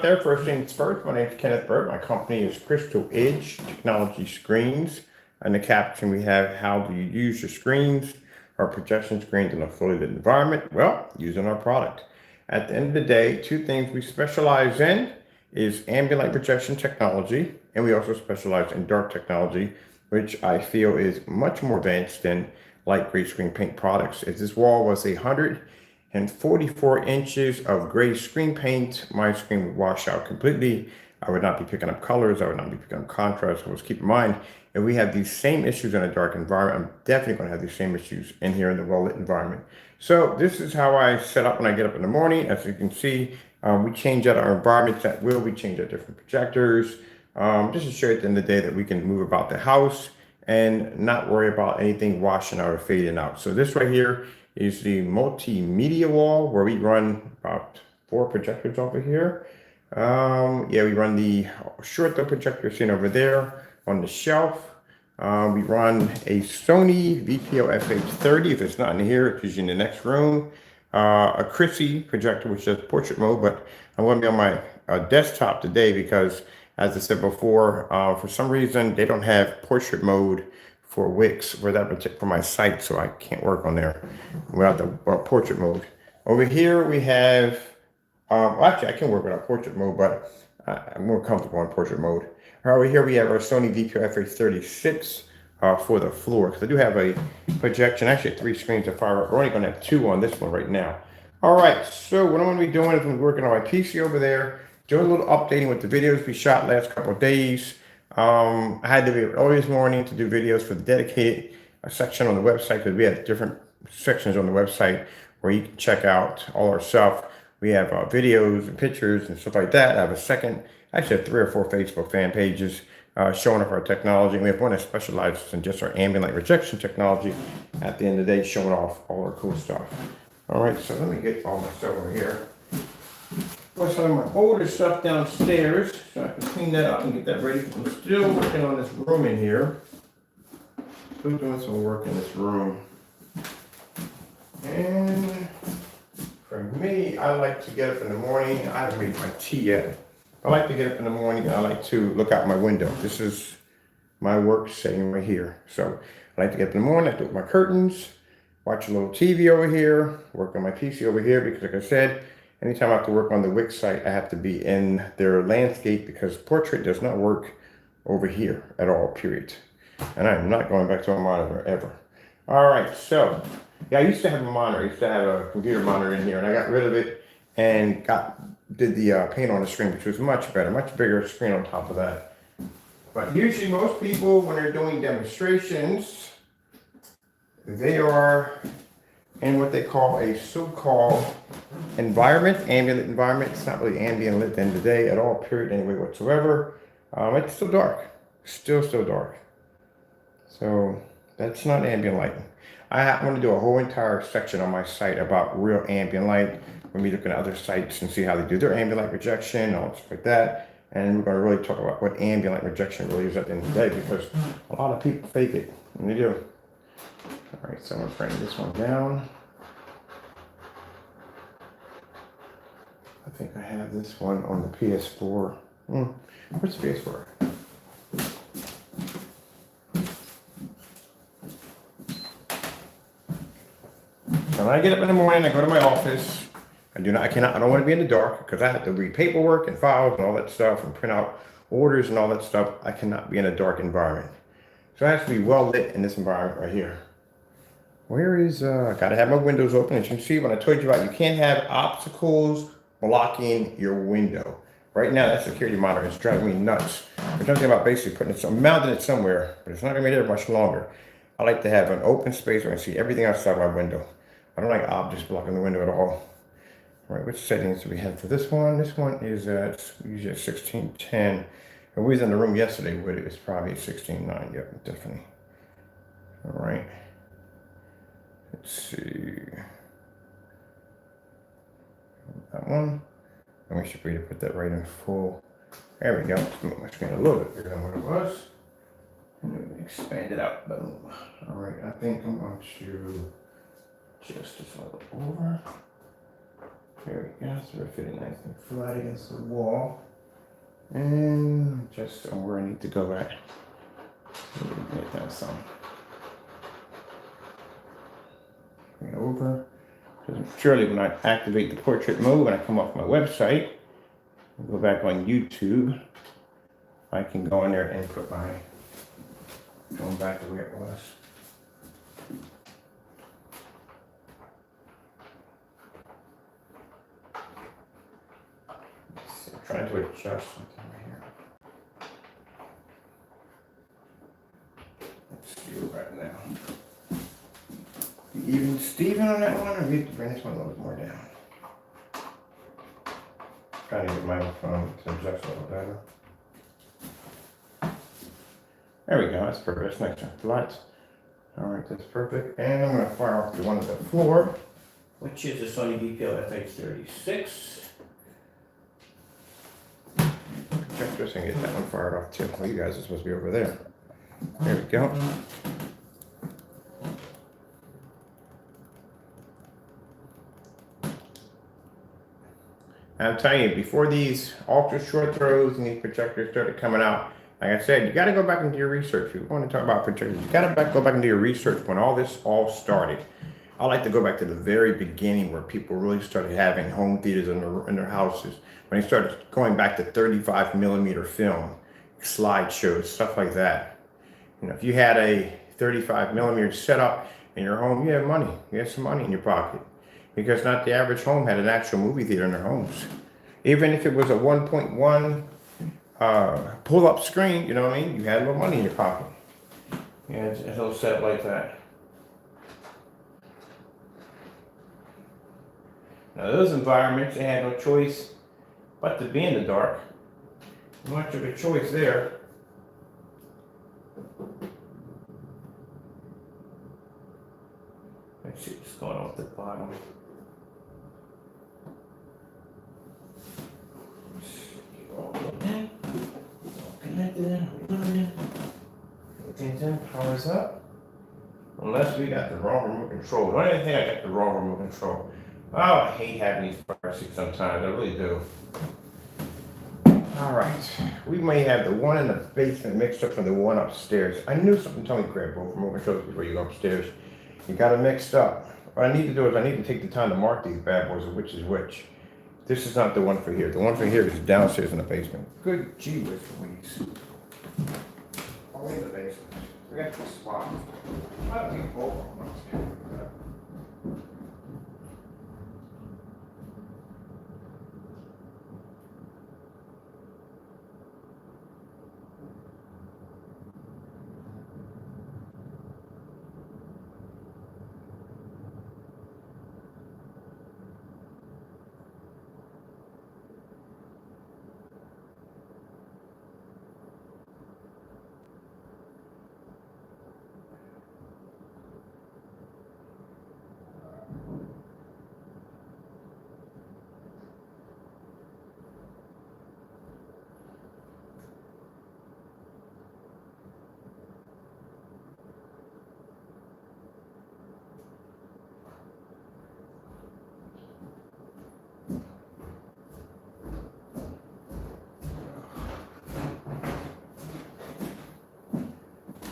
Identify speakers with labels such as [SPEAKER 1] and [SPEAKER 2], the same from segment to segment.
[SPEAKER 1] There, first things first, my name is Kenneth Bird. My company is Crystal Edge Technology Screens. In the caption, we have how do you use your screens or projection screens in a fully lit environment? Well, using our product. At the end of the day, two things we specialize in is ambient light projection technology, and we also specialize in dark technology, which I feel is much more advanced than light gray screen paint products. As this wall was 144 inches of gray screen paint, my screen would wash out completely. I would not be picking up colors. I would not be picking up contrast. So let's keep in mind, if we have these same issues in a dark environment, I'm definitely going to have these same issues in here in the well-lit environment. So this is how I set up when I get up in the morning. As you can see, we change out our environments at will. We change out different projectors, just to show you at the end of the day that we can move about the house and not worry about anything washing out or fading out. So this right here is the multimedia wall where we run about 4 projectors over here. Yeah, we run the short throw projector seen over there on the shelf. We run a Sony VPO FH30. If it's not in here, it's usually in the next room. A Chrissy projector, which does portrait mode, but I'm going to be on my desktop today because, as I said before, for some reason they don't have portrait mode for Wix for my site, so I can't work on there without the portrait mode. Over here we have, well, actually I can work without portrait mode, but I'm more comfortable in portrait mode. Over here we have our Sony VPO FH36 for the floor, because I do have a projection, actually 3 screens to fire up. We're only going to have 2 on this one right now. All right, so what I'm going to be doing is I'm working on my PC over there, doing a little updating with the videos we shot last couple of days. I had to be early this morning to do videos for the dedicated section on the website, because we have different sections on the website where you can check out all our stuff. We have videos and pictures and stuff like that. I have actually have 3 or 4 Facebook fan pages showing off our technology. And we have one that specializes in just our ambient light rejection technology. At the end of the day, showing off all our cool stuff. All right, so let me get all my stuff over here. Put some of my older stuff downstairs so I can clean that up and get that ready. I'm still working on this room in here. Still doing some work in this room. And for me, I like to get up in the morning. I haven't made my tea yet. I like to get up in the morning and I like to look out my window. This is my work setting right here. So I like to get up in the morning, I do my curtains, watch a little TV over here, work on my PC over here, because like I said, anytime I have to work on the Wix site, I have to be in their landscape, because portrait does not work over here at all, period. And I'm not going back to a monitor ever. All right, so yeah, I used to have a monitor. I used to have a computer monitor in here, and I got rid of it and did the paint on the screen, which was much better, much bigger screen on top of that. But usually most people, when they're doing demonstrations, they are in what they call a so-called ambient environment. It's not really ambient lit at the end of the day at all, period, anyway, whatsoever. It's still dark, still dark. So that's not ambient lighting. I want to do a whole entire section on my site about real ambient light. We're going to be looking at other sites and see how they do their ambient light projection, all stuff like that. And we're going to really talk about what ambient light projection really is at the end of the day, because a lot of people fake it, and they do. All right, so I'm going to bring this one down. I think I have this one on the PS4. Where's the PS4? So when I get up in the morning, I go to my office. I don't want to be in the dark, because I have to read paperwork and files and all that stuff and print out orders and all that stuff. I cannot be in a dark environment. So it has to be well lit in this environment right here. Where is, I gotta have my windows open. As you can see, when I told you about, you can't have obstacles blocking your window. Right now, that security monitor is driving me nuts. We're talking about basically mounting it somewhere, but it's not gonna be there much longer. I like to have an open space where I can see everything outside my window. I don't like objects blocking the window at all. All right, which settings do we have for this one? This one is usually at 1610. And we was in the room yesterday with it. It's probably 16.9. Yep, definitely. All right. Let's see. That one. And we should be able to put that right in full. There we go. Let's make my screen a little bit bigger than what it was. And then expand it out. Boom. All right, I think I'm going to adjust this a little over. There we go, so we're fitting nice and flat against the wall. And just where I need to go at. Get that some. Bring it over. Surely when I activate the portrait mode, when I come off my website, and go back on YouTube, I can go in there and put my, going back to where it was. I'm trying to adjust something right here. Let's see right now. Even Steven on that one, or we have to bring this one a little bit more down. Trying to get my phone to adjust a little better. There we go, that's perfect. That's nice and flat. All right, that's perfect. And I'm going to fire off the one on the floor, which is a Sony DPL FX36. Check this and get that one fired off too. Well, you guys are supposed to be over there. There we go. I'm telling you, before these ultra short throws and these projectors started coming out, like I said, you got to go back into your research. If you want to talk about projectors, you got to go back into your research when all this all started. I like to go back to the very beginning where people really started having home theaters in their houses. When they started going back to 35 millimeter film, slideshows, stuff like that. You know, if you had a 35 millimeter setup in your home, you had money. You had some money in your pocket. Because not the average home had an actual movie theater in their homes. Even if it was a 1.1 pull-up screen, you know what I mean? You had a little money in your pocket. You had a little setup like that. Now those environments, they had no choice but to be in the dark. Much of a choice there. Let's see what's going on with the bottom. Powers up. Unless we got the wrong remote control. The only thing I got the wrong remote control. Oh, I hate having these fire sticks sometimes. I really do. All right. We may have the one in the basement mixed up with the one upstairs. I knew something told me to grab both remote controls before you go upstairs. You got it mixed up. What I need to do is I need to take the time to mark these bad boys of which is which. This is not the one for here. The one for here is downstairs in the basement. Good gee whiz Louise. Oh, in the basement. We got this spot. Why don't we both of them upstairs?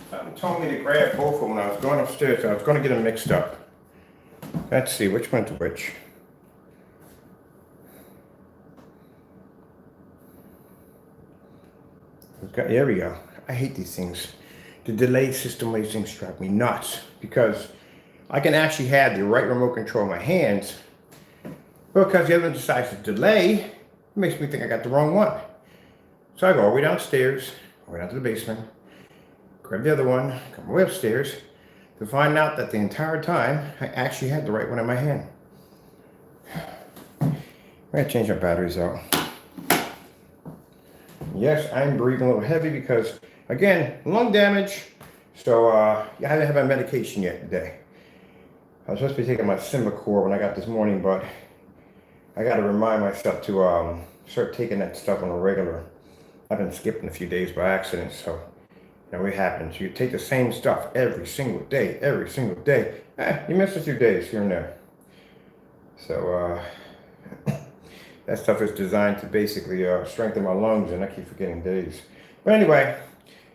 [SPEAKER 1] Something told me to grab both of them when I was going upstairs. I was going to get them mixed up. Let's see, which one's which? There we go. I hate these things. The delay system, these things drive me nuts because I can actually have the right remote control in my hands, but because the other one decides to delay, it makes me think I got the wrong one. So I go all the way downstairs, all the way down to the basement, grab the other one, come way upstairs to find out that the entire time I actually had the right one in my hand. I'm gonna change my batteries out. Yes, I'm breathing a little heavy because, again, lung damage. So I haven't had my medication yet today. I was supposed to be taking my Symbicort when I got this morning, but I got to remind myself to start taking that stuff on a regular. I've been skipping a few days by accident, so you know what happens. You take the same stuff every single day. You miss a few days here and there. So That stuff is designed to basically strengthen my lungs, and I keep forgetting days. But anyway,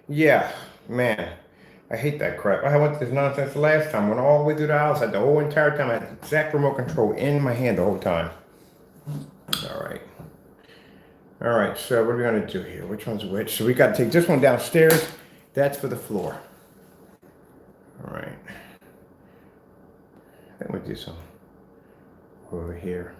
[SPEAKER 1] yeah, man, I hate that crap. I went through this nonsense the last time. Went all the way through the house. Had the whole entire time. I had the exact remote control in my hand the whole time. All right. All right, so what are we gonna do here? Which one's which? So we gotta take this one downstairs. That's for the floor. All right. Then we do some over here.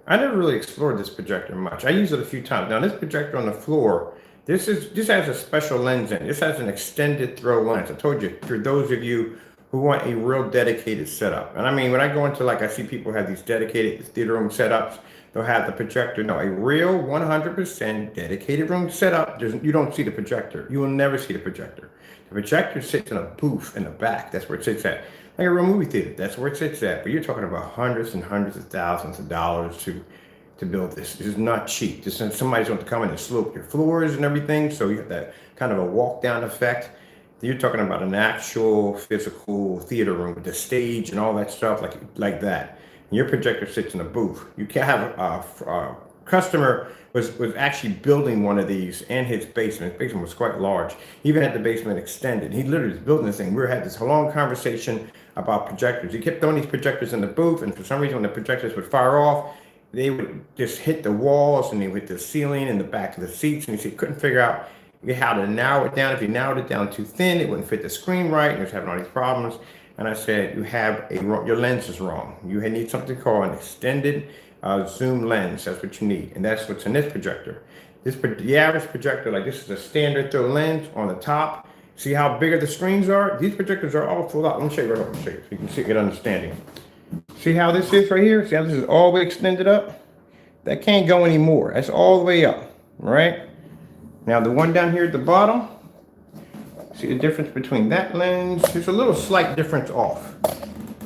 [SPEAKER 1] I never really explored this projector much. I use it a few times. Now this projector on the floor, this has a special lens in it. This has an extended throw lens. I told you, for those of you who want a real dedicated setup. And I mean, when I go into like, I see people have these dedicated theater room setups, they'll have the projector. No, a real 100% dedicated room setup, you don't see the projector. You will never see the projector. The projector sits in a booth in the back. That's where it sits at. Like a real movie theater, that's where it sits at. But you're talking about hundreds and hundreds of thousands of dollars to build this. This is not cheap. This is somebody's going to come in and slope your floors and everything. So you have that kind of a walk down effect. You're talking about an actual physical theater room with the stage and all that stuff like that. And your projector sits in a booth. You can't have a customer was actually building one of these in his basement. His basement was quite large. He even had the basement extended. He literally was building this thing. We had this long conversation about projectors. He kept throwing these projectors in the booth, and for some reason when the projectors would fire off, they would just hit the walls and they would hit the ceiling and the back of the seats, and he couldn't figure out how to narrow it down. If you narrowed it down too thin, it wouldn't fit the screen right, and he was having all these problems. And I said, your lens is wrong. You need something called an extended zoom lens. That's what you need, and that's what's in this projector. The average projector, like this is a standard throw lens on the top. See how bigger the screens are? These projectors are all full out. Let me show you right over. Show you so you can see, get understanding. See how this is right here? See how this is all the way extended up? That can't go anymore. That's all the way up, right? Now the one down here at the bottom, see the difference between that lens? There's a little slight difference off.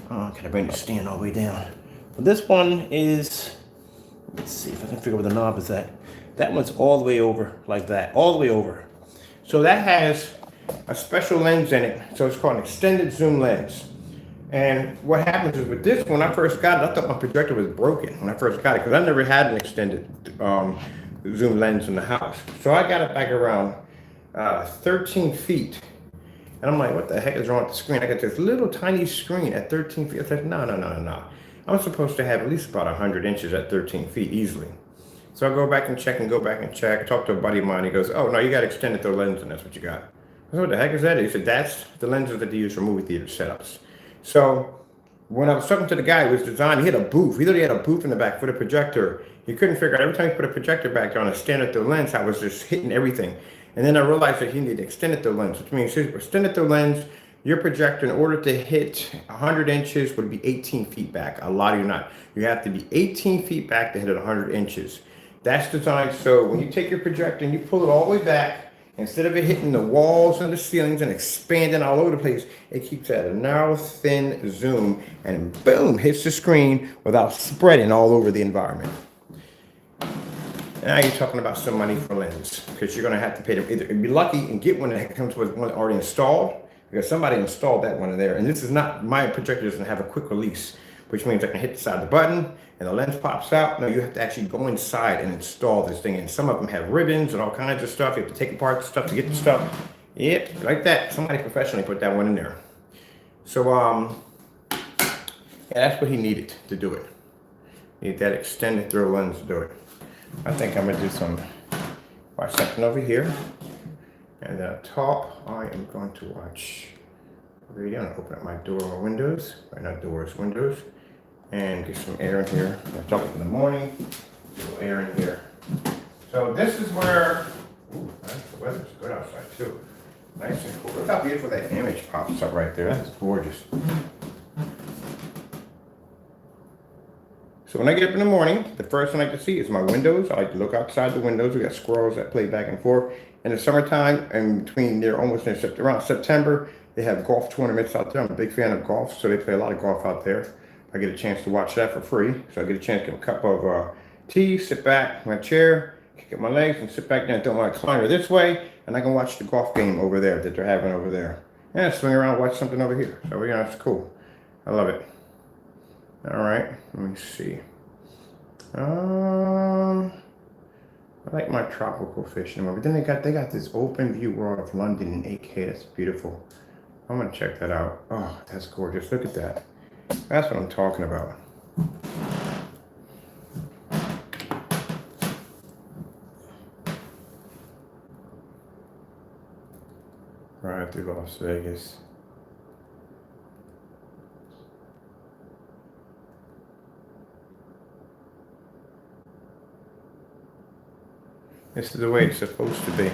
[SPEAKER 1] Oh, can I bring the stand all the way down? But this one is, let's see if I can figure out where the knob is at. That one's all the way over like that, all the way over. So that has a special lens in it. So it's called an extended zoom lens. And what happens is with this, when I first got it, I thought my projector was broken when I first got it because I never had an extended zoom lens in the house. So I got it back around 13 feet. And I'm like, what the heck is wrong with the screen? I got this little tiny screen at 13 feet. I said, no. I'm supposed to have at least about 100 inches at 13 feet easily. So I go back and check. Talk to a buddy of mine. He goes, oh, no, you got extended throw lens and that's what you got. I said, what the heck is that? He said, that's the lenses that they use for movie theater setups. So when I was talking to the guy who was designing, he had a booth. He literally had a booth in the back for the projector. He couldn't figure out every time he put a projector back on a standard throw lens, I was just hitting everything. And then I realized that he needed extended throw lens, which means extended throw lens, your projector, in order to hit 100 inches, would be 18 feet back. A lot of you not. You have to be 18 feet back to hit it 100 inches. That's designed so when you take your projector and you pull it all the way back, instead of it hitting the walls and the ceilings and expanding all over the place, it keeps at a narrow, thin zoom and boom, hits the screen without spreading all over the environment. Now you're talking about some money for lens because you're going to have to pay them. Either be lucky and get one that comes with one already installed because somebody installed that one in there. And this is not, my projector doesn't have a quick release, which means I can hit the side of the button and the lens pops out. No, you have to actually go inside and install this thing. And some of them have ribbons and all kinds of stuff. You have to take apart the stuff to get the stuff. Yep, like that. Somebody professionally put that one in there. So, yeah, that's what he needed to do it. He needed that extended throw lens to do it. I think I'm gonna watch something over here. And then up top, I am going to watch a video. I'm gonna open up my door or windows. Right, not doors, windows. And get some air in here. I jump up in the morning, get a little air in here. So this is where, ooh, nice, the weather's good outside too. Nice and cool. Look how beautiful that image pops up right there. That's gorgeous. So when I get up in the morning, the first thing I like to see is my windows. I like to look outside the windows. We got squirrels that play back and forth. In the summertime, and around September, they have golf tournaments out there. I'm a big fan of golf, so they play a lot of golf out there. I get a chance to watch that for free. So I get a chance to get a cup of tea, sit back in my chair, kick up my legs, and sit back down and throw my recliner this way, and I can watch the golf game over there that they're having over there. And I swing around and watch something over here. So, you know, it's cool. I love it. All right, let me see. I like my tropical fishing, but then they got this open view world of London in 8K. That's beautiful. I'm gonna check that out. Oh, that's gorgeous. Look at that. That's what I'm talking about. Right through Las Vegas. This is the way it's supposed to be.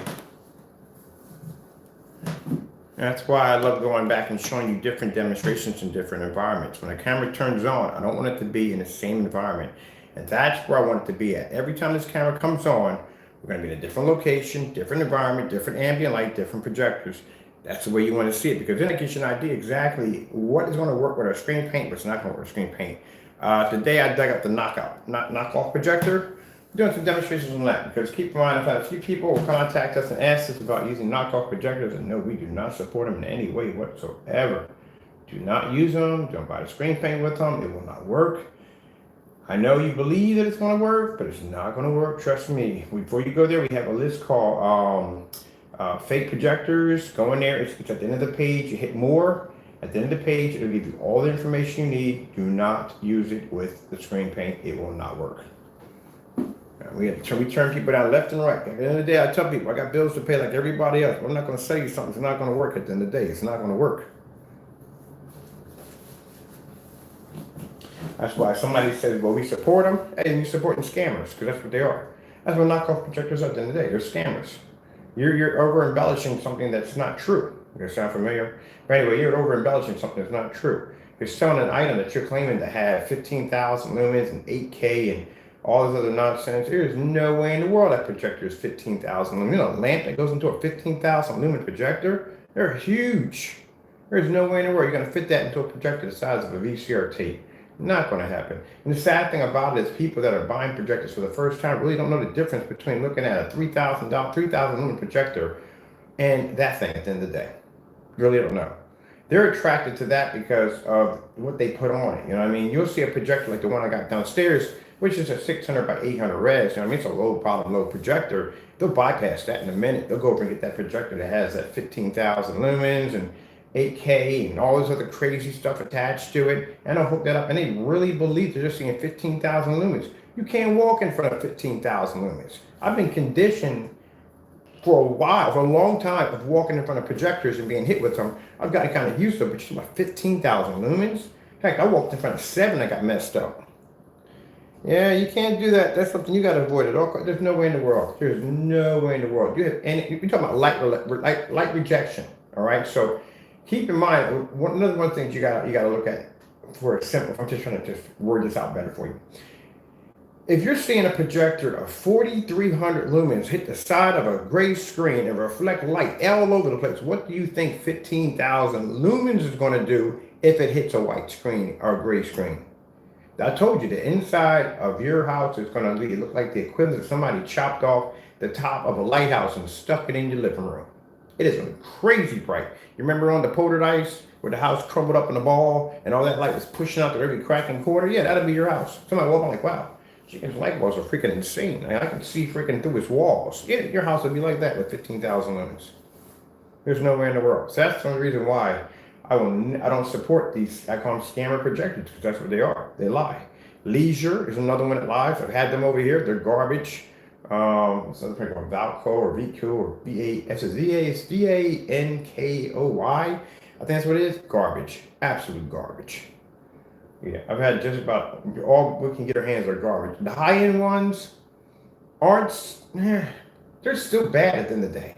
[SPEAKER 1] That's why I love going back and showing you different demonstrations in different environments. When a camera turns on, I don't want it to be in the same environment. And that's where I want it to be at. Every time this camera comes on, we're going to be in a different location, different environment, different ambient light, different projectors. That's the way you want to see it, because then it gives you an idea exactly what is going to work with our screen paint, what's not going to work with screen paint. Today I dug up the knockoff projector. Doing some demonstrations on that, because keep in mind, I've had a few people will contact us and ask us about using knockoff projectors, and no, we do not support them in any way whatsoever. Do not use them. Don't buy the screen paint with them. It will not work. I know you believe that it's going to work, but it's not going to work. Trust me. Before you go there, we have a list called fake projectors. Go in there. It's at the end of the page. You hit more. At the end of the page, it'll give you all the information you need. Do not use it with the screen paint. It will not work. We turn people down left and right. At the end of the day, I tell people I got bills to pay like everybody else. I'm not going to sell you something that's not going to work at the end of the day. It's not going to work. That's why somebody says, well, we support them. Hey, you're supporting scammers, because that's what they are. That's what knockoff projectors are at the end of the day. They're scammers. You're over embellishing something that's not true. You sound familiar? But anyway, you're over embellishing something that's not true. You're selling an item that you're claiming to have 15,000 lumens and 8K and all this other nonsense. There's no way in the world that projector is 15,000 lumens. You know, a lamp that goes into a 15,000 lumen projector, they're huge. There's no way in the world you're going to fit that into a projector the size of a VCR tape. Not going to happen. And the sad thing about it is people that are buying projectors for the first time really don't know the difference between looking at a $3,000 lumen projector and that thing at the end of the day. Really don't know. They're attracted to that because of what they put on it. You know what I mean? You'll see a projector like the one I got downstairs, which is a 600 by 800 res. You know what I mean? It's a low projector. They'll bypass that in a minute. They'll go over and get that projector that has that 15,000 lumens and 8K and all this other crazy stuff attached to it. And they'll hook that up. And they really believe they're just seeing 15,000 lumens. You can't walk in front of 15,000 lumens. I've been conditioned for a while, for a long time, of walking in front of projectors and being hit with them. I've gotten kind of used to it, but you see my 15,000 lumens? Heck, I walked in front of 7, I got messed up. Yeah, you can't do that. That's something you got to avoid at all. There's no way in the world. There's no way in the world. You're talking about light rejection. All right. So keep in mind another one thing you got to look at for a simple. I'm just trying to just word this out better for you. If you're seeing a projector of 4,300 lumens hit the side of a gray screen and reflect light all over the place, what do you think 15,000 lumens is going to do if it hits a white screen or a gray screen? I told you the inside of your house is going to look like the equivalent of somebody chopped off the top of a lighthouse and stuck it in your living room. It is crazy bright. You remember on the Poltergeist where the house crumbled up in a ball and all that light was pushing out through every crack and corner? Yeah, that'll be your house. Somebody walking like, wow, Chicken's light bulbs are freaking insane. I can see freaking through its walls. Yeah, your house would be like that with 15,000 lumens. There's no way in the world. So that's the only reason why I don't support these, I call them scammer projectors, because that's what they are. They lie. Leisure is another one that lies. I've had them over here. They're garbage. Something called Valco or VQ or it's VANKOY. I think that's what it is. Garbage. Absolute garbage. Yeah, I've had just about all we can get our hands are garbage. The high-end ones aren't, they're still bad at the end of the day.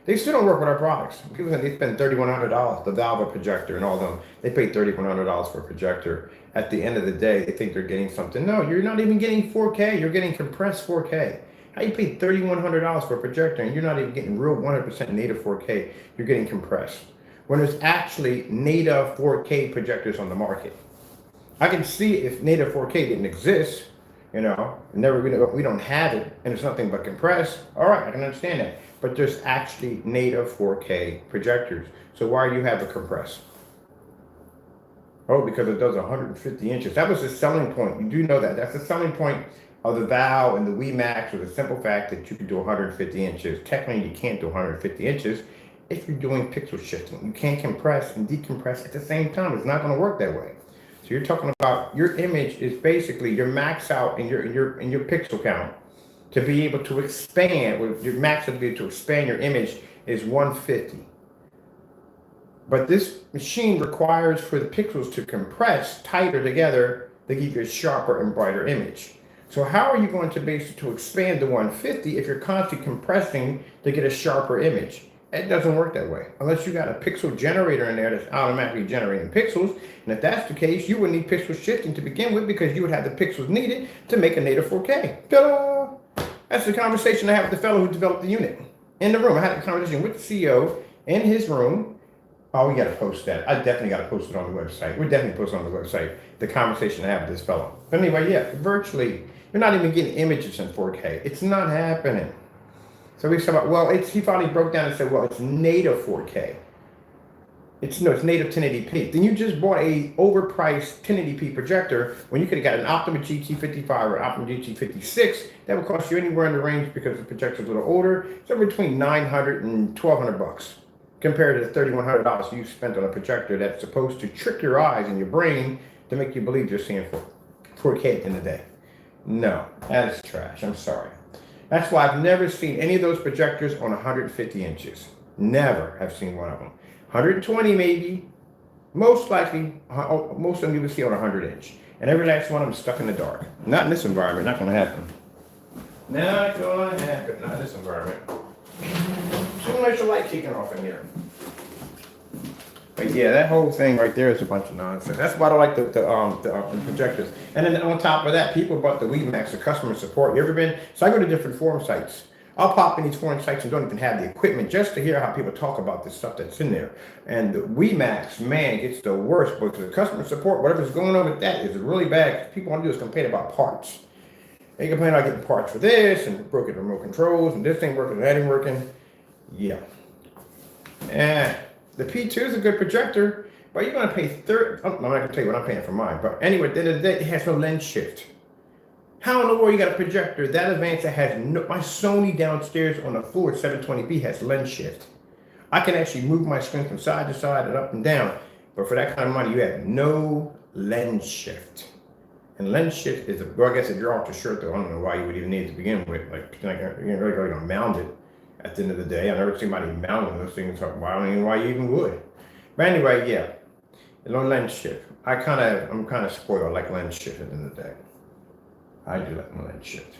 [SPEAKER 1] They still don't work with our products. People say they spend $3,100, the Valve projector and all them. They pay $3,100 for a projector. At the end of the day, they think they're getting something. No, you're not even getting 4K. You're getting compressed 4K. How you pay $3,100 for a projector and you're not even getting real 100% native 4K? You're getting compressed. When there's actually native 4K projectors on the market. I can see if native 4K didn't exist, we don't have it, and it's nothing but compressed. All right, I can understand that. But there's actually native 4K projectors. So why do you have a compressed? Oh, because it does 150 inches. That was the selling point. You do know that. That's the selling point of the Vow and the WeMax, was the simple fact that you can do 150 inches. Technically, you can't do 150 inches if you're doing pixel shifting. You can't compress and decompress at the same time. It's not going to work that way. So you're talking about your image is basically your max out in your pixel count to be able to expand. Your max to be able to expand your image is 150. But this machine requires for the pixels to compress tighter together to give you a sharper and brighter image. So how are you going to basically expand to 150 if you're constantly compressing to get a sharper image? It doesn't work that way. Unless you got a pixel generator in there that's automatically generating pixels. And if that's the case, you would need pixel shifting to begin with, because you would have the pixels needed to make a native 4K. Ta-da! That's the conversation I had with the fellow who developed the unit. In the room, I had a conversation with the CEO in his room. Oh, we got to post that. I definitely got to post it on the website. We're definitely posting on the website the conversation I have with this fellow. But anyway, yeah, virtually, you're not even getting images in 4K. It's not happening. So we talking about, well, he finally broke down and said, well, it's native 4K. It's native 1080p. Then you just bought a overpriced 1080p projector when you could have got an Optima GT55 or Optima GT56. That would cost you anywhere in the range, because the projector's a little older, somewhere between $900 and $1,200. Compared to the $3,100 you spent on a projector that's supposed to trick your eyes and your brain to make you believe you're seeing 4K at the end of the day. No, that is trash. I'm sorry. That's why I've never seen any of those projectors on 150 inches. Never have seen one of them. 120 maybe. Most likely, most of them you will see on 100 inch. And every last one of them stuck in the dark. Not in this environment. Not going to happen. Not going to happen. Not in this environment. Too much light kicking off in here. But yeah, that whole thing right there is a bunch of nonsense. That's why I don't like the projectors. And then on top of that, people bought the WeMax, the customer support. You ever been? So I go to different forum sites. I'll pop in these forum sites and don't even have the equipment just to hear how people talk about this stuff that's in there. And the WeMax, man, it's the worst, because the customer support, whatever's going on with that, is really bad. People want to do is complain about parts. They complain about getting parts for this and broken remote controls and this ain't working and that ain't working. Yeah. And the P2 is a good projector, but you're going to pay I'm not going to tell you what I'm paying for mine. But anyway, at the end of the day, it has no lens shift. How in the world you got a projector that advanced that has my Sony downstairs on the floor at 720p has lens shift? I can actually move my screen from side to side and up and down. But for that kind of money, you have no lens shift. And lens shift is, well, I guess if you're off the shirt, though, I don't know why you would even need it to begin with. Like you're really going to mount it. At the end of the day, I never seen anybody mounting those things. So I don't even know why you even would. But anyway, yeah, no lens shift. I'm kind of spoiled. I like lens shift at the end of the day. I do like my lens shift.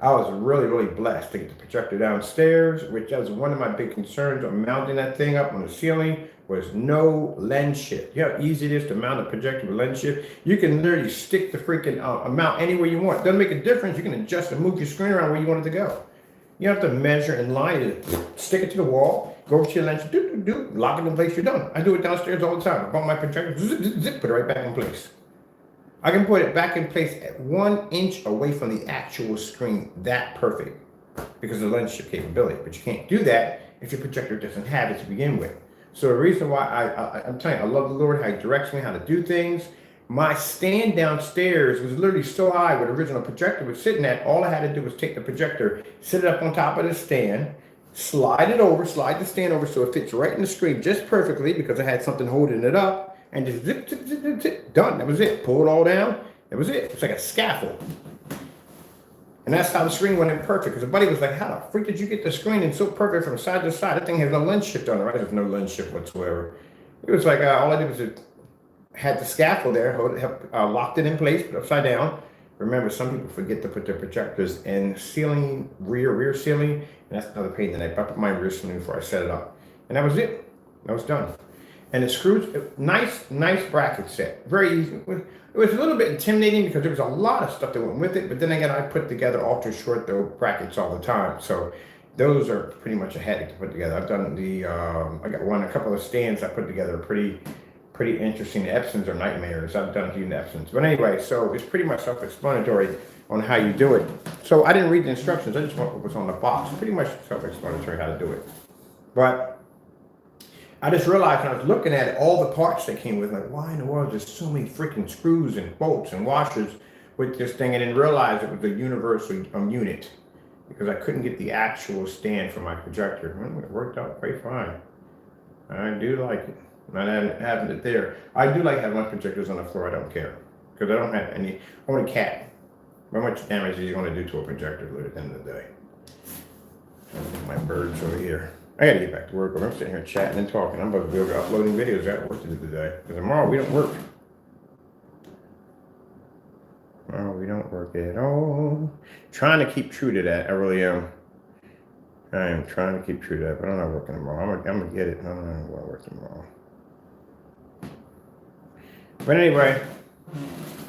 [SPEAKER 1] I was really, really blessed to get the projector downstairs, which was one of my big concerns on mounting that thing up on the ceiling, was no lens shift. You know how easy it is to mount a projector with lens shift? You can literally stick the freaking mount anywhere you want. It doesn't make a difference. You can adjust and move your screen around where you want it to go. You have to measure and line it, stick it to the wall, go over to your lens, lock it in place, you're done. I do it downstairs all the time. I bought my projector, zip, put it right back in place. I can put it back in place at 1 inch away from the actual screen. That perfect, because of the lens shift capability. But you can't do that if your projector doesn't have it to begin with. So the reason why I'm telling you, I love the Lord, how he directs me, how to do things. My stand downstairs was literally so high where the original projector was sitting at. All I had to do was take the projector, sit it up on top of the stand, slide the stand over so it fits right in the screen just perfectly, because I had something holding it up, and just zip, zip, zip, zip, zip, done. That was it. Pull it all down. That was it. It's like a scaffold. And that's how the screen went in perfect. Because a buddy was like, how the freak did you get the screen in so perfect from side to side? That thing has no lens shift on it, right? There's no lens shift whatsoever. It was like, all I did was had the scaffold there, locked it in place, put it upside down. Remember, some people forget to put their projectors in ceiling, rear ceiling, and that's another pain in the neck. I put my rear ceiling before I set it up. And that was it. That was done. And the screws, nice bracket set. Very easy. It was a little bit intimidating because there was a lot of stuff that went with it, but then again, I put together ultra short though brackets all the time. So those are pretty much a headache to put together. I've done I got a couple of stands I put together pretty interesting. The Epsons are nightmares. I've done a few Epsons. But anyway, so it's pretty much self-explanatory on how you do it. So I didn't read the instructions. I just went what was on the box. Pretty much self-explanatory how to do it. But I just realized when I was looking at it, all the parts that came with, like, why in the world there's so many freaking screws and bolts and washers with this thing? I didn't realize it was a universal unit because I couldn't get the actual stand for my projector. Well, it worked out quite fine. I do like it. Not having it there. I do like having my projectors on the floor. I don't care because I don't have any. I want a cat. How much damage is he going to do to a projector at the end of the day? My birds over here. I gotta get back to work. I'm sitting here chatting and talking. I'm about to be uploading videos. I got work to do today. Because tomorrow we don't work. Tomorrow we don't work at all. Trying to keep true to that. I really am. I am trying to keep true to that, but I'm not working tomorrow. I'm gonna get it. I don't know why I work tomorrow. But anyway,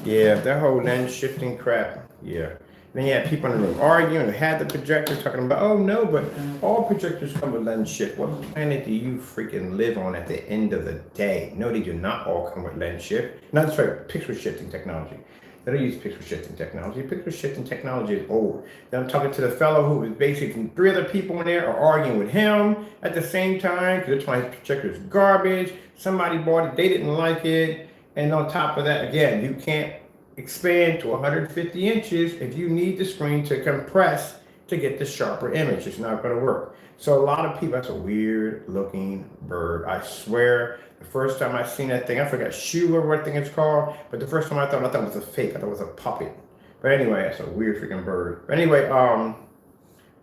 [SPEAKER 1] yeah, that whole lens shifting crap. Yeah. Then you had people in the room arguing and had the projector talking about, oh no, but all projectors come with lens shift. What planet do you freaking live on at the end of the day? No, they do not all come with lens shift. No, that's right, pixel shifting technology. They don't use pixel shifting technology. Pixel shifting technology is old. Then I'm talking to the fellow who was basically 3 other people in there are arguing with him at the same time because they're trying his projector is garbage. Somebody bought it, they didn't like it. And on top of that, again, you can't expand to 150 inches if you need the screen to compress to get the sharper image. It's not going to work. So a lot of people, that's a weird looking bird. I swear, the first time I seen that thing, I forgot shoe or what thing it's called, but the first time I thought it was a fake. I thought it was a puppet. But anyway, that's a weird freaking bird. But anyway,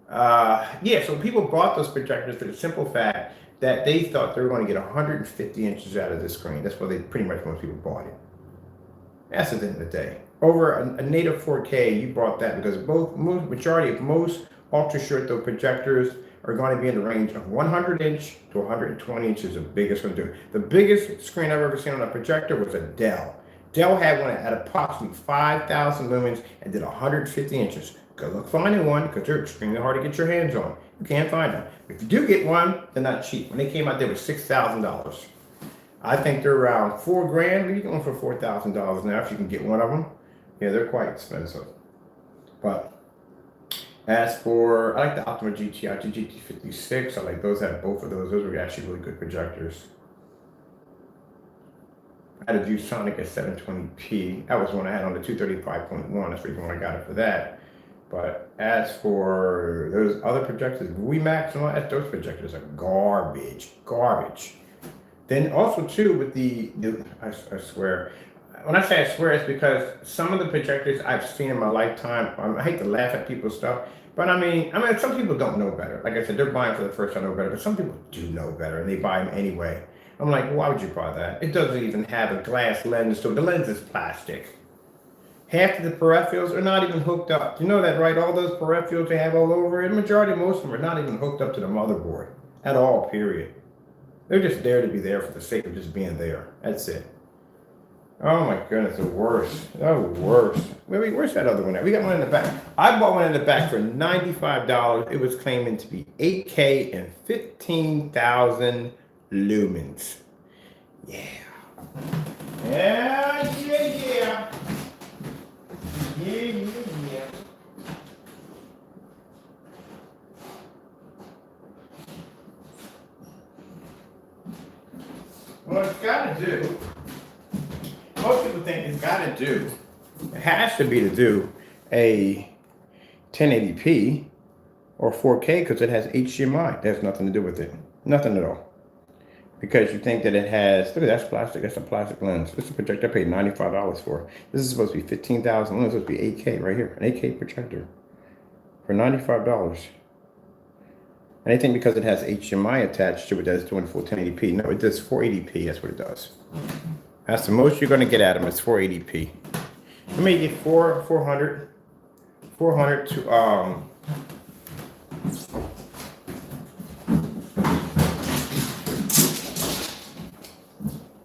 [SPEAKER 1] yeah, so people bought those projectors for the simple fact that they thought they were going to get 150 inches out of the screen. That's why pretty much most people bought it. That's at the end of the day. Over a native 4K, you bought that because majority of most ultra short though projectors are going to be in the range of 100 inch to 120 inches. The biggest one do. The biggest screen I've ever seen on a projector was a Dell. Dell had one at approximately 5,000 lumens and did 150 inches. Good luck finding one because they're extremely hard to get your hands on. You can't find them. If you do get one, they're not cheap. When they came out, they were $6,000. I think they're around $4,000. Maybe you can get one for $4,000 now if you can get one of them. Yeah, they're quite expensive. But as for, I like the Optima GTI, the GT56. I like those. I have both of those. Those were actually really good projectors. I had a ViewSonic at 720p. That was one I had on the 235.1. That's the reason why I got it for that. But as for those other projectors, WeMax and all that, those projectors are garbage. Then also too with I swear, when I say I swear, it's because some of the projectors I've seen in my lifetime, I hate to laugh at people's stuff, but I mean, some people don't know better. Like I said, they're buying for the first time know better, but some people do know better and they buy them anyway. I'm like, why would you buy that? It doesn't even have a glass lens, so the lens is plastic. Half of the peripherals are not even hooked up. You know that, right? All those peripherals they have all over it, majority, most of them are not even hooked up to the motherboard at all, period. They're just there to be there for the sake of just being there. That's it. Oh my goodness, the worst. The worst. Wait, where's that other one at? We got one in the back. I bought one in the back for $95. It was claiming to be 8K and 15,000 lumens. Yeah. Yeah. Well, it's got to do. Most people think it's got to do. It has to be to do a 1080p or 4K because it has HDMI. There's nothing to do with it. Nothing at all. Because you think that it has, look at that's plastic. That's a plastic lens. This is a projector I paid $95 for. This is supposed to be 15,000 lumens. It's supposed to be 8K right here. An 8K projector for $95. And I think because it has HDMI attached to it, that's doing full 1080p. No, it does 480p. That's what it does. That's the most you're going to get out of them. It's 480p. You may get 400 to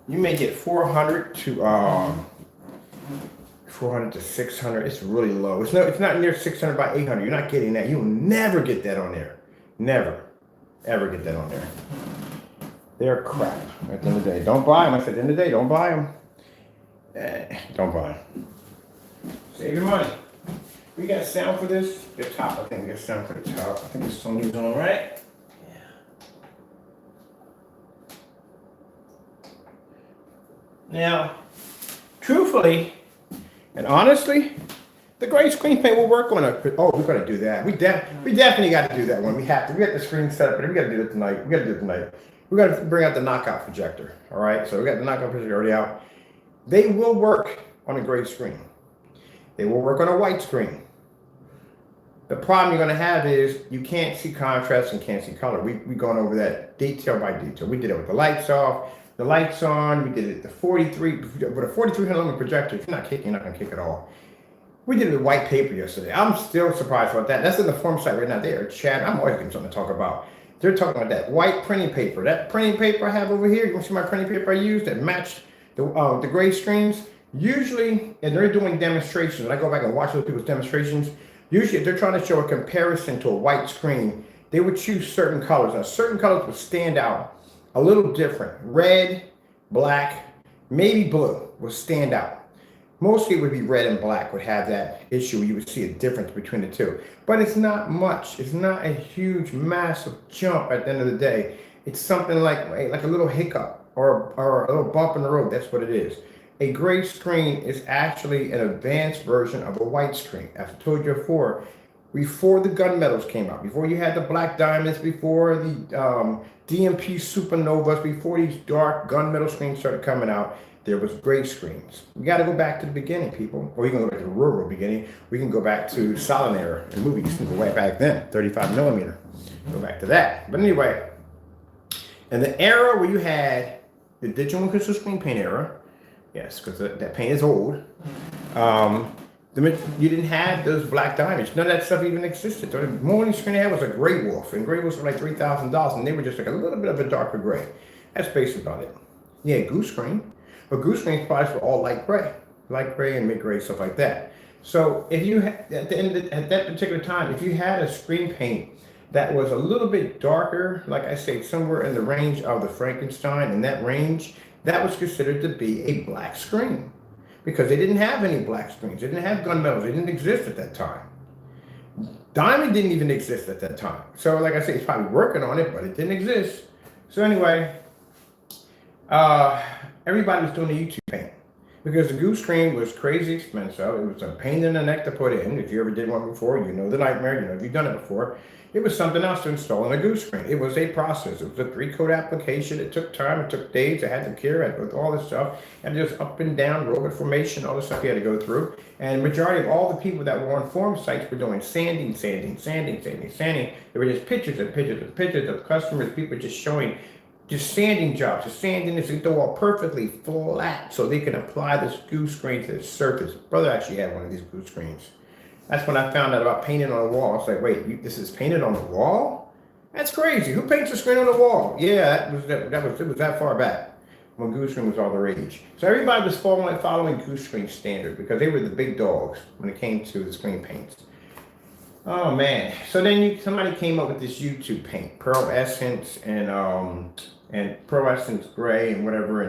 [SPEAKER 1] you may get 400 to 600. It's really low. It's not near 600 by 800. You're not getting that. You'll never get that on there. Never, ever get that on there. They're crap at the end of the day. Don't buy them. I said at the end of the day, don't buy them. Don't buy them. Save your money. We got sound for this? The top, I think we got sound for the top. I think this Sony's on, right? Now, truthfully and honestly, the gray screen paint will work on it. Oh, we're gonna do that. We definitely got to do that one. We have to. We got the screen set up, but we got to do it tonight. We got to do it tonight. We got to bring out the knockout projector. All right. So we got the knockout projector already out. They will work on a gray screen. They will work on a white screen. The problem you're going to have is you can't see contrast and can't see color. We gone over that detail by detail. We did it with the lights off, the lights on. We did it with a 4300 lumen projector. If you're not kicking, you're not going to kick at all. We did it with white paper yesterday. I'm still surprised about that. That's in the form site right now. They are chatting. I'm always getting something to talk about. They're talking about that white printing paper. That printing paper I have over here. You want to see my printing paper I use that matched the gray screens? Usually, and they're doing demonstrations, and I go back and watch those people's demonstrations. Usually, if they're trying to show a comparison to a white screen, they would choose certain colors. Now, certain colors would stand out a little different. Red, black, maybe blue would stand out. Mostly it would be red and black would have that issue. You would see a difference between the two. But it's not much. It's not a huge, massive jump at the end of the day. It's something like a little hiccup or a little bump in the road. That's what it is. A gray screen is actually an advanced version of a white screen. As I told you before the gunmetals came out, before you had the black diamonds, before the DMP supernovas, before these dark gunmetal screens started coming out, there was gray screens. We got to go back to the beginning, people. Or you can go back to the rural beginning. We can go back to silent era and movies. Go way back then, 35 millimeter. Go back to that. But anyway, in the era where you had the digital and crystal screen paint era, yes, because that paint is old. You didn't have those black diamonds. None of that stuff even existed. The only screen they had was a gray wolf, and gray wolves were like $3,000, and they were just like a little bit of a darker gray. That's basically about it. Yeah, goose screen. But goose screen products were all light gray and mid gray, stuff like that. So if you had, at that particular time, if you had a screen paint that was a little bit darker, like I say, somewhere in the range of the Frankenstein, in that range, that was considered to be a black screen because they didn't have any black screens. They didn't have gunmetals. They didn't exist at that time. Diamond didn't even exist at that time. So like I say, it's probably working on it, but it didn't exist. So anyway, everybody was doing the YouTube paint because the goose screen was crazy expensive. It was a pain in the neck to put in. If you ever did one before, you know the nightmare. You know if you've done it before. It was something else to install on a goose screen. It was a process. It was a 3-coat application. It took time. It took days. I had to cure it with all this stuff. And just up and down, robot formation, all the stuff you had to go through. And majority of all the people that were on forum sites were doing sanding. There were just pictures of customers, people just showing just sanding jobs, just sanding this and all perfectly flat so they can apply this goose screen to the surface. Brother actually had one of these goose screens. That's when I found out about painting on the wall. It's like, wait, this is painted on the wall? That's crazy. Who paints a screen on the wall? Yeah, it was that far back when goose screen was all the rage. So everybody was following goose screen standard because they were the big dogs when it came to the screen paints. Oh man! So then somebody came up with this YouTube paint, Pearl Essence and Pearl Essence Gray and whatever,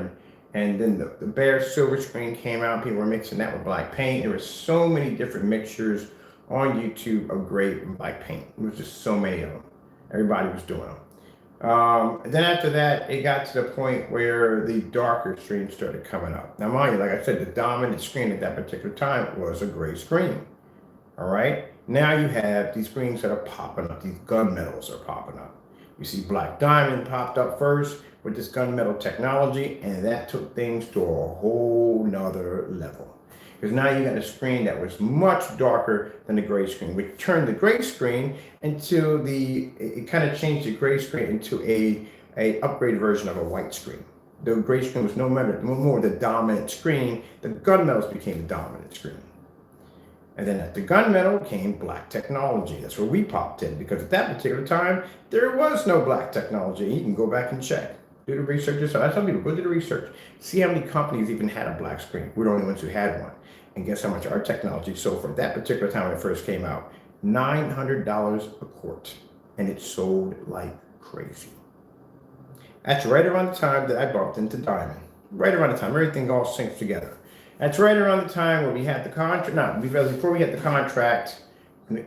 [SPEAKER 1] and then the bare silver screen came out. People were mixing that with black paint. There were so many different mixtures on YouTube of gray and black paint. There was just so many of them. Everybody was doing them. Then after that, it got to the point where the darker screens started coming up. Now, mind you, like I said, the dominant screen at that particular time was a gray screen. All right. Now you have these screens that are popping up. These gunmetals are popping up. You see Black Diamond popped up first with this gunmetal technology, and that took things to a whole nother level. Because now you got a screen that was much darker than the gray screen, which turned the gray screen into it kind of changed the gray screen into a upgraded version of a white screen. The gray screen was no more the dominant screen. The gunmetals became the dominant screen. And then at the gunmetal came black technology. That's where we popped in, because at that particular time, there was no black technology. You can go back and check. Do the research yourself. I tell people, go do the research. See how many companies even had a black screen. We're the only ones who had one. And guess how much our technology sold for that particular time when it first came out? $900 a quart. And it sold like crazy. That's right around the time that I bumped into Diamond. Right around the time. Everything all syncs together. That's right around the time where we had the contract. Before we had the contract,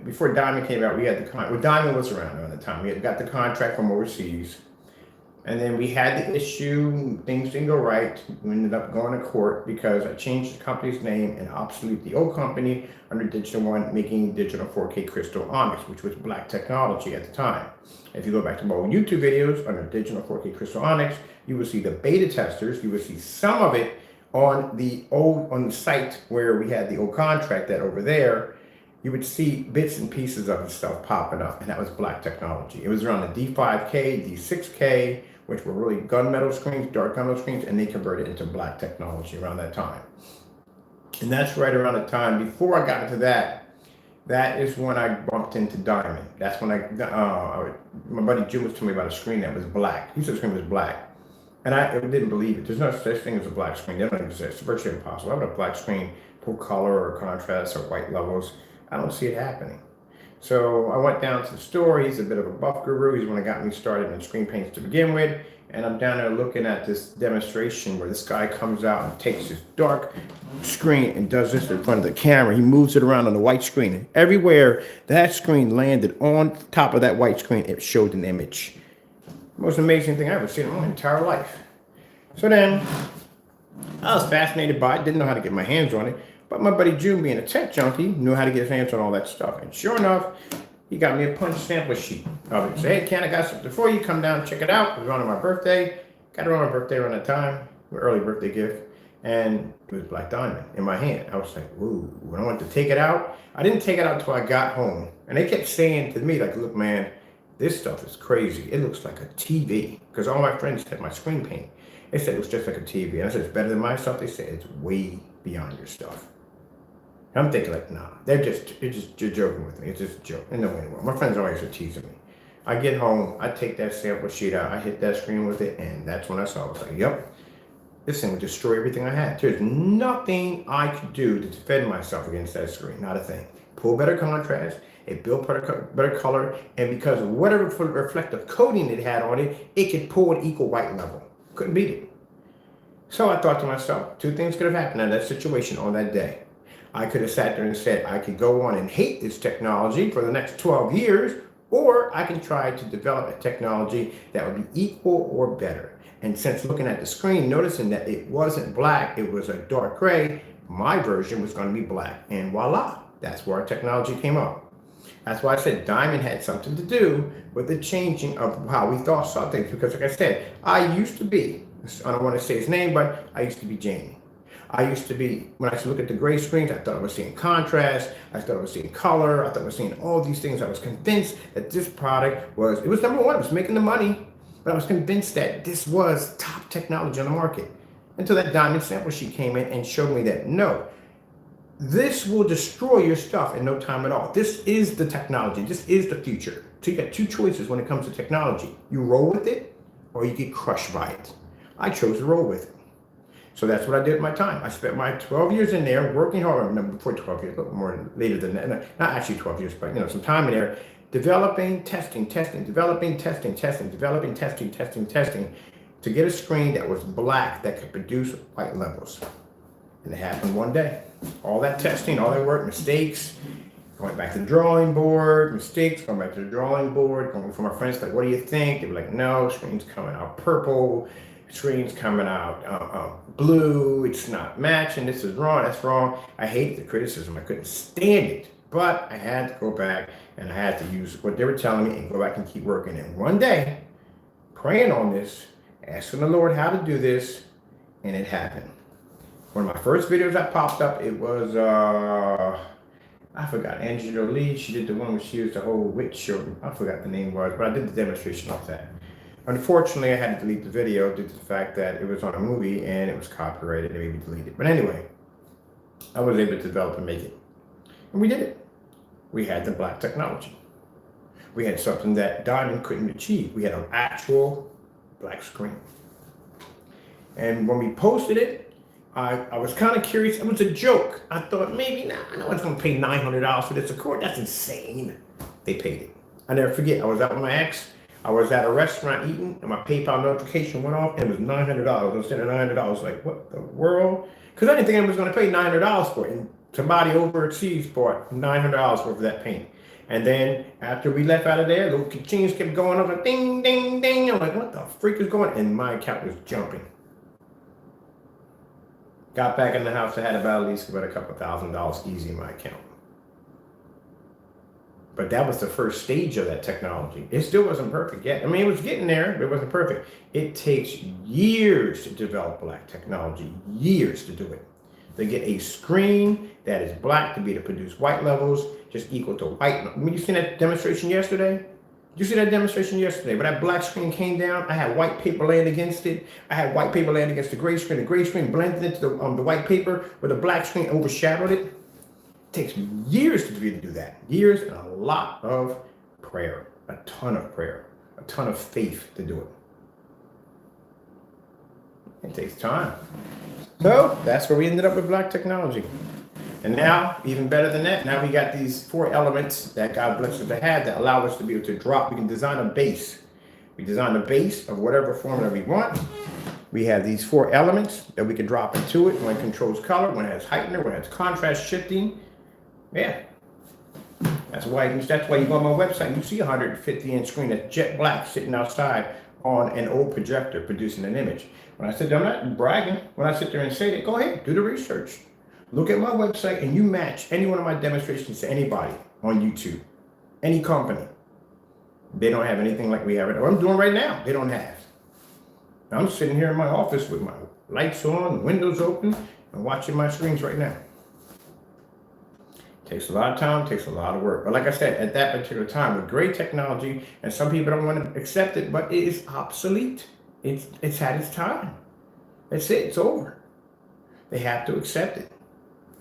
[SPEAKER 1] before Diamond came out, we had the contract. Well, Diamond was around the time. We had got the contract from overseas. And then we had the issue, things didn't go right. We ended up going to court because I changed the company's name and obsolete the old company under Digital One, making digital 4K crystal onyx, which was black technology at the time. If you go back to my old YouTube videos under digital 4K crystal onyx, you will see the beta testers. You will see some of it on the site where we had the old contract that over there. You would see bits and pieces of the stuff popping up, and that was black technology. It was around the D5K, D6K, which were really gunmetal screens, dark gunmetal screens, and they converted into black technology around that time. And that's right around the time before I got into that. That is when I bumped into diamond. That's when my buddy Jim was telling me about a screen that was black. He said the screen was black. And I didn't believe it. There's no such thing as a black screen. They don't exist. It's virtually impossible. Why would a black screen pull color or contrast or white levels? I don't see it happening. So I went down to the store. He's a bit of a buff guru. He's the one that got me started in screen paints to begin with. And I'm down there looking at this demonstration where this guy comes out and takes this dark screen and does this in front of the camera. He moves it around on the white screen. And everywhere that screen landed on top of that white screen, it showed an image. Most amazing thing I've ever seen in my entire life. So then I was fascinated by it, didn't know how to get my hands on it. But my buddy June, being a tech junkie, knew how to get his hands on all that stuff. And sure enough, he got me a punch sample sheet of it. He said, hey, Ken, I got something for you. Come down and check it out. It was on my birthday. Got it on my birthday around that time. An early birthday gift. And it was black diamond in my hand. I was like, whoa. When I went to take it out, I didn't take it out until I got home. And they kept saying to me, like, look, man, this stuff is crazy. It looks like a TV. Because all my friends had my screen paint. They said it was just like a TV. And I said, it's better than my stuff. They said, it's way beyond your stuff. I'm thinking like, nah, you're joking with me. It's just a joke. And no way in the world. My friends always are teasing me. I get home, I take that sample sheet out, I hit that screen with it, and that's when I saw it. I was like, yep, this thing would destroy everything I had. There's nothing I could do to defend myself against that screen. Not a thing. Pull better contrast, it built better color, and because of whatever reflective coating it had on it, it could pull an equal white level. Couldn't beat it. So I thought to myself, two things could have happened in that situation on that day. I could have sat there and said, I could go on and hate this technology for the next 12 years, or I can try to develop a technology that would be equal or better. And since looking at the screen, noticing that it wasn't black, it was a dark gray, my version was going to be black. And voila, that's where our technology came up. That's why I said diamond had something to do with the changing of how we saw things. Because like I said, I used to be, I don't want to say his name, but I used to be Jamie. I used to be, when I used to look at the gray screens, I thought I was seeing contrast, I thought I was seeing color, I thought I was seeing all these things. I was convinced that this product was, it was number one, it was making the money, but I was convinced that this was top technology on the market. Until that diamond sample sheet came in and showed me that, no, this will destroy your stuff in no time at all. This is the technology, this is the future. So you got two choices when it comes to technology. You roll with it, or you get crushed by it. I chose to roll with it. So that's what I did with my time. I spent my 12 years in there working hard. No, before 12 years, a little more later than that. Not actually 12 years, but some time in there, developing, testing, developing, testing, developing, testing, to get a screen that was black that could produce white levels. And it happened one day. All that testing, all that work, mistakes, going back to the drawing board, mistakes, going back to the drawing board, going from my friends, like, what do you think? They were like, no, screen's coming out purple. Screen's coming out blue, it's not matching, this is wrong, that's wrong. I hated the criticism, I couldn't stand it. But I had to go back and I had to use what they were telling me and go back and keep working. And one day, praying on this, asking the Lord how to do this, and it happened. One of my first videos that popped up, it was, I forgot, Angela Lee, she did the one where she was the whole witch show. I forgot the name was, but I did the demonstration of that. Unfortunately, I had to delete the video due to the fact that it was on a movie and it was copyrighted and maybe deleted. But anyway, I was able to develop and make it. And we did it. We had the black technology. We had something that diamond couldn't achieve. We had an actual black screen. And when we posted it, I was kind of curious. It was a joke. I thought maybe, no one's going to pay $900 for this. Of course, that's insane. They paid it. I never forget. I was out with my ex. I was at a restaurant eating, and my PayPal notification went off, and it was $900. Instead of $900, like, what the world? Because I didn't think I was going to pay $900 for it. And somebody overseas bought $900 worth of that paint. And then after we left out of there, little chains kept going up, like ding, ding, ding. I'm like, what the freak is going on? And my account was jumping. Got back in the house, I had about at least about a couple $1,000 easy in my account. But that was the first stage of that technology. It still wasn't perfect yet. I mean, it was getting there, but it wasn't perfect. It takes years to develop black technology, years to do it. They get a screen that is black to be able to produce white levels, just equal to white. I mean, you seen that demonstration yesterday? Did you see that demonstration yesterday? When that black screen came down, I had white paper laying against it. I had white paper laying against the gray screen. The gray screen blended into the white paper, where the black screen overshadowed it. It takes years to be able to do that. Years and a lot of prayer, a ton of prayer, a ton of faith to do it. It takes time. So that's where we ended up with black technology. And now, even better than that, now we got these 4 elements that God bless us to have that allow us to be able to drop. We can design a base. We design a base of whatever form that we want. We have these 4 elements that we can drop into it. One controls color, one has heightener, one has contrast shifting. Yeah. That's why you go on my website and you see a 150-inch screen that's jet black sitting outside on an old projector producing an image. When I sit there, I'm not bragging. When I sit there and say that, go ahead, do the research. Look at my website and you match any one of my demonstrations to anybody on YouTube, any company. They don't have anything like we have it. What I'm doing right now, they don't have. I'm sitting here in my office with my lights on, windows open, and watching my screens right now. Takes a lot of time, takes a lot of work. But like I said, at that particular time, with great technology, and some people don't want to accept it, but it is obsolete. It's had its time. That's it, it's over. They have to accept it.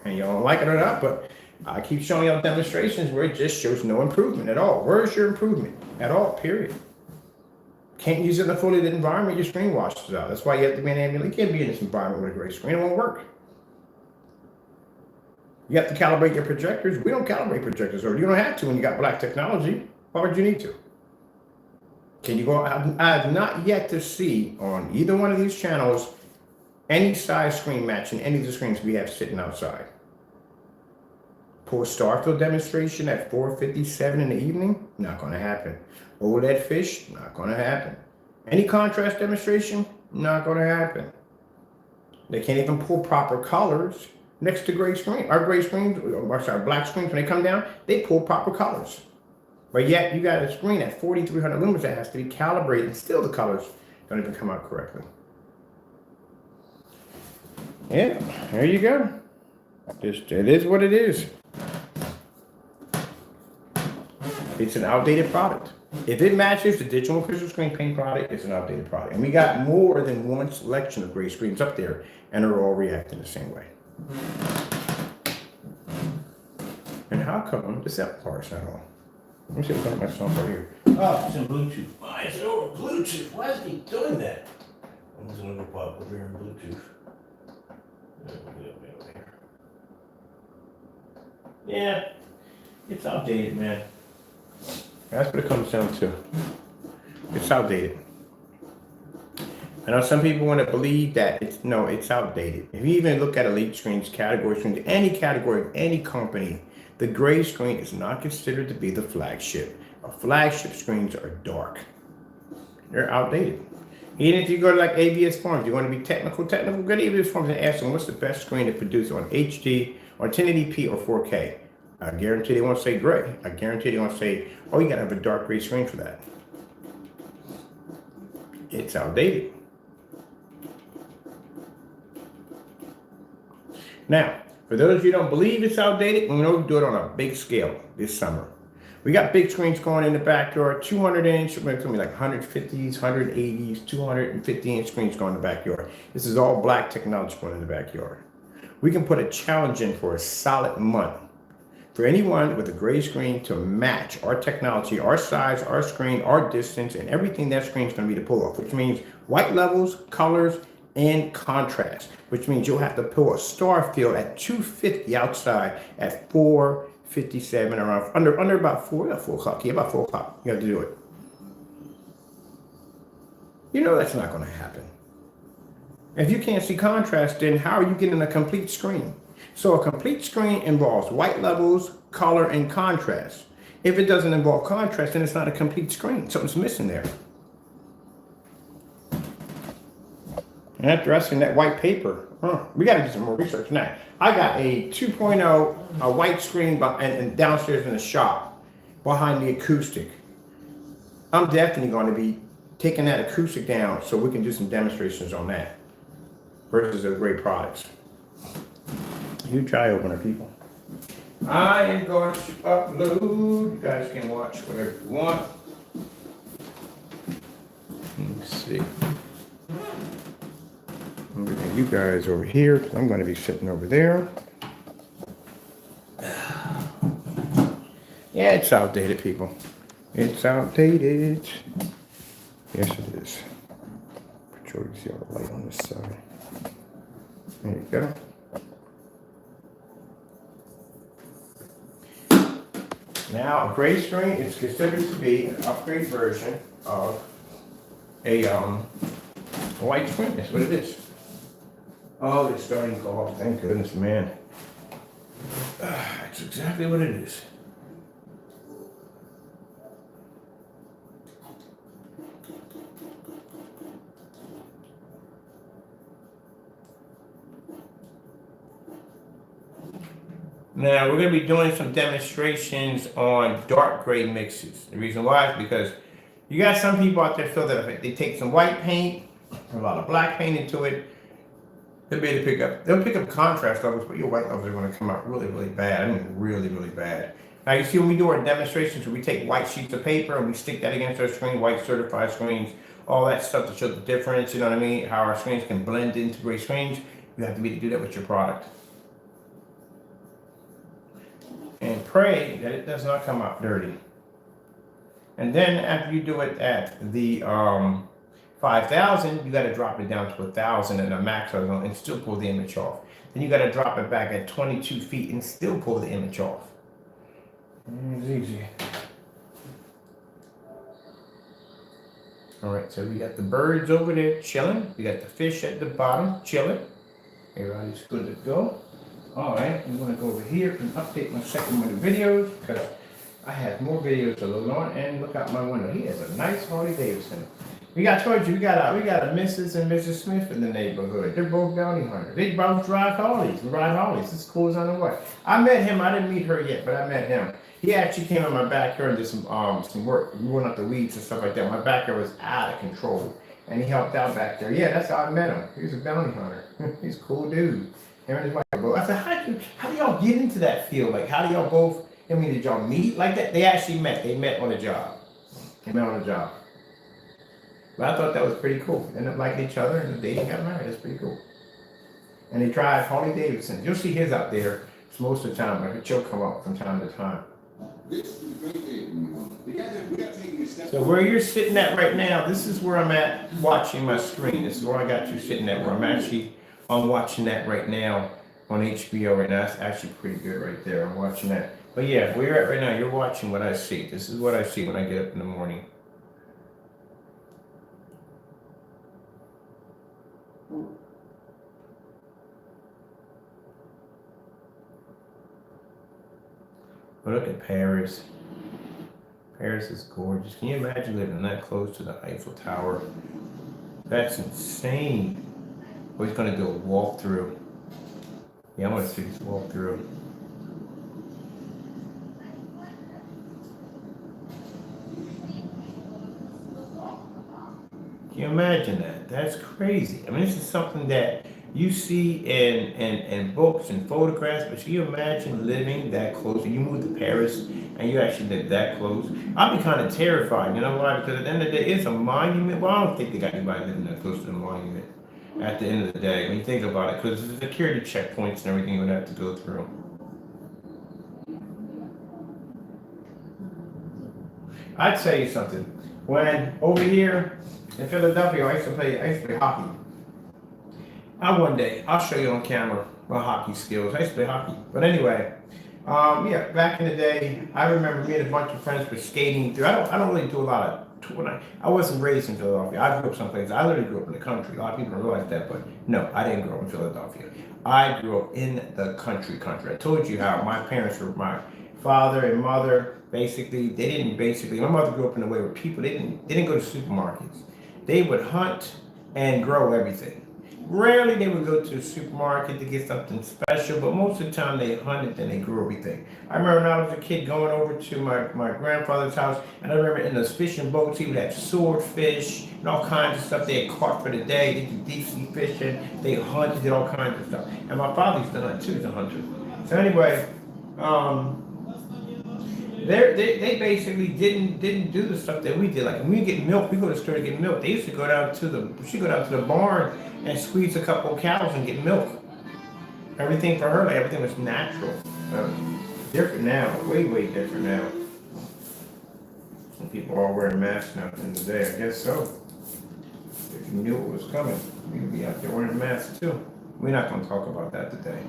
[SPEAKER 1] And you don't like it or not, but I keep showing y'all demonstrations where it just shows no improvement at all. Where's your improvement? At all, period. Can't use it in a fully lit environment, your screen washes out. That's why you have to be in ambulance. You can't be in this environment with a gray screen, it won't work. You have to calibrate your projectors. We don't calibrate projectors, or you don't have to when you got black technology. Why would you need to? Can you go? I have not yet to see on either one of these channels any size screen matching any of the screens we have sitting outside. Pull Starfield demonstration at 4:57 in the evening, not going to happen. OLED fish, not going to happen. Any contrast demonstration, not going to happen. They can't even pull proper colors next to gray screen. Our gray screens, black screens, when they come down, they pull proper colors. But yet you got a screen at 4,300 lumens that has to be calibrated, and still the colors don't even come out correctly. Yeah, there you go. It is what it is. It's an outdated product. If it matches the digital crystal screen paint product, it's an outdated product. And we got more than one selection of gray screens up there, and they're all reacting the same way. And how come this app part's not on? Let me see if I got my song right here. Oh, it's in Bluetooth. Why is it over Bluetooth? Why is he doing that? I'm just gonna go pop over here in Bluetooth. Yeah, it's outdated, man. That's what it comes down to. It's outdated. I know some people want to believe that it's outdated. If you even look at elite screens, category screens, any category of any company, the gray screen is not considered to be the flagship. Flagship screens are dark. They're outdated. Even if you go to like ABS Forms, you want to be technical, go to ABS Forms and ask them what's the best screen to produce on HD, or 1080p, or 4K. I guarantee they won't say gray. I guarantee they won't say, oh, you got to have a dark gray screen for that. It's outdated. Now, for those of you who don't believe it's outdated, we're going to do it on a big scale this summer. We got big screens going in the backyard, 200-inch, it's going to be like 150s, 180s, 250-inch screens going in the backyard. This is all black technology going in the backyard. We can put a challenge in for a solid month for anyone with a gray screen to match our technology, our size, our screen, our distance, and everything that screen is going to be to pull off, which means white levels, colors, and contrast, which means you'll have to pull a star field at 250 outside at 4:57, around under about 4 o'clock. Yeah, about 4 o'clock. You have to do it. You know that's not going to happen. If you can't see contrast, then how are you getting a complete screen? So a complete screen involves white levels, color, and contrast. If it doesn't involve contrast, then it's not a complete screen. Something's missing there. And after us in that white paper, we got to do some more research now. I got a 2.0 a white screen and downstairs in the shop behind the acoustic. I'm definitely going to be taking that acoustic down so we can do some demonstrations on that versus those great products. Huge eye opener, people. I am going to upload. You guys can watch whatever you want. Let's see. I'm going to get you guys over here because I'm going to be sitting over there. Yeah, it's outdated, people. It's outdated. Yes, it is. Sure you can see all the light on this side. There you go. Now, a gray screen is considered to be an upgrade version of a white screen. That's what it is. Oh, it's starting to go off. Thank goodness, man. That's exactly what it is. Now, we're going to be doing some demonstrations on dark gray mixes. The reason why is because you got some people out there feel that if they take some white paint, a lot of black paint into it, they'll be able to pick up contrast levels, but your white levels are going to come out really, really bad. I mean, really, really bad. Now, you see when we do our demonstrations, we take white sheets of paper and we stick that against our screen, white certified screens, all that stuff to show the difference, you know what I mean? How our screens can blend into gray screens. You have to be able to do that with your product. And pray that it does not come out dirty. And then after you do it at the 5,000, you got to drop it down to 1,000 and a max and still pull the image off. Then you got to drop it back at 22 feet and still pull the image off. It's easy. All right, so we got the birds over there chilling. We got the fish at the bottom chilling. Everybody's good to go. All right, I'm going to go over here and update my second one of the videos because I have more videos to load on. And look out my window. He has a nice Harley Davidson. We got a Mrs. and Mrs. Smith in the neighborhood. They're both bounty hunters. They both drive Harleys. We ride Harleys. It's cool as I know what. I met him. I didn't meet her yet, but I met him. He actually came in my backyard and did some work. We went up the weeds and stuff like that. My backyard was out of control, and he helped out back there. Yeah, that's how I met him. He was a bounty hunter. He's a cool dude. Him and his wife. I said, how do y'all get into that field? Like, how do y'all both? I mean, did y'all meet like that? They actually met. They met on a job. But I thought that was pretty cool. They ended up liking each other and they got married. That's pretty cool. And they drive Harley Davidson. You'll see his out there most of the time. Like a chill come up from time to time. So where you're sitting at right now, this is where I'm at watching my screen. This is where I got you sitting at, where I'm watching that right now on HBO right now. That's actually pretty good right there. I'm watching that. But yeah, where you're at right now, you're watching what I see. This is what I see when I get up in the morning. But look at Paris. Paris is gorgeous. Can you imagine living that close to the Eiffel Tower? That's insane. We're going to do a walkthrough. Yeah, I want to see this walkthrough. Can you imagine that? That's crazy. I mean, this is something that you see in books and photographs, but can you imagine living that close? You move to Paris and you actually live that close. I'd be kind of terrified, you know why? Because at the end of the day, it's a monument. Well, I don't think they got anybody living that close to the monument at the end of the day, when you think about it, because the security checkpoints and everything you would have to go through. I'd tell you something. When over here in Philadelphia, I used to play hockey. One day, I'll show you on camera my hockey skills. I used to play hockey. But anyway, yeah, back in the day, I remember me and a bunch of friends were skating through. I don't really do a lot of touring. I wasn't raised in Philadelphia. I grew up someplace. I literally grew up in the country. A lot of people don't realize that, but no, I didn't grow up in Philadelphia. I grew up in the country. I told you how my father and mother, basically, my mother grew up in a way where people, they didn't go to supermarkets. They would hunt and grow everything. Rarely they would go to the supermarket to get something special, but most of the time they hunted and they grew everything. I remember when I was a kid going over to my grandfather's house, and I remember in those fishing boats, he would have swordfish and all kinds of stuff they had caught for the day. They did deep sea fishing, they hunted, did all kinds of stuff. And my father used to hunt too, he's a hunter. So anyway, they basically didn't do the stuff that we did. Like when we get milk, we go to the store to get milk. They used to go down to the barn and squeeze a couple of cows and get milk. Everything for her, like everything was natural. Different now, way different now. Some people are all wearing masks now at the end of the day. I guess so. If you knew what was coming, you'd be out there wearing a mask too. We're not going to talk about that today.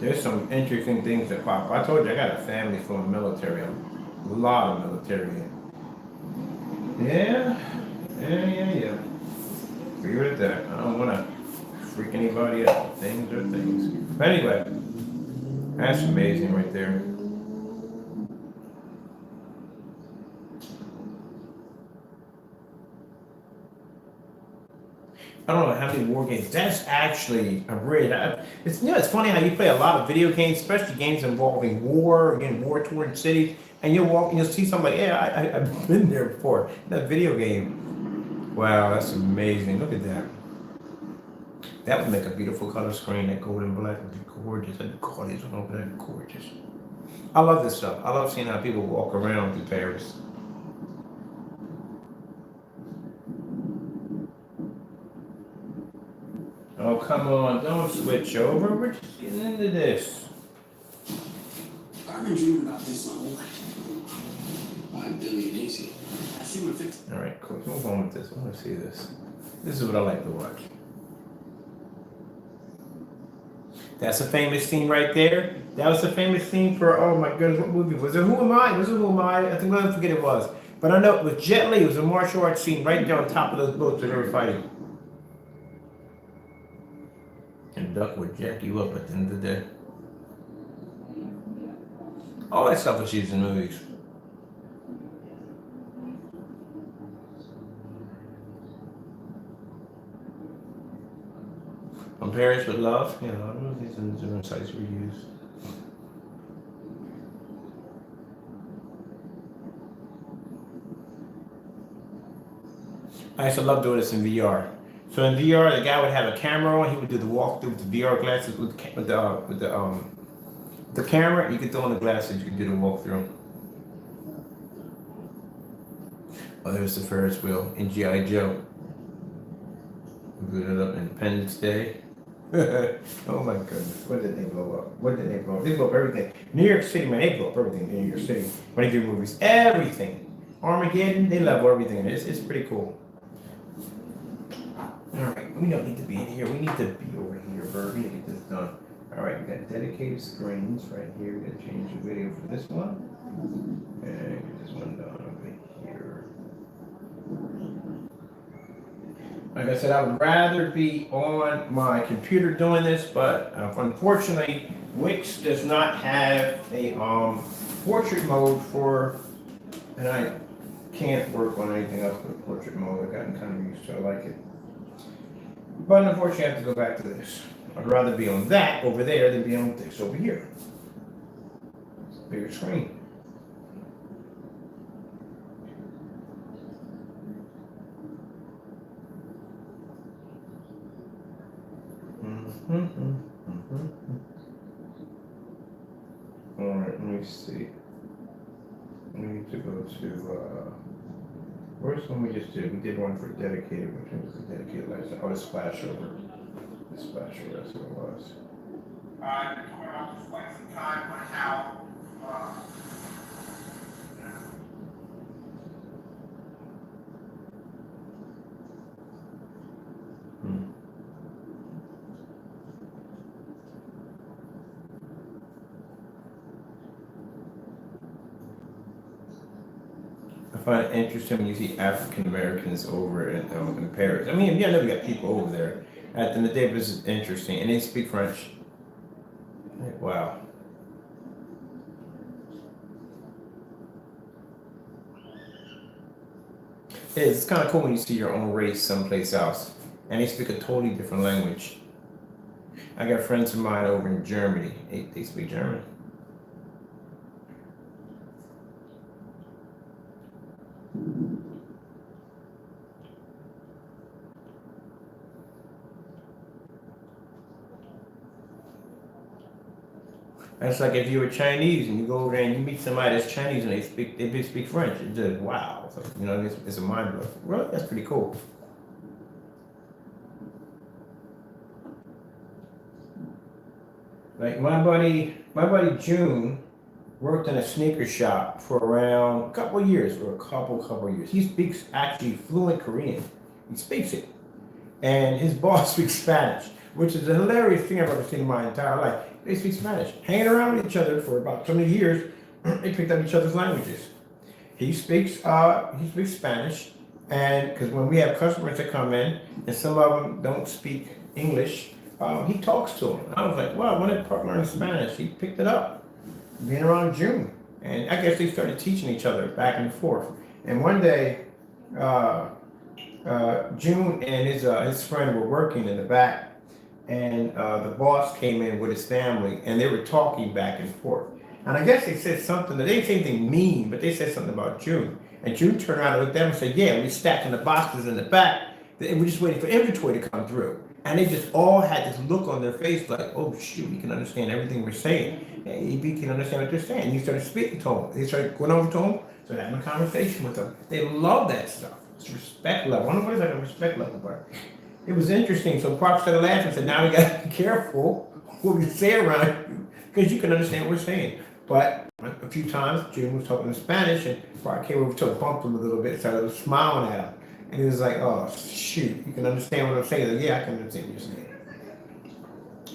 [SPEAKER 1] There's some interesting things that pop up. I told you I got a family from the military. A lot of military. Yeah. Leave it at that. I don't want to freak anybody out. Things are things. But anyway, that's amazing right there. I don't know how many war games. That's actually a great. It's funny how you play a lot of video games, especially games involving war, again, war-torn cities, and you'll walk and you'll see something like, yeah, I've been there before. That video game. Wow, that's amazing. Look at that. That would make a beautiful color screen. That gold and black would be gorgeous. And the qualities on over there, gorgeous. I love this stuff. I love seeing how people walk around through Paris. Oh, come on, don't switch over. We're just getting into this.
[SPEAKER 2] I've been dreaming about this my whole life. 5 billion easy. I see my fix.
[SPEAKER 1] All right, cool. Move on with this. I want to see this. This is what I like to watch. That's a famous scene right there. That was a famous scene for, oh my goodness, what movie was it? Who Am I? Was it Who Am I? I think I forget it was. But I know it was Jet Li. It was a martial arts scene right there on top of those boats that they were fighting. And duck would jack you up at the end of the day. All that stuff was used in movies. From Paris with Love, a lot of movies and different sites were used. I used to love doing this in VR. So in VR, the guy would have a camera on. He would do the walkthrough with the VR glasses with the camera. You could throw on the glasses. You could do the walkthrough. Oh, there's the Ferris wheel in G.I. Joe. Good it up Independence Day. Oh my goodness! What did they blow up? What did they blow up? They blow up everything. New York City, man, they blow up everything in New York City when they do movies. Everything. Armageddon, they level everything. It's pretty cool. Alright, we don't need to be in here. We need to be over here, Bert. We need to get this done. Alright, we got dedicated screens right here. We're gonna change the video for this one. And get this one done over here. Like I said, I would rather be on my computer doing this, but unfortunately, Wix does not have a portrait mode for, and I can't work on anything else but portrait mode. I've gotten kind of used to it. I like it. But unfortunately, I have to go back to this. I'd rather be on that over there than be on this over here. It's a bigger screen. All right, let me see. We need to go to, where's one we just did? We did one for dedicated. Which one was the dedicated last time? Oh, the splash over. The splash over, that's what it was. I've been talking about this quite some time on how, I find it interesting when you see African Americans over in Paris. I mean, yeah, I know we got people over there. At the end of the day, but this is interesting. And they speak French. Wow. It's kind of cool when you see your own race someplace else and they speak a totally different language. I got friends of mine over in Germany. They speak German. That's like if you were Chinese and you go over there and you meet somebody that's Chinese and they speak French. It's just wow. So, you know, it's a mind blow. Well, that's pretty cool. Like my buddy June worked in a sneaker shop for around a couple of years, or a couple of years. He speaks actually fluent Korean. He speaks it, and his boss speaks Spanish, which is a hilarious thing I've ever seen in my entire life. They speak Spanish, hanging around with each other for about so many years. They picked up each other's languages. He speaks Spanish, and because when we have customers that come in, and some of them don't speak English, he talks to them. I was like, wow, when did Park learn Spanish? He picked it up being around June, and I guess they started teaching each other back and forth. And one day, uh, June and his friend were working in the back, and the boss came in with his family, and they were talking back and forth. And I guess they said something. They didn't say anything mean, but they said something about June. And June turned around and looked at them and said, "Yeah, we stacked in the boxes in the back, and we're just waiting for inventory to come through." And they just all had this look on their face like, "Oh shoot, he can understand everything we're saying. He can understand what they're saying." And he started speaking to him. They started going over to him, started having a conversation with them. They love that stuff. It's respect level. I don't know what is like a respect level, but it was interesting. So Park started laughing and said, "Now we got to be careful what we say around you because you can understand what we're saying." But a few times, June was talking in Spanish, and Park came over to him, bumped him a little bit, started smiling at him. And he was like, "Oh, shoot, you can understand what I'm saying?" Like, yeah, I can understand what you're saying.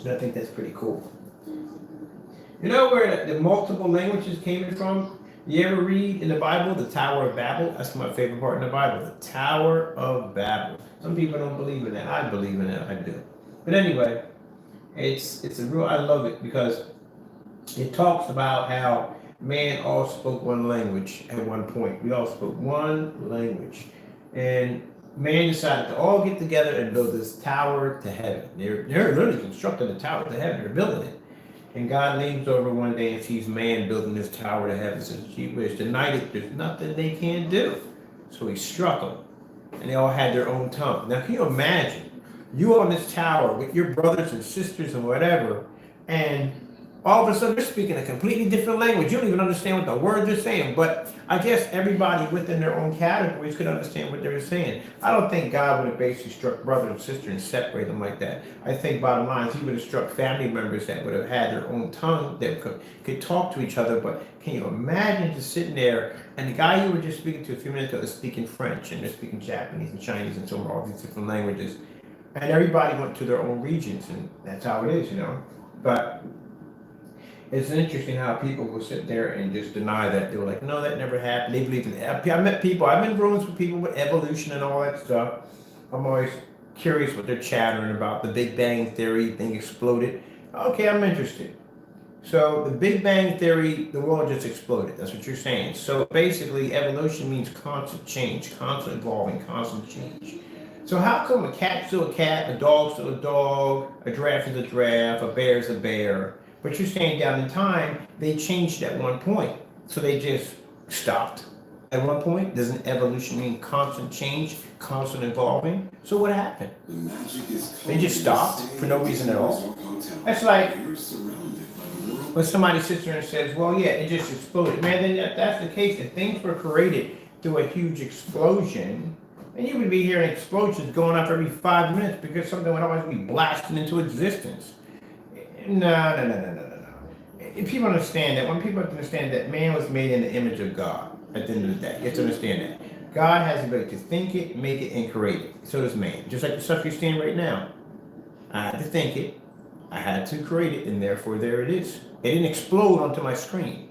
[SPEAKER 1] And I think that's pretty cool. You know where the multiple languages came from? You ever read in the Bible, the Tower of Babel? That's my favorite part in the Bible, the Tower of Babel. Some people don't believe in that. I believe in it. I do. But anyway, it's a real. I love it because it talks about how man all spoke one language at one point. We all spoke one language, and man decided to all get together and build this tower to heaven. They're literally constructing a tower to heaven. They're building it. And God leans over one day and sees man building this tower to heaven. Says, "Gee whiz, tonight there's nothing they can't do." So he struck them, and they all had their own tongue. Now, can you imagine? You on this tower with your brothers and sisters and whatever, and all of a sudden they're speaking a completely different language. You don't even understand what the words they're saying. But I guess everybody within their own categories could understand what they were saying. I don't think God would have basically struck brother and sister and separated them like that. I think bottom line is he would have struck family members that would have had their own tongue that could talk to each other. But can you imagine just sitting there and the guy you were just speaking to a few minutes ago is speaking French and they're speaking Japanese and Chinese and so on, all these different languages. And everybody went to their own regions, and that's how it is, you know. But it's interesting how people will sit there and just deny that. They were like, "No, that never happened." They believe in it. I met people, I've been in rooms with people with evolution and all that stuff. I'm always curious what they're chattering about. The Big Bang Theory thing exploded. Okay, I'm interested. So the Big Bang Theory, the world just exploded. That's what you're saying. So basically, evolution means constant change, constant evolving, constant change. So how come a cat's still a cat, a dog's still a dog, a giraffe is a giraffe, a bear is a bear? But you're saying down in time, they changed at one point. So they just stopped at one point. Doesn't evolution mean constant change, constant evolving? So what happened? They just stopped for no reason at all. That's like when somebody sits there and says, "Well, yeah, it just exploded." Man, then that's the case. If things were created through a huge explosion, and you would be hearing explosions going off every 5 minutes because something would always be blasted into existence. No, no, no, no, no, no, no. If people understand that, when people understand that man was made in the image of God at the end of the day, you have to understand that. God has the ability to think it, make it, and create it. So does man. Just like the stuff you're seeing right now. I had to think it, I had to create it, and therefore there it is. It didn't explode onto my screen.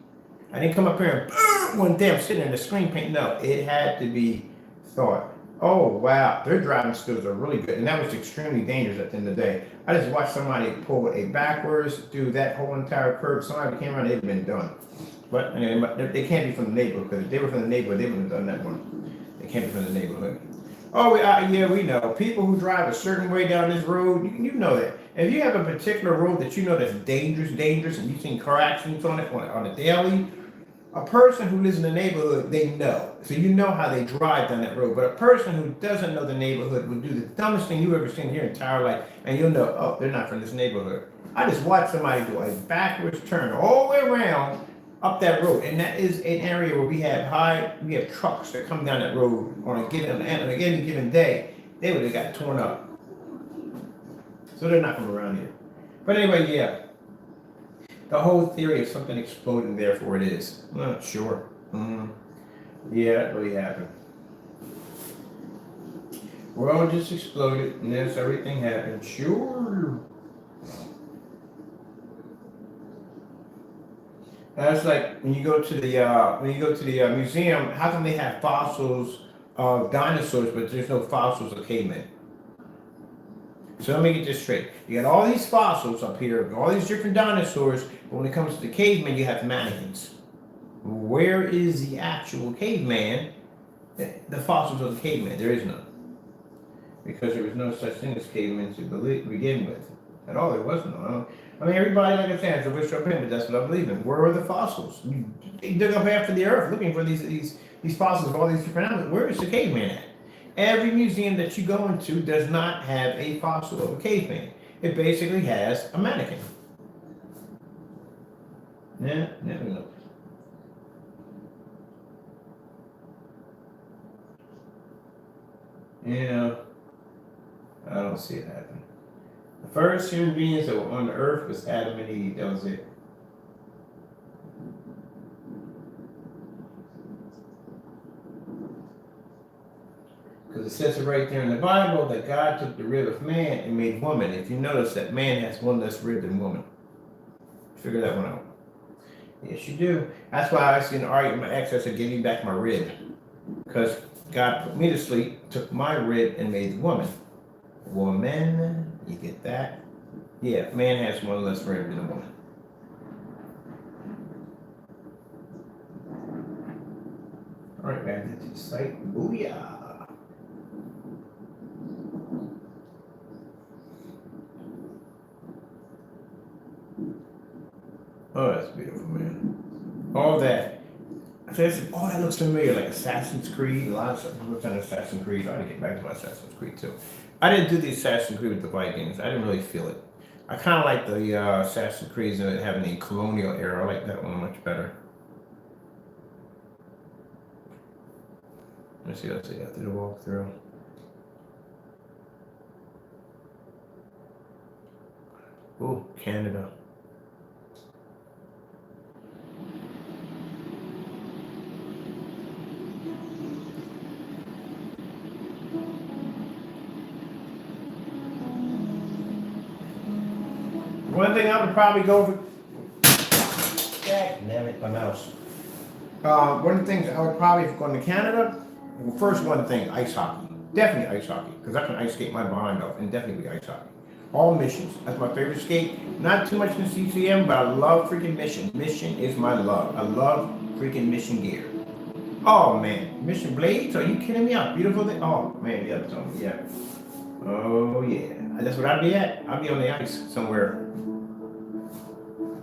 [SPEAKER 1] I didn't come up here and one day I'm sitting in the screen paint. No, it had to be thought. Oh wow, their driving skills are really good, and that was extremely dangerous at the end of the day. I just watched somebody pull a backwards through that whole entire curve. Somebody came around, they'd been done. But anyway, they can't be from the neighborhood because if they were from the neighborhood, they wouldn't have done that one. It can't be from the neighborhood. Oh, yeah, we know. People who drive a certain way down this road, you know that. If you have a particular road that you know that's dangerous, and you've seen car accidents on it on a daily, a person who lives in the neighborhood, they know. So you know how they drive down that road. But a person who doesn't know the neighborhood would do the dumbest thing you've ever seen in your entire life, and you'll know, oh, they're not from this neighborhood. I just watched somebody do a backwards turn all the way around up that road, and that is an area where we have trucks that come down that road on a given day. They would have got torn up. So they're not from around here. But anyway, yeah. The whole theory of something exploding, therefore it is. Sure. Yeah, that really happened. World just exploded, and that's everything happened. Sure. That's like when you go to the museum. How come they have fossils of dinosaurs, but there's no fossils of cavemen? So let me get this straight. You got all these fossils up here, all these different dinosaurs, but when it comes to the cavemen, you have mannequins. Where is the actual caveman? The fossils of the caveman? There is none, because there was no such thing as cavemen to begin with. At all, there wasn't. I mean, everybody, like I said, has a wish opinion, but that's what I believe in. Where are the fossils? They dug up after the earth looking for these fossils of all these different animals. Where is the caveman at? Every museum that you go into does not have a fossil of a caveman. It basically has a mannequin. Yeah, never know. Yeah, I don't see it happening. The first human beings that were on the earth was Adam and Eve. That was it. Because it says it right there in the Bible that God took the rib of man and made woman. If you notice that man has one less rib than woman. Figure that one out. Yes, you do. That's why I see an argument with my ex. I said, give me back my rib. Because God put me to sleep, took my rib, and made the woman. Woman, you get that? Yeah, man has one less rib than a woman. All right, back to the site. Booyah. Oh, that's beautiful, man. All that. I said, oh, that looks familiar, like Assassin's Creed. A lot of stuff looks on Assassin's Creed. I gotta get back to my Assassin's Creed too. I didn't do the Assassin's Creed with the Vikings. I didn't really feel it. I kind of like the Assassin's Creed having the colonial era. I like that one much better. Let's see after the walkthrough. Oh, Canada. One thing I would probably go for. Damn it, my mouse. One of the things I would probably, if going to Canada, well, first one thing, ice hockey. Definitely ice hockey, because I can ice skate my behind off, and definitely ice hockey. All missions. That's my favorite skate. Not too much in CCM, but I love freaking mission. Mission is my love. I love freaking mission gear. Oh man, mission blades? Are you kidding me? How beautiful they? Oh man, yeah. Oh yeah. That's what I'd be at. I'd be on the ice somewhere.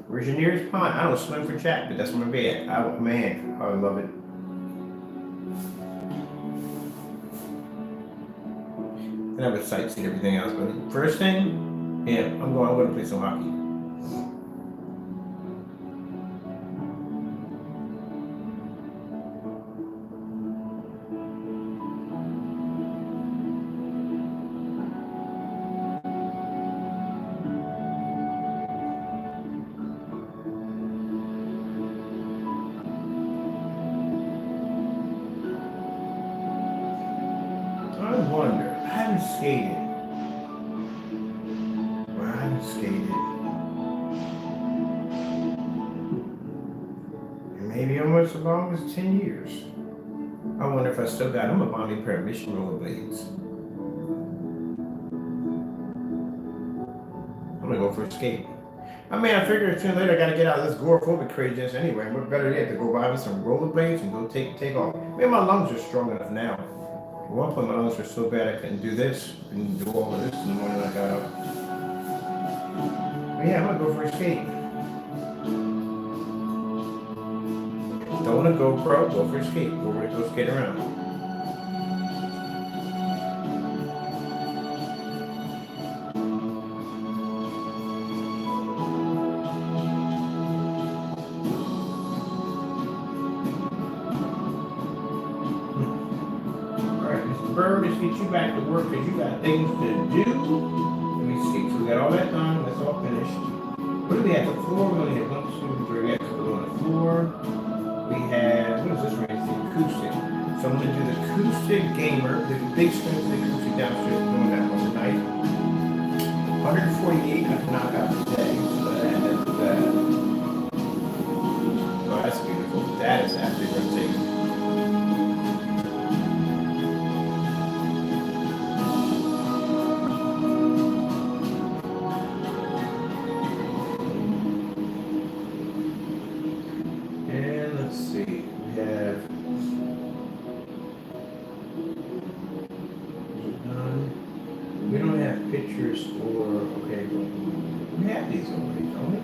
[SPEAKER 1] Where's your nearest pond? I don't swim for Jack, but that's where I'm be at. Man, I love it. And I would sightsee and everything else, but first thing, yeah, I'm going to play some hockey. I wonder, I haven't skated. And maybe almost as long as 10 years. I wonder if I still got them. I'm gonna buy me a pair of mission rollerblades. I'm gonna go for a skate. I mean, I figured sooner or later I gotta get out of this agoraphobic craziness anyway. What better yet to go buy me some rollerblades and go take off. Maybe my lungs are strong enough now. At one point my lungs were so bad I couldn't do this. I couldn't do all of this in the morning when I got up. But yeah, I'm gonna go for a skate. Don't wanna go pro, go for a skate. Go skate around. Bird, let's get you back to work because you got things to do. Let me see. So we got all that done. That's all finished. What do we have? The floor. We only have 1, 2, 3. We have to go on the floor. We have, what is this one? It's the acoustic. So I'm going to do the acoustic gamer. The big screen for the acoustic downstairs. We're doing that one tonight. 148 I knock out today. So that's that. Oh, that's beautiful. That is absolutely rotating. We don't have pictures for, okay, well, we have these already, don't we?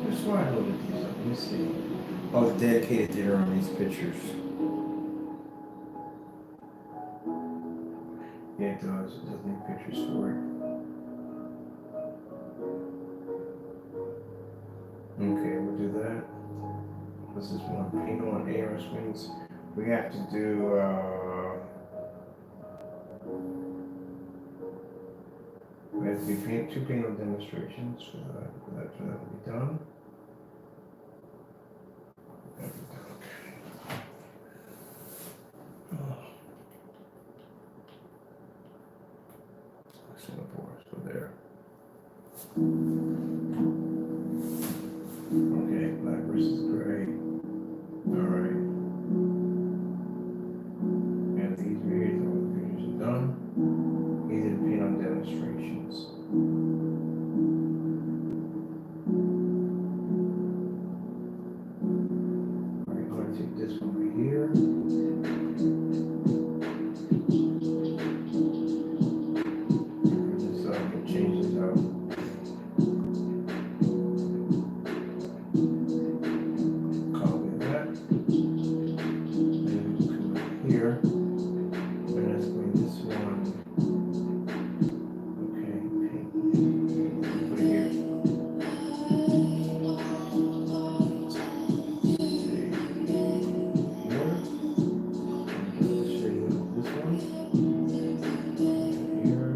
[SPEAKER 1] That's why I loaded these up. Let me see. Oh, the dedicated data on these pictures. Yeah, it does. It does need pictures for it. Okay, we'll do that. This is one. Paint on AR screens. We have to do, we have to do two paint on demonstrations for that to be done. Singapore, so there. Okay, black versus gray. All right. And these videos, all the videos are done. These are the paint on demonstrations. All right, I'm going to take this one right here. Change this out. Copy that. And come here. And let's bring this one. Okay, paint. Put it here. This one. Here.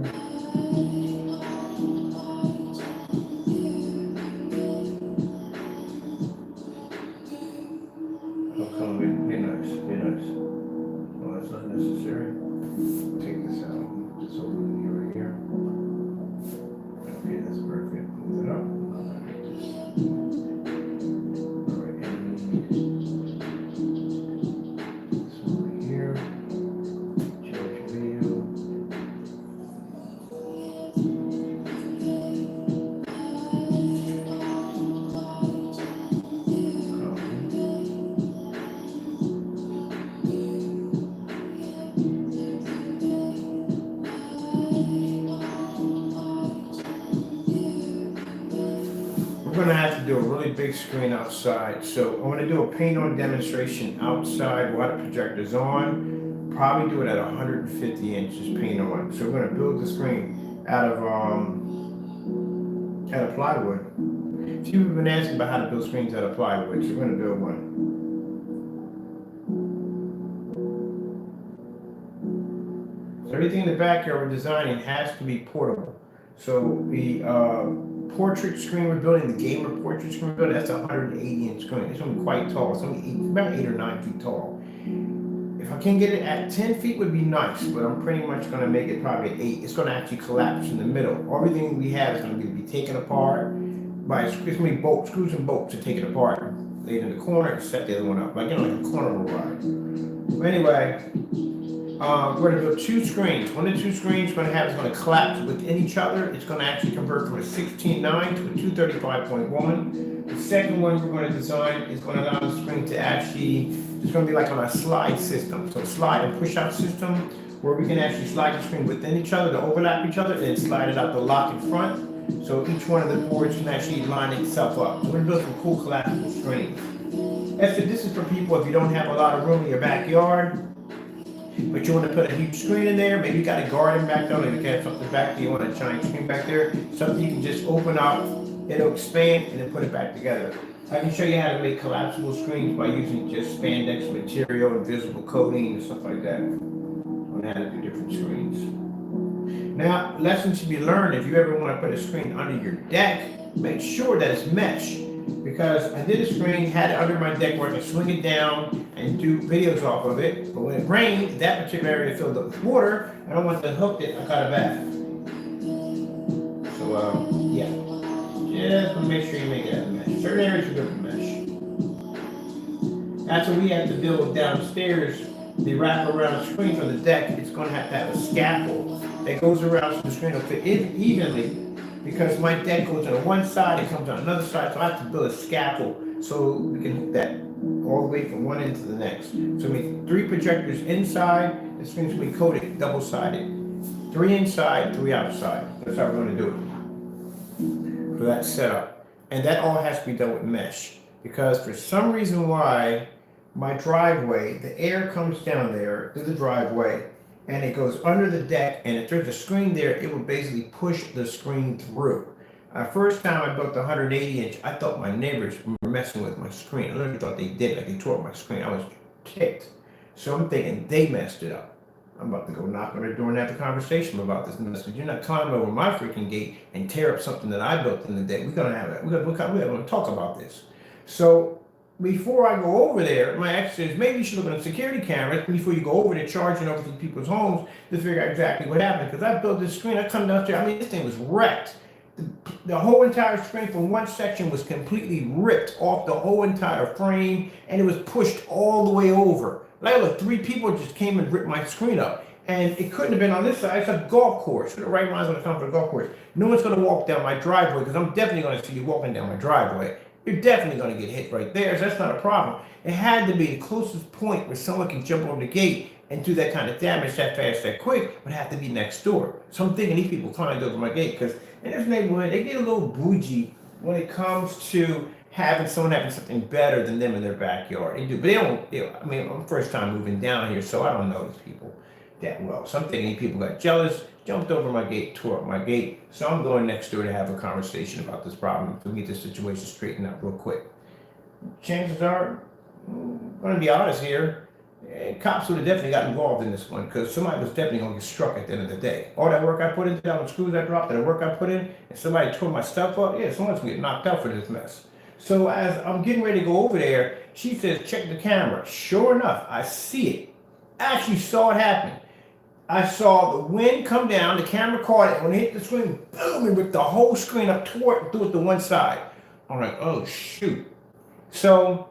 [SPEAKER 1] Be nice. Well, that's not necessary. Take this out. Put this over here, right here. Okay, that's perfect. Move it up. Alright, and this one right here. Change video. We're going to have to do a really big screen outside. So I'm going to do a paint on demonstration outside while the projector's on. Probably do it at 150 inches paint on. So we're going to build the screen out of plywood. People have been asking about how to build screens out of plywood, so we're going to build one. So everything in the backyard we're designing has to be portable. So the portrait screen we're building, the gamer portrait screen we're building, that's a 180 inch screen. It's going to be quite tall. It's only about 8 or 9 feet tall. If I can get it at 10 feet would be nice, but I'm pretty much going to make it probably at 8. It's going to actually collapse in the middle. Everything we have is going to be taken apart by it's going to be screws and bolts to take it apart. Lay it in the corner and set the other one up, like a corner ride. But anyway, we're going to build two screens. One of the two screens is going to collapse within each other. It's going to actually convert from a 16:9 to a 235.1. The second one we're going to design is going to allow the screen to actually, it's going to be like on a slide system. So slide and push out system where we can actually slide the screen within each other to overlap each other and then slide it out the lock in front. So each one of the boards can actually line itself up. We're going to build some cool collapsible screens. Esther, this is for people if you don't have a lot of room in your backyard, but you want to put a huge screen in there. Maybe you got a garden back there, or you got something back there, you want a giant screen back there. Something you can just open up, it'll expand, and then put it back together. I can show you how to make collapsible screens by using just spandex material, invisible coating, and stuff like that. On how to do different screens. Now, lessons to be learned if you ever want to put a screen under your deck, make sure that it's mesh. Because I did a screen, had it under my deck where I could swing it down and do videos off of it. But when it rained, that particular area filled up with water. I don't want to hook it, I got a bath. So, yeah. Just want to make sure you make it out of mesh. Certain areas are good for mesh. That's what we have to build downstairs. The wrap around the screen for the deck, it's going to have a scaffold that goes around so the screen will fit evenly. Because my deck goes on one side, it comes on another side, so I have to build a scaffold so we can hook that all the way from one end to the next. So we make 3 projectors inside, the screen's going to be coated, double-sided. 3 inside, 3 outside. That's how we're going to do it. So that's set up. And that all has to be done with mesh. Because for some reason why, my driveway, the air comes down there to the driveway, and it goes under the deck, and if there's a screen there, it would basically push the screen through. First time I built the 180-inch, I thought my neighbors were messing with my screen. I literally thought they did, like they tore up my screen. I was ticked. So I'm thinking they messed it up. I'm about to go knock on their door and have a conversation about this mess. You're not climbing over my freaking gate and tear up something that I built in the day. We're gonna talk about this. So before I go over there, my ex says, maybe you should look at the security cameras before you go over there charging over to people's homes to figure out exactly what happened. Because I built this screen, I come down there, I mean, this thing was wrecked. The whole entire screen from one section was completely ripped off the whole entire frame, and it was pushed all the way over. Like, look, 3 people just came and ripped my screen up. And it couldn't have been on this side. It's a golf course. The right mind's gonna come for the golf course. No one's gonna walk down my driveway because I'm definitely gonna see you walking down my driveway. You're definitely going to get hit right there, so that's not a problem. It had to be the closest point where someone can jump over the gate and do that kind of damage that fast, that quick, would have to be next door. So I'm thinking these people climbed over my gate, because in this neighborhood, they get a little bougie when it comes to having something better than them in their backyard. They do, but they don't, I mean, I'm first time moving down here, so I don't know these people that well. So I'm thinking these people got jealous, jumped over my gate, tore up my gate. So I'm going next door to have a conversation about this problem to get this situation straightened out real quick. Chances are, I'm going to be honest here, cops would have definitely got involved in this one, because somebody was definitely going to get struck at the end of the day. All that work I put into that, screws I dropped, and the work I put in, and somebody tore my stuff up, yeah, someone's going to get knocked out for this mess. So as I'm getting ready to go over there, she says, check the camera. Sure enough, I see it. I actually saw it happen. I saw the wind come down, the camera caught it, when it hit the screen, boom, it ripped the whole screen up threw it to one side. I'm like, oh shoot. So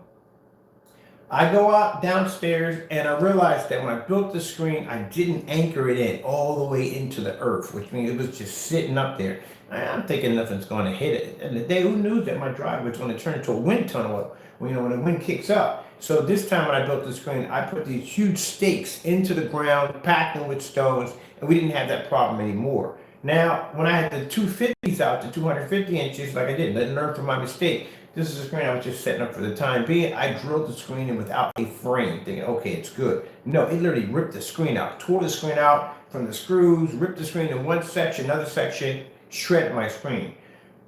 [SPEAKER 1] I go out downstairs and I realized that when I built the screen, I didn't anchor it in all the way into the earth, which means it was just sitting up there. I'm thinking nothing's going to hit it. And the day, who knew that my driveway was going to turn into a wind tunnel when the wind kicks up. So this time when I built the screen, I put these huge stakes into the ground, packed them with stones, and we didn't have that problem anymore. Now, when I had the 250s out to 250 inches, like I did, didn't learn from my mistake. This is a screen I was just setting up for the time being. I drilled the screen in without a frame, thinking, okay, it's good. No, it literally ripped the screen out, tore the screen out from the screws, ripped the screen in one section, another section, shredded my screen.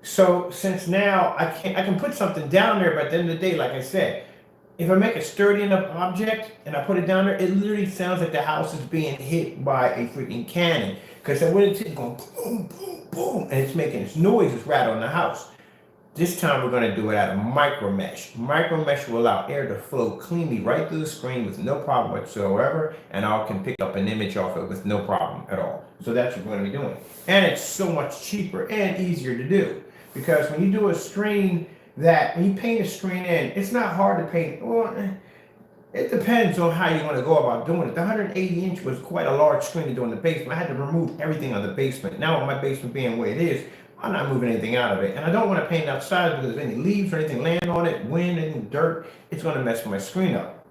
[SPEAKER 1] So since now I can put something down there, but at the end of the day, like I said, if I make a sturdy enough object and I put it down there, it literally sounds like the house is being hit by a freaking cannon. Because when it's hitting, going boom, boom, boom, and it's making its noise, it's rattling the house. This time we're going to do it out of micro mesh. Micro mesh will allow air to flow cleanly right through the screen with no problem whatsoever, and I can pick up an image off it with no problem at all. So that's what we're going to be doing. And it's so much cheaper and easier to do. Because when you do a screen when you paint a screen in, it's not hard to paint. Well, It depends on how you want to go about doing it. The 180-inch was quite a large screen to do in the basement. I had to remove everything on the basement. Now with my basement being the way it is, I'm not moving anything out of it. And I don't want to paint outside because if any leaves or anything land on it, wind, any dirt, it's going to mess my screen up.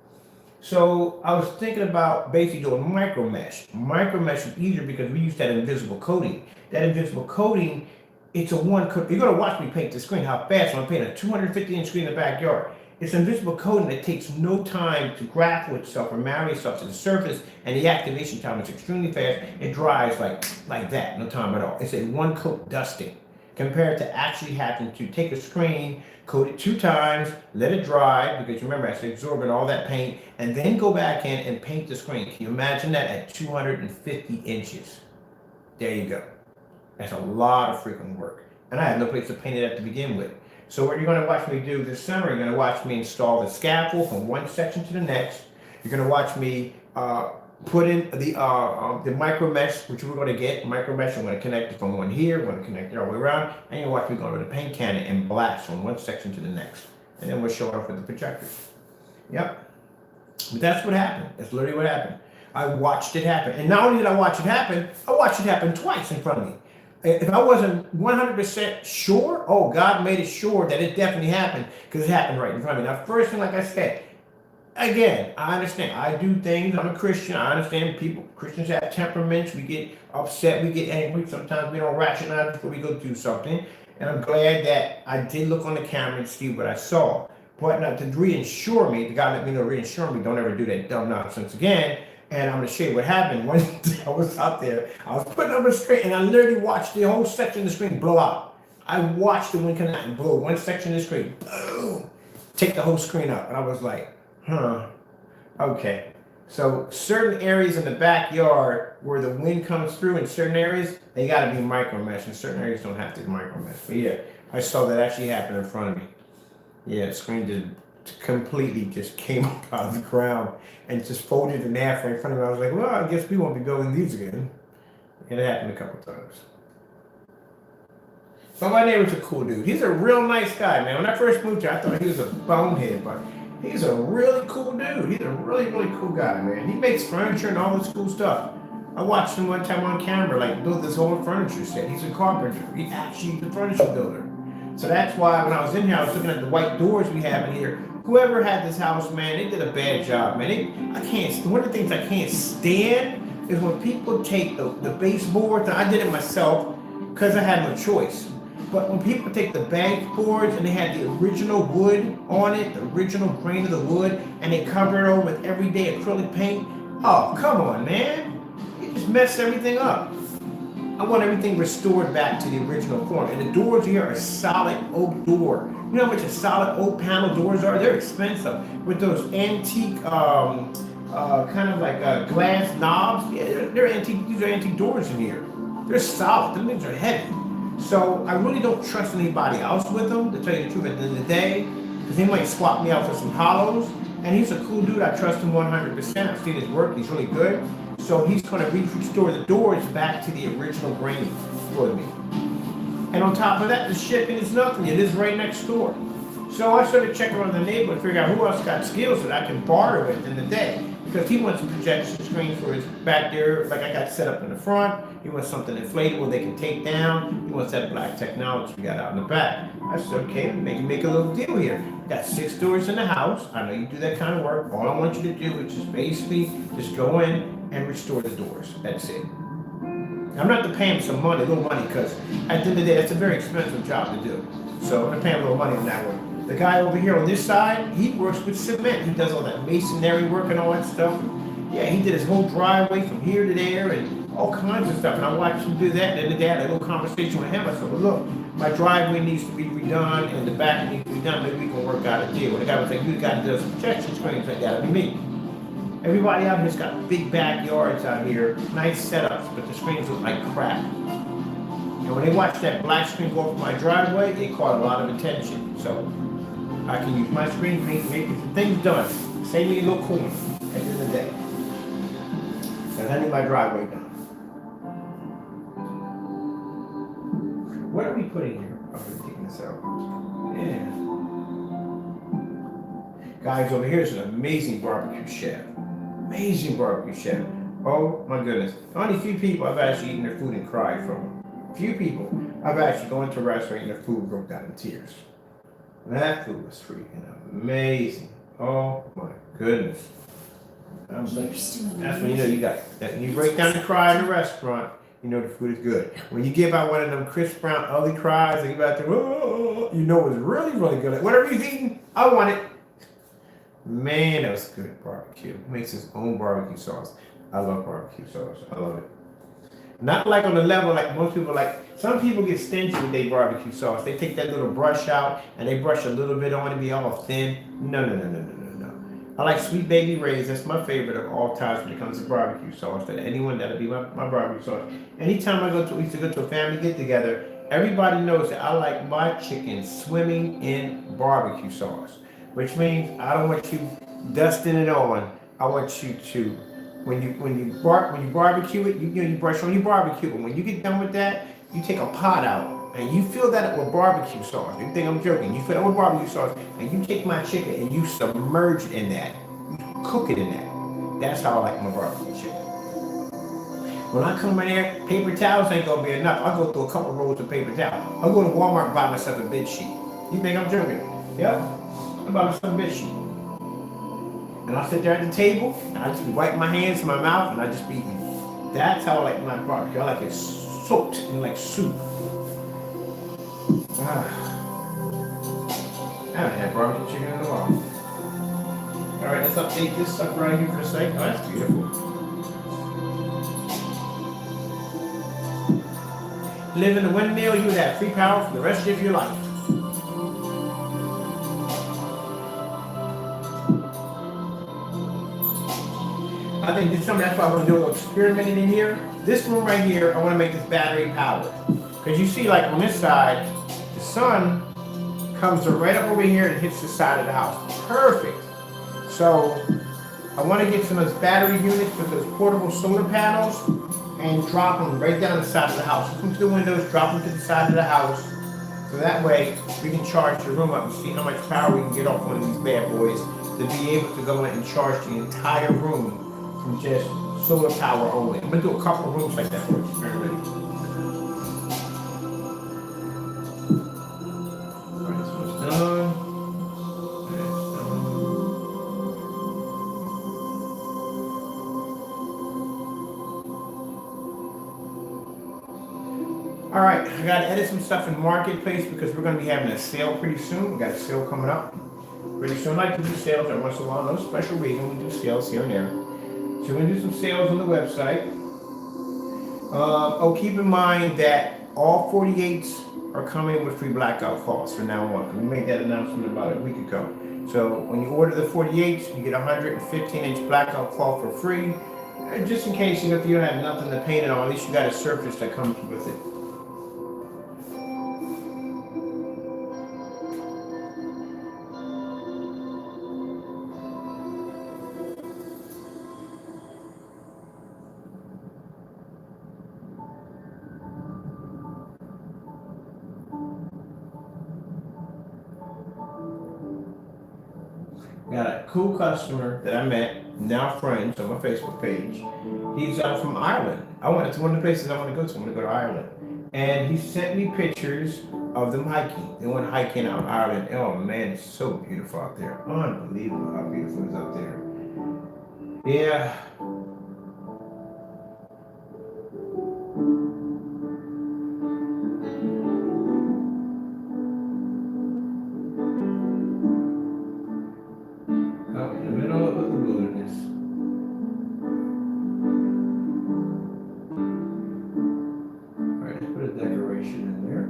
[SPEAKER 1] So I was thinking about basically doing micro mesh. Micro mesh is easier because we use that invisible coating. That invisible coating, it's a one coat. You're gonna watch me paint the screen. How fast I'm painting a 250-inch screen in the backyard. It's invisible coating that takes no time to grapple itself or marry itself to the surface, and the activation time is extremely fast. It dries like that, no time at all. It's a one coat dusting compared to actually having to take a screen, coat it 2 times, let it dry, because remember, it's absorbing all that paint, and then go back in and paint the screen. Can you imagine that at 250 inches? There you go. That's a lot of freaking work. And I had no place to paint it at to begin with. So what you're gonna watch me do this summer, you're gonna watch me install the scaffold from one section to the next. You're gonna watch me put in the micro mesh, which we're gonna get. Micro mesh, I'm gonna connect it from one here, I'm gonna connect it all the way around, and you're gonna watch me go to the paint cannon and blast from one section to the next. And then we'll show it off with the projectors. Yep. But that's what happened. That's literally what happened. I watched it happen. And not only did I watch it happen twice in front of me. If I wasn't 100% sure, oh, God made it sure that it definitely happened because it happened right in front of me. Now, first thing, like I said, again, I understand. I do things. I'm a Christian. I understand Christians have temperaments. We get upset. We get angry. Sometimes we don't rationalize before we go do something. And I'm glad that I did look on the camera and see what I saw. But not to reinsure me, the guy let me know, reinsure me, don't ever do that dumb nonsense again. And I'm gonna show you what happened. One day I was out there, I was putting up a screen, and I literally watched the whole section of the screen blow out. I watched the wind come out and blow one section of the screen, boom, take the whole screen up. And I was like, okay. So certain areas in the backyard where the wind comes through in certain areas, they gotta be micro mesh, and certain areas don't have to be micro mesh. But yeah, I saw that actually happen in front of me. Yeah, the screen just completely just came up out of the ground and just folded in half right in front of me. I was like, well, I guess we won't be building these again. And it happened a couple times. But my neighbor's a cool dude. He's a real nice guy, man. When I first moved here, I thought he was a bonehead, but he's a really cool dude. He's a really, really cool guy, man. He makes furniture and all this cool stuff. I watched him one time on camera, like build this whole furniture set. He's a carpenter. He actually is a furniture builder. So that's why when I was in here, I was looking at the white doors we have in here. Whoever had this house, man, they did a bad job, man. One of the things I can't stand is when people take the baseboards, and I did it myself because I had no choice. But when people take the baseboards and they had the original wood on it, the original grain of the wood, and they cover it over with everyday acrylic paint, oh, come on, man. You just mess everything up. I want everything restored back to the original form. And the doors here are solid oak door. You know how much a solid oak panel doors are? They're expensive. With those antique, kind of like glass knobs. Yeah, they're antique. These are antique doors in here. They're solid. Them things are heavy. So I really don't trust anybody else with them, to tell you the truth at the end of the day. Because he might swap me out for some hollows. And he's a cool dude. I trust him 100%. I've seen his work. He's really good. So he's going to restore the doors back to the original grain for me. And on top of that, the shipping is nothing. It is right next door. So I started checking around the neighborhood to figure out who else got skills that I can barter with in the day. Because he wants a projection screen for his back there, like I got set up in the front. He wants something inflatable they can take down. He wants that black technology we got out in the back. I said, okay, make a little deal here. Got 6 doors in the house. I know you do that kind of work. All I want you to do is just basically just go in and restore the doors. That's it. I'm not to pay him some money, a little money, because at the end of the day, that's a very expensive job to do. So I'm going to pay him a little money on that one. The guy over here on this side, he works with cement. He does all that masonry work and all that stuff. Yeah, he did his whole driveway from here to there and all kinds of stuff. And I watched him do that. And then I had a little conversation with him. I said, well, look, my driveway needs to be redone and the back needs to be done. Maybe we can work out a deal. And the guy was like, you got to do some projection screens. Like, that'll be me. Everybody out here's got big backyards out here, nice setups, but the screens look like crap. And when they watched that black screen go up my driveway, it caught a lot of attention. So I can use my screen, make things done. Save me a little coin at the end of the day. And I need my driveway done. What are we putting here? I'm taking this out. Yeah. Guys, over here is an amazing barbecue chef. Amazing barbecue chef. Oh my goodness. Only few people I've actually eaten their food and cried from. Few people I've actually gone to a restaurant and their food broke down in tears. That food was freaking amazing. Oh my goodness. That's when you know you got that. When you break down the cry in the restaurant, you know the food is good. When you give out one of them Chris Brown ugly cries, and you about to, oh, you know it's really, really good. Like, whatever he's eating, I want it. Man, that was good barbecue. He makes his own barbecue sauce. I love barbecue sauce. I love it. Not like on the level like most people like. Some people get stingy with their barbecue sauce. They take that little brush out and they brush a little bit on it, be all thin. No, no, no, no, no, no, no. I like Sweet Baby Ray's. That's my favorite of all times when it comes to barbecue sauce. That anyone that'll be my barbecue sauce. Anytime we used to go to a family get together, everybody knows that I like my chicken swimming in barbecue sauce, which means I don't want you dusting it on. I want you to when you barbecue it, you brush on your barbecue, but when you get done with that, you take a pot out and you fill that up with barbecue sauce. You think I'm joking? You fill it with barbecue sauce and you take my chicken and you submerge it in that. You cook it in that. That's how I like my barbecue chicken. When I come in there, paper towels ain't gonna be enough. I'll go through a couple rolls of paper towel. I'll go to Walmart and buy myself a bed sheet. You think I'm joking? Yep. I'll buy myself a bed sheet. And I'll sit there at the table, and I just be wiping my hands in my mouth, and I just be eating. That's how I like my barbecue. I like it soaked in like soup. I haven't had barbecue chicken in a while. All right, let's update this stuff right here for a second. Oh, that's beautiful. Live in the windmill, you would have free power for the rest of your life. I think this that's why we're gonna do a little experimenting in here. This room right here, I want to make this battery powered. Because you see, like on this side, the sun comes right up over here and hits the side of the house. Perfect. So I want to get some of those battery units with those portable solar panels and drop them right down the side of the house. Come to the windows, drop them to the side of the house. So that way we can charge the room up and see how much power we can get off one of these bad boys to be able to go in and charge the entire room from just solar power only. I'm gonna do a couple of rooms like that for you. Very ready. Alright, this one's done. Alright, I gotta edit some stuff in Marketplace because we're gonna be having a sale pretty soon. We got a sale coming up pretty soon. I like to do sales every once in a while. No special reason. We do sales here and there. So we're going to do some sales on the website. Keep in mind that all 48s are coming with free blackout calls from now on. We made that announcement about a week ago. So when you order the 48s, you get a 115-inch blackout call for free. Just in case, if you don't have nothing to paint it on, at least you got a surface that comes with it. Got a cool customer that I met, now friends on my Facebook page. He's from Ireland. It's one of the places I want to go to. I want to go to Ireland. And he sent me pictures of them hiking. They went hiking out in Ireland. Oh man, it's so beautiful out there. Unbelievable how beautiful it is out there. Yeah. Out in the middle of the wilderness. Alright, let's put a decoration in there.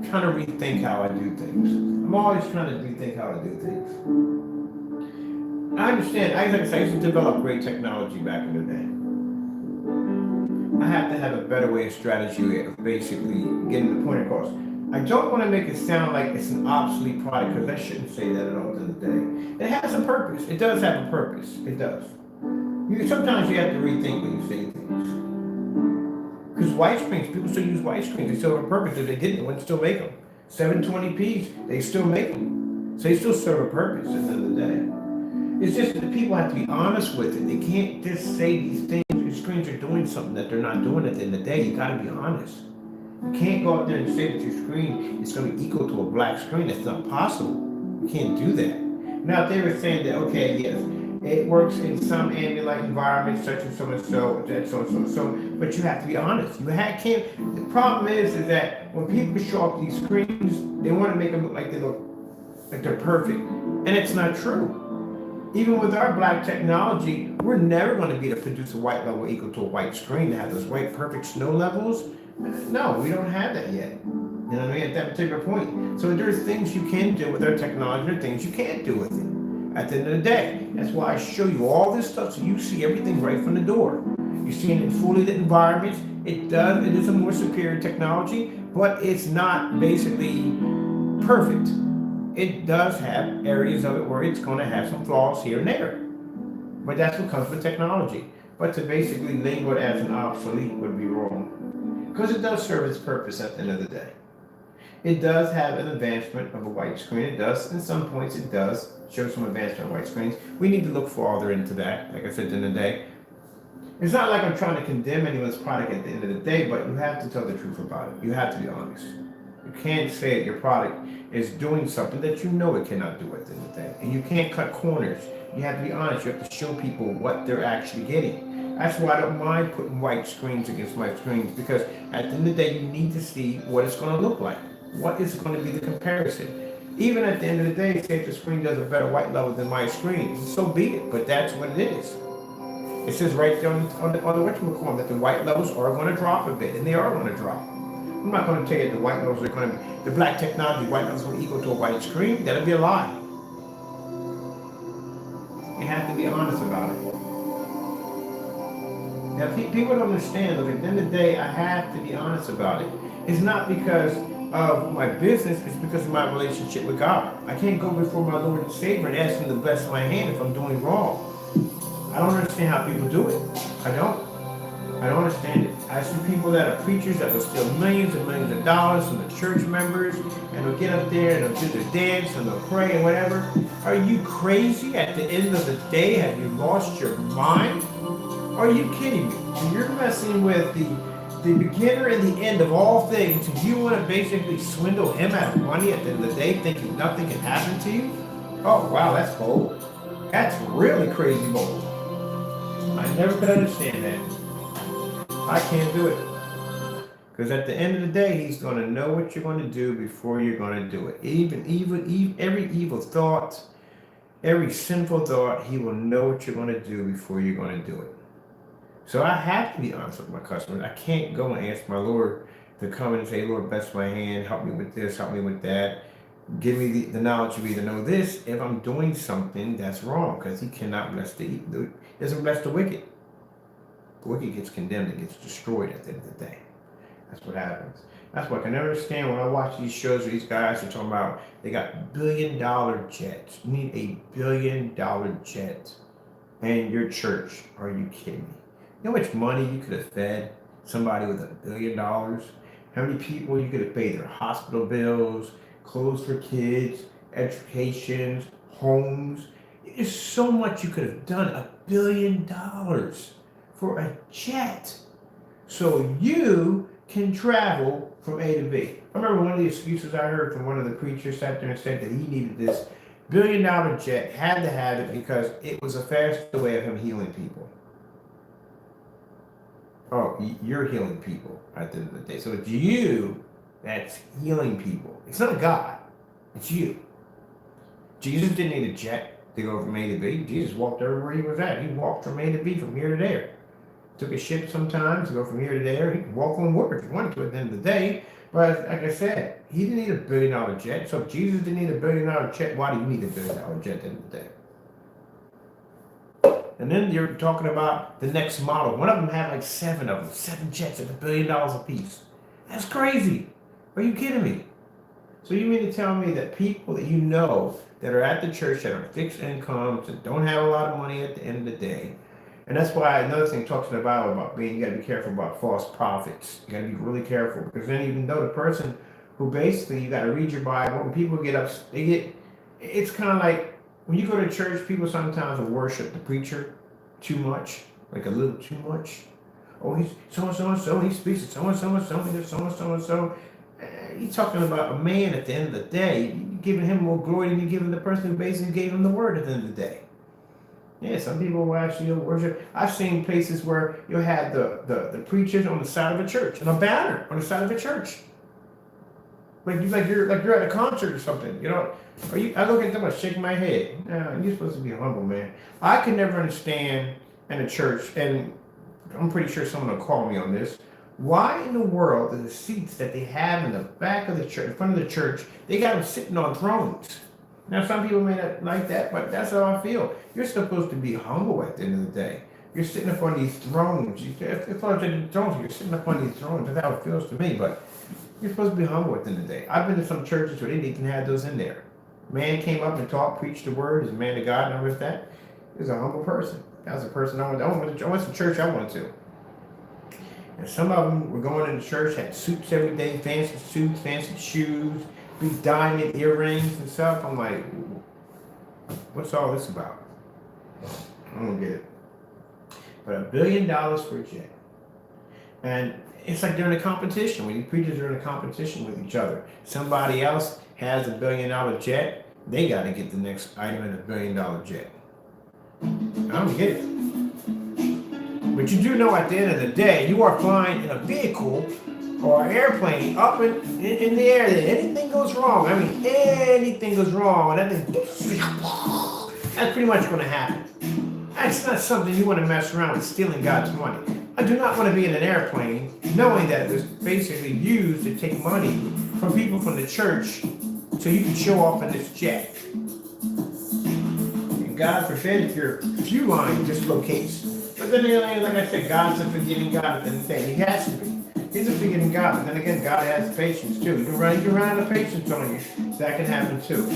[SPEAKER 1] trying to rethink how I do things. I'm always trying to rethink how I do things. I understand. I used to develop great technology back in the day. I have to have a better way of strategy of basically getting the point across. I don't want to make it sound like it's an obsolete product because I shouldn't say that at all in the day. It has a purpose. It does have a purpose. It does. Sometimes you have to rethink when you say things. Because white screens, people still use white screens. They still have a purpose. If they didn't, they wouldn't still make them. 720p's, they still make them. So they still serve a purpose at the end of the day. It's just that the people have to be honest with it. They can't just say these things. Your screens are doing something that they're not doing at the end of the day. You got to be honest. You can't go out there and say that your screen is going to be equal to a black screen. That's not possible. You can't do that. Now, if they were saying that, okay, yes, it works in some ambient environments, such as so and so, that so and so, so, but you have to be honest. Can't. The problem is that when people show up these screens, they want to make them look like they're perfect, and it's not true. Even with our black technology, we're never going to be able to produce a white level equal to a white screen to have those white perfect snow levels. No, we don't have that yet. You know what I mean? At that particular point. So there's things you can do with our technology, there are things you can't do with it. At the end of the day, that's why I show you all this stuff so you see everything right from the door. You see it in fully lit environments. It is a more superior technology, but it's not basically perfect. It does have areas of it where it's going to have some flaws here and there. But that's what comes with technology. But to basically label it as an obsolete would be wrong. Because it does serve its purpose at the end of the day. It does have an advancement of a white screen. It does, in some points, it does show some advancement of white screens. We need to look farther into that, like I said, at the end of the day. It's not like I'm trying to condemn anyone's product at the end of the day, but you have to tell the truth about it. You have to be honest. You can't say that your product is doing something that you know it cannot do at the end of the day. And you can't cut corners. You have to be honest. You have to show people what they're actually getting. That's why I don't mind putting white screens against my screens, because at the end of the day, you need to see what it's going to look like. What is going to be the comparison? Even at the end of the day, say if the screen does a better white level than my screen, so be it. But that's what it is. It says right there on the whatchamacallit that the white levels are going to drop a bit, and they are going to drop. I'm not going to tell you the white levels are going to be, the black technology, white levels will equal to a white screen. That'll be a lie. You have to be honest about it. Now, people don't understand, look, at the end of the day, I have to be honest about it. It's not because of my business, it's because of my relationship with God. I can't go before my Lord and Savior and ask Him to bless my hand if I'm doing wrong. I don't understand how people do it. I don't understand it. I see people that are preachers that will steal millions and millions of dollars from the church members, and they'll get up there and they'll do their dance and they'll pray and whatever. Are you crazy? At the end of the day, have you lost your mind? Are you kidding me? So you're messing with the beginner and the end of all things, and you want to basically swindle him out of money at the end of the day, thinking nothing can happen to you? Oh, wow, that's bold. That's really crazy bold. I never could understand that. I can't do it. Because at the end of the day, He's going to know what you're going to do before you're going to do it. Every evil thought, every sinful thought, He will know what you're going to do before you're going to do it. So I have to be honest with my customers. I can't go and ask my Lord to come in and say, Lord, bless my hand, help me with this, help me with that. Give me the knowledge of me to know this if I'm doing something that's wrong, because He cannot bless He doesn't bless the wicked. The wicked gets condemned and gets destroyed at the end of the day. That's what happens. That's what I can never understand when I watch these shows where these guys are talking about they got billion-dollar jets. You need a billion-dollar jet in your church. Are you kidding me? You know how much money you could have fed somebody with $1 billion? How many people you could have paid their hospital bills, clothes for kids, educations, homes? There's so much you could have done. $1 billion for a jet. So you can travel from A to B. I remember one of the excuses I heard from one of the preachers sat there and said that he needed this $1 billion jet, had to have it because it was a faster way of him healing people. Oh, you're healing people at the end of the day. So it's you that's healing people. It's not God. It's you. Jesus didn't need a jet to go from A to B. Jesus walked everywhere He was at. He walked from A to B, from here to there. Took a ship sometimes to go from here to there. He could walk on water if he wanted to at the end of the day. But like I said, he didn't need $1 billion jet. So if Jesus didn't need $1 billion jet, why do you need $1 billion jet at the end of the day? And then you're talking about the next model. One of them had like 7 of them, 7 jets at $1 billion a piece. That's crazy. Are you kidding me? So you mean to tell me that people that you know that are at the church that are fixed incomes, that don't have a lot of money at the end of the day, and that's why another thing talks in the Bible about being, you got to be careful about false prophets. You got to be really careful, because then even though the person who basically, you got to read your Bible, when people get up, it's kind of like when you go to church, people sometimes will worship the preacher too much, like a little too much. Oh, he's so and so and so, he speaks to so and so and so, and so and so and so. You're talking about a man at the end of the day. You're giving him more glory than you're giving the person who basically gave him the word at the end of the day. Yeah, some people will actually worship. I've seen places where you'll have the preachers on the side of a church and a banner on the side of a church. Like you're at a concert or something. You know, I look at them, I shake my head. No, you're supposed to be humble, man. I can never understand in a church, and I'm pretty sure someone will call me on this. Why in the world are the seats that they have in the back of the church, in front of the church, they got them sitting on thrones? Now, some people may not like that, but that's how I feel. You're supposed to be humble at the end of the day. You're sitting up on these thrones. It's like the thrones. You're sitting up on these thrones. That's how it feels to me. But you're supposed to be humble at the end of the day. I've been to some churches where they didn't even have those in there. Man came up and taught, preached the word, is a man of God, and I with that. He was a humble person. That was a person I went to church I went to. And some of them were going into church, had suits every day, fancy suits, fancy shoes, big diamond earrings and stuff. I'm like, what's all this about? I don't get it. But $1 billion for a jet. And it's like they're in a competition. When these preachers are in a competition with each other, somebody else has $1 billion jet, they got to get the next item in $1 billion jet. I don't get it. But you do know at the end of the day, you are flying in a vehicle or an airplane up in the air. That anything goes wrong, I mean, anything goes wrong, and that's pretty much going to happen. That's not something you want to mess around with, stealing God's money. I do not want to be in an airplane knowing that it was basically used to take money from people from the church so you can show off in this jet. And God forbid if your fuel line dislocates. But then again, like I said, God's a forgiving God at the end of the day. He has to be. He's a forgiving God. But then again, God has patience too. You can run out of patience on you. That can happen too.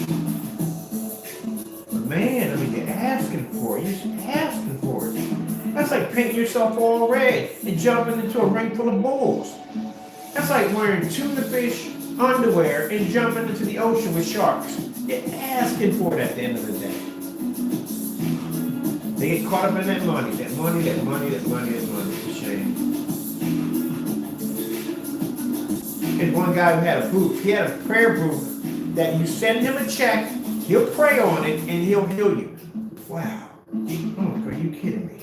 [SPEAKER 1] But man, I mean, you're asking for it. You're just asking for it. That's like painting yourself all red and jumping into a ring full of bulls. That's like wearing tuna fish underwear and jumping into the ocean with sharks. You're asking for it at the end of the day. They get caught up in that money. It's a shame. There's one guy who had a booth. He had a prayer booth that you send him a check, he'll pray on it, and he'll heal you. Wow. Oh my God, are you kidding me?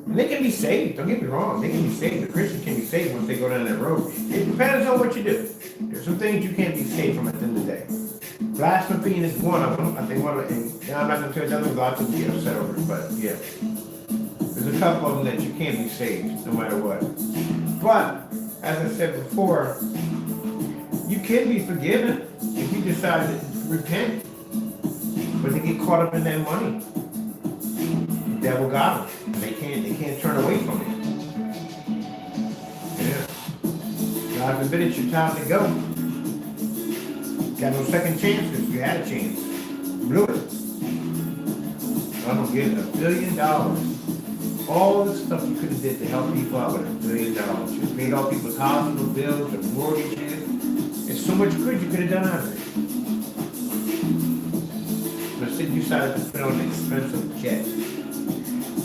[SPEAKER 1] And they can be saved. Don't get me wrong. They can be saved. The Christians can be saved once they go down that road. It depends on what you do. There's some things you can't be saved from at the end of the day. Blasphemy is one of them. I think one of them, and I'm not going to tell you another, lots of people get upset over it, but yeah. There's a couple of them that you can't be saved, no matter what. But, as I said before, you can be forgiven if you decide to repent. But they get caught up in that money. The devil got them. They can't turn away from it. Yeah. God forbid it's your time to go. Got no second chances. You had a chance. Blew it. I don't get it. $1 billion. All the stuff you could have did to help people out with $1 billion. You paid all people's hospital bills and mortgages. There's so much good you could have done out of it. But instead you decided to put on an expensive jet.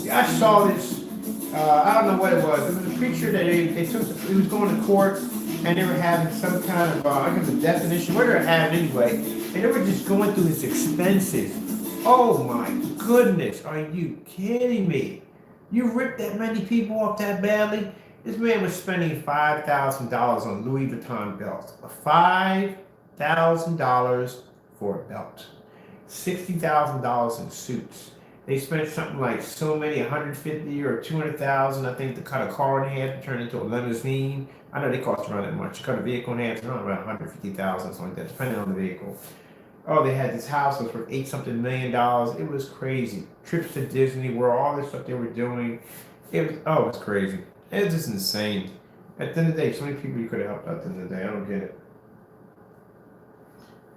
[SPEAKER 1] Yeah, I saw this. I don't know what it was. It was a preacher that they took. He was going to court. And they were having some kind of, I guess, a definition, what they were having anyway, and they were just going through his expenses. Oh my goodness, are you kidding me? You ripped that many people off that badly? This man was spending $5,000 on Louis Vuitton belts. $5,000 for a belt. $60,000 in suits.
[SPEAKER 3] They spent something like so many 150 or 200,000, I think, to cut a car in half to turn it into a limousine. I know they cost around that much. To cut a vehicle in half, it's around 150,000, something like that, depending on the vehicle. Oh, they had this house that was worth $8 something million. It was crazy. Trips to Disney World, all this stuff they were doing. It was crazy. It was just insane. At the end of the day, so many people you could have helped out at the end of the day. I don't get it.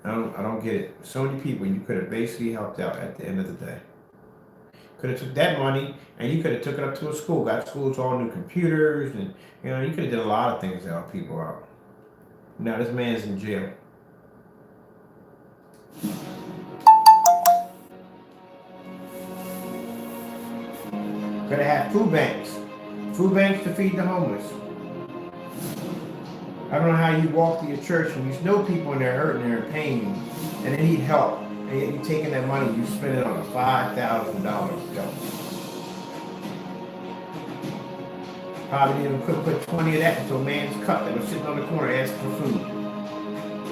[SPEAKER 3] I don't get it. So many people you could have basically helped out at the end of the day. Could have took that money and you could have took it up to a school, got schools all new computers, and you could have did a lot of things to help people out. Now this man's in jail. Could have had food banks to feed the homeless. I don't know how you walk to your church and you know people in there hurting, they're in pain, and they need help, and yet you're taking that money, you spend it on a $5,000 bill. Probably even could put 20 of that into a man's cup that was sitting on the corner asking for food.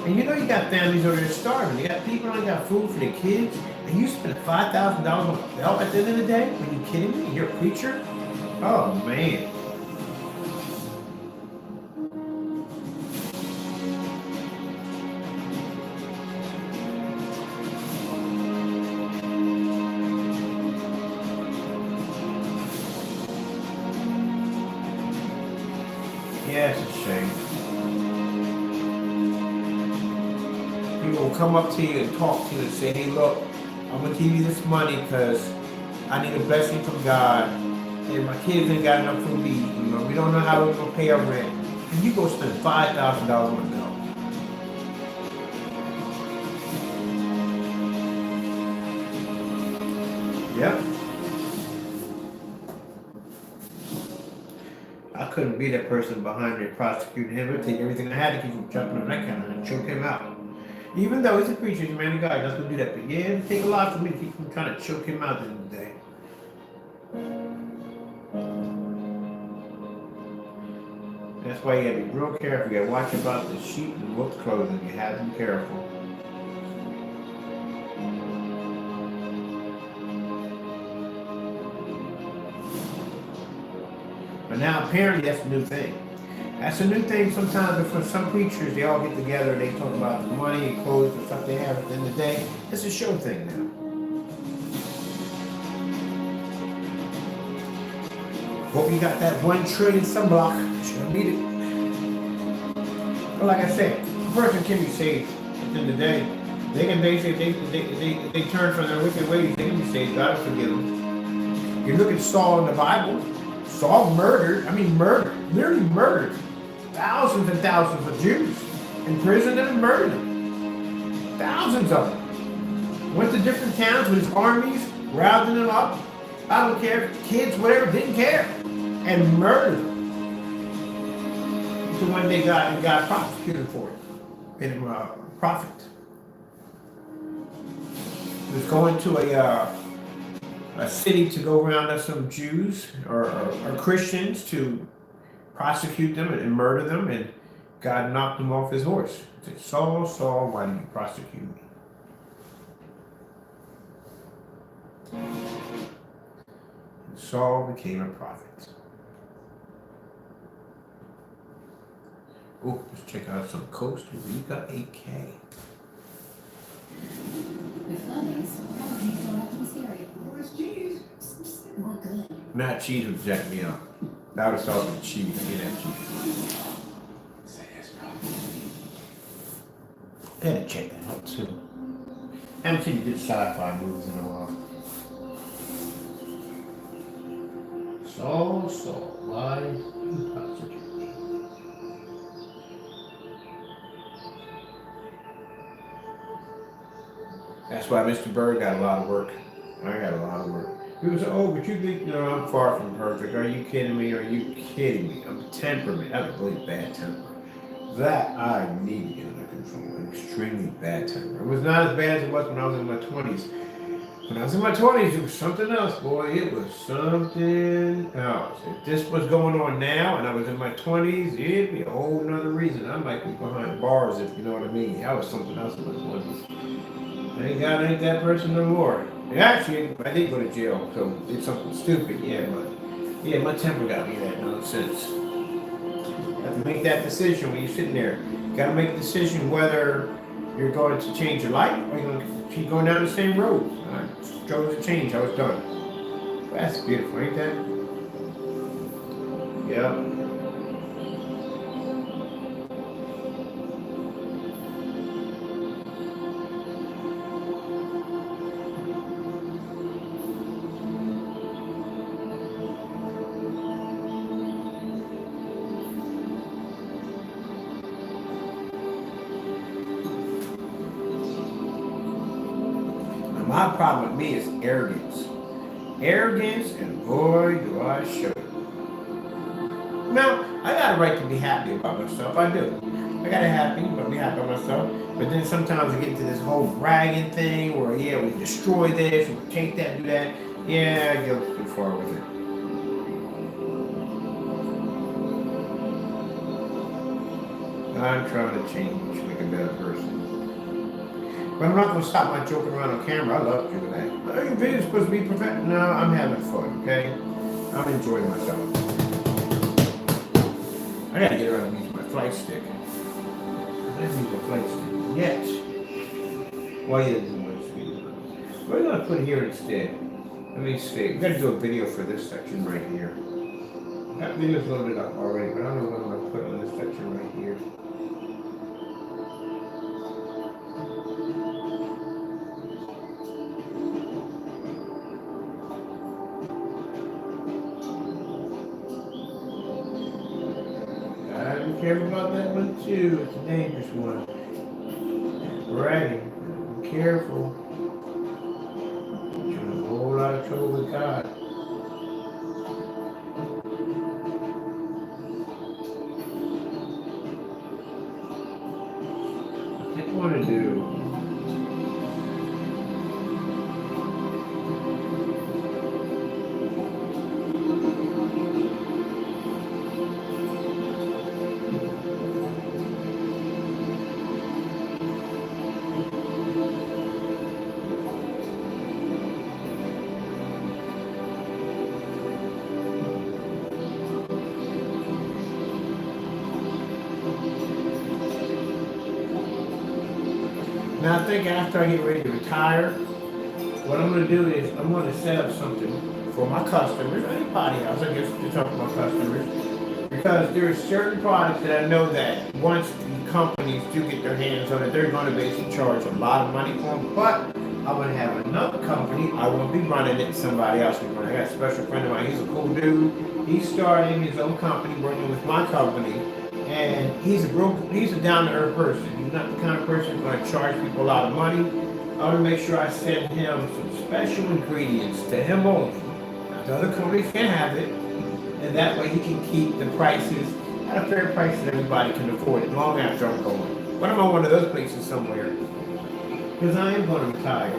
[SPEAKER 3] And you got families over there starving. You got people that got food for their kids, and you spend $5,000 on a belt at the end of the day? Are you kidding me? You're a preacher? Oh man. Yeah, it's a shame. People will come up to you and talk to you and say, hey, look, I'm going to give you this money because I need a blessing from God. And my kids ain't got enough food to eat. We don't know how we're going to pay our rent. And you go spend $5,000 on a bill. Yep. I couldn't be that person behind me prosecuting him. I'd take everything I had to keep from jumping on that counter and choke him out. Even though he's a preacher, he's a man of God, he doesn't do that. But yeah, it'd take a lot for me to keep from trying to choke him out at the end of the day. That's why you gotta be real careful. You gotta watch about the sheep and wolf's clothing. You have to be careful. But now apparently that's a new thing. That's a new thing sometimes, but for some preachers, they all get together and they talk about the money and clothes and stuff they have at the end of the day. It's a show thing now. Hope you got that 1 trillion sunblock. Should need it. But like I said, a person can be saved at the end of the day. They can basically, they turn from their wicked ways, they can be saved. God will forgive them. You look at Saul in the Bible. Saul literally murdered thousands and thousands of Jews, imprisoned them and murdered them. Thousands of them. Went to different towns with his armies, rounding them up. I don't care, kids, whatever, didn't care. And murdered them. So one day God prosecuted for it. Made him a prophet. He was going to a city to go around up some Jews or Christians to prosecute them and murder them, and God knocked him off his horse. He said, Saul, Saul, why did you prosecute me? And Saul became a prophet. Oh, let's check out some Costa Rica 8K. Where's cheese? Not cheese would jack me up. That was all the cheese. Get that cheese. I had to check that out too. I haven't seen good sci-fi movies in a while. Saul, why you prosecute me? That's why Mr. Bird got a lot of work. I got a lot of work. People say, oh, but you think, I'm far from perfect. Are you kidding me? Are you kidding me? I'm a temperament. I have a really bad temper. That I need to get under control. An extremely bad temper. It was not as bad as it was when I was in my 20s. When I was in my 20s, it was something else, boy. It was something else. If this was going on now and I was in my 20s, it'd be a whole nother reason. I might be behind bars, if you know what I mean. I was something else in my 20s. Thank God I ain't that person no more. Actually, I did go to jail, so did something stupid, yeah, but yeah, my temper got me that nonsense. You have to make that decision when you're sitting there. You gotta make a decision whether you're going to change your life or you're going to keep going down the same road. I chose to change, I was done. That's beautiful, ain't that? Yeah. My problem with me is arrogance. Arrogance, and boy, do I show it. Now, I got a right to be happy about myself. I do. I got to be happy about myself. But then sometimes I get into this whole bragging thing where, yeah, we destroy this, we take that, do that. Yeah, I go too far with it. I'm trying to change, make a better person. But I'm not going to stop my joking around on camera. I love doing that. Your video's supposed to be perfect. No, I'm having fun, okay? I'm enjoying myself. I gotta get around and use my flight stick. I didn't use my flight stick yet. Well, yeah, this is one speed. What are we gonna put here instead? Let me see. We gotta do a video for this section right here. That video's loaded up already, but I don't know what I'm gonna put on this section right here. Be careful about that one too. It's a dangerous one. Right. Be careful. You're in a whole lot of trouble with God. What I want to do. Now I think after I get ready to retire, what I'm going to do is I'm going to set up something for my customers, anybody else, I guess, to talk to my customers, because there are certain products that I know that once the companies do get their hands on it, they're going to basically charge a lot of money for them, but I'm going to have another company, I won't be running it, somebody else will be running it. I got a special friend of mine, he's a cool dude, he's starting his own company, working with my company, and he's a down-to-earth person. He's not the kind of person who's going to charge people a lot of money. I want to make sure I send him some special ingredients to him only. Now, the other companies can have it, and that way he can keep the prices at a fair price that everybody can afford it long after I'm going. But I'm on one of those places somewhere, because I am going to retire.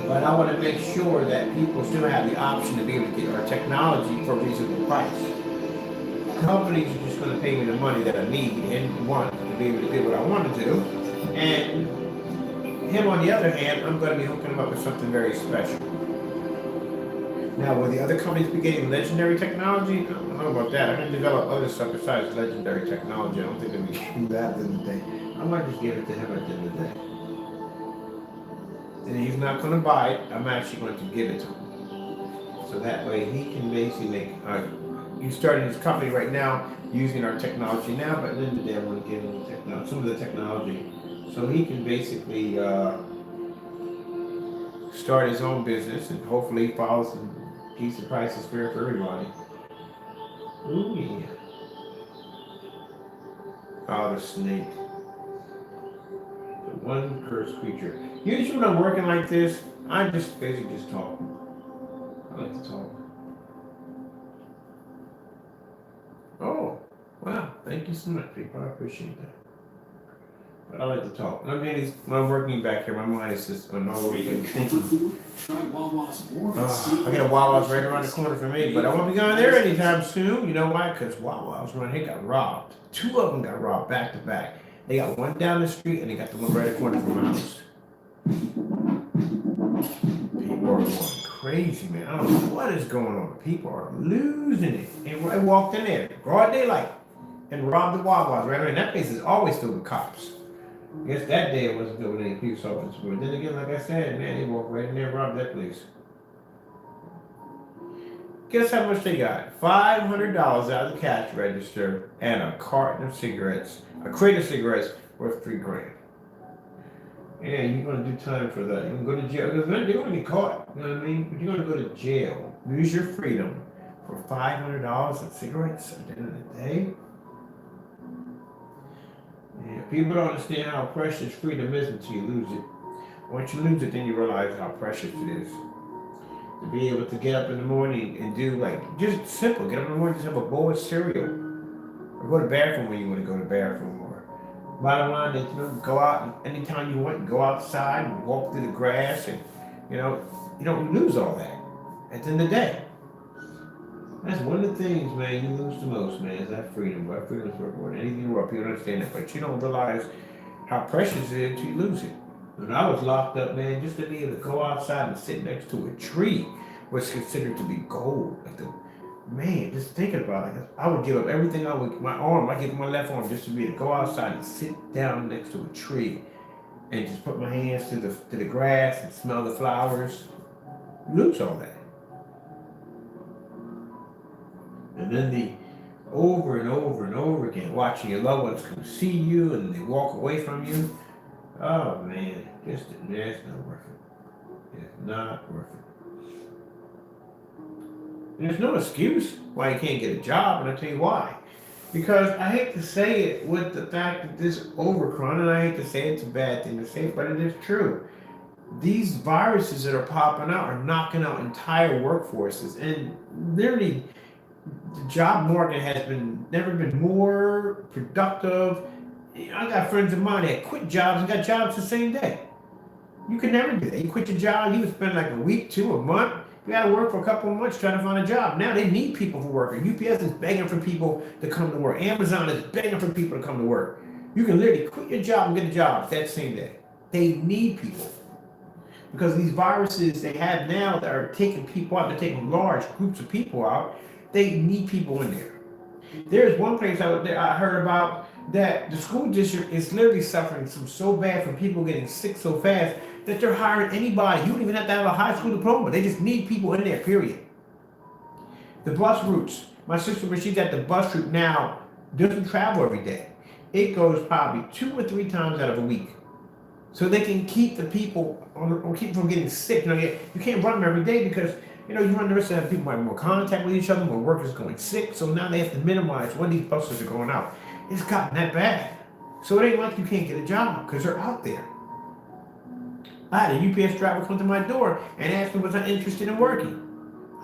[SPEAKER 3] But I want to make sure that people still have the option to be able to get our technology for a reasonable price. Companies are just going to pay me the money that I need and want to be able to do what I want to do. And him, on the other hand, I'm going to be hooking him up with something very special. Now, will the other companies be getting legendary technology? I don't know about that. I'm going to develop other stuff besides legendary technology. I don't think they'll be getting that at the end of the day. I might just give it to him at the end of the day. And he's not going to buy it. I'm actually going to give it to him. So that way he can basically make... He's starting his company right now using our technology now, but then today I want to give him some of the technology so he can basically start his own business and hopefully follows and keeps the prices fair for everybody. Ooh, yeah. Oh, the snake. The one cursed creature. Usually when I'm working like this, I just basically just talk. I like to talk. Oh, wow. Thank you so much, people. I appreciate that. But I like to talk. I mean, when I'm working back here, my mind is just on all weekend thinking. I got a Wawa's right around the corner from me, but I won't be going there anytime soon. You know why? Because Wawa's around here got robbed. Two of them got robbed back to back. They got one down the street and they got the one right at the corner from my house. are going crazy, man. I don't know what is going on. People are losing it. And I walked in there, broad daylight, and robbed the Wawa's right away. And that place is always filled with cops. I guess that day it wasn't filled with any police officers. But then again, like I said, man, they walked right in there and robbed that place. Guess how much they got? $500 out of the cash register and a carton of cigarettes, a crate of cigarettes worth $3,000. Yeah, you're gonna do time for that. You're gonna go to jail because they're gonna be caught. You know what I mean? But you're gonna go to jail, lose your freedom for $500 in cigarettes at the end of the day. Yeah, people don't understand how precious freedom is until you lose it. Once you lose it, then you realize how precious it is. To be able to get up in the morning and do like just simple, get up in the morning, just have a bowl of cereal, or go to the bathroom when you want to go to the bathroom, or bottom line is, you know, go out and anytime you want, go outside and walk through the grass, and you don't lose all that at the end of the day. That's one of the things, man, you lose the most, man, is that freedom. That freedom is worth more than anything in the world. People don't understand that, but you don't realize how precious it is until you lose it. When I was locked up, man, just to be able to go outside and sit next to a tree was considered to be gold. Man, just thinking about it, I would give up everything. I give my left arm just to be able to go outside and sit down next to a tree and just put my hands to the grass and smell the flowers. Lose all that. And then the over and over and over again, watching your loved ones come see you and they walk away from you. Oh man, it's not worth it. It's not worth it. And there's no excuse why you can't get a job, and I'll tell you why. Because I hate to say it with the fact that this Omicron, and I hate to say it's a bad thing to say, but it is true. These viruses that are popping out are knocking out entire workforces, and literally the job market has never been more productive. I got friends of mine that quit jobs and got jobs the same day. You can never do that. You quit your job, you would spend like a week, 2, a month. You got to work for a couple of months trying to find a job. Now they need people for work. UPS is begging for people to come to work. Amazon is begging for people to come to work. You can literally quit your job and get a job that same day. They need people. Because these viruses they have now that are taking people out, they're taking large groups of people out, they need people in there. There's one place out there I heard about that the school district is literally suffering so bad from people getting sick so fast that they're hiring anybody. You don't even have to have a high school diploma. They just need people in there, period. The bus routes. My sister, when she's at the bus route now, doesn't travel every day. It goes probably 2 or 3 times out of a week. So they can keep the people, or keep from getting sick. You can't run them every day because you run the risk of having people have more contact with each other, more workers going sick. So now they have to minimize when these buses are going out. It's gotten that bad. So it ain't like you can't get a job because they're out there. I had a UPS driver come to my door and ask me was I interested in working.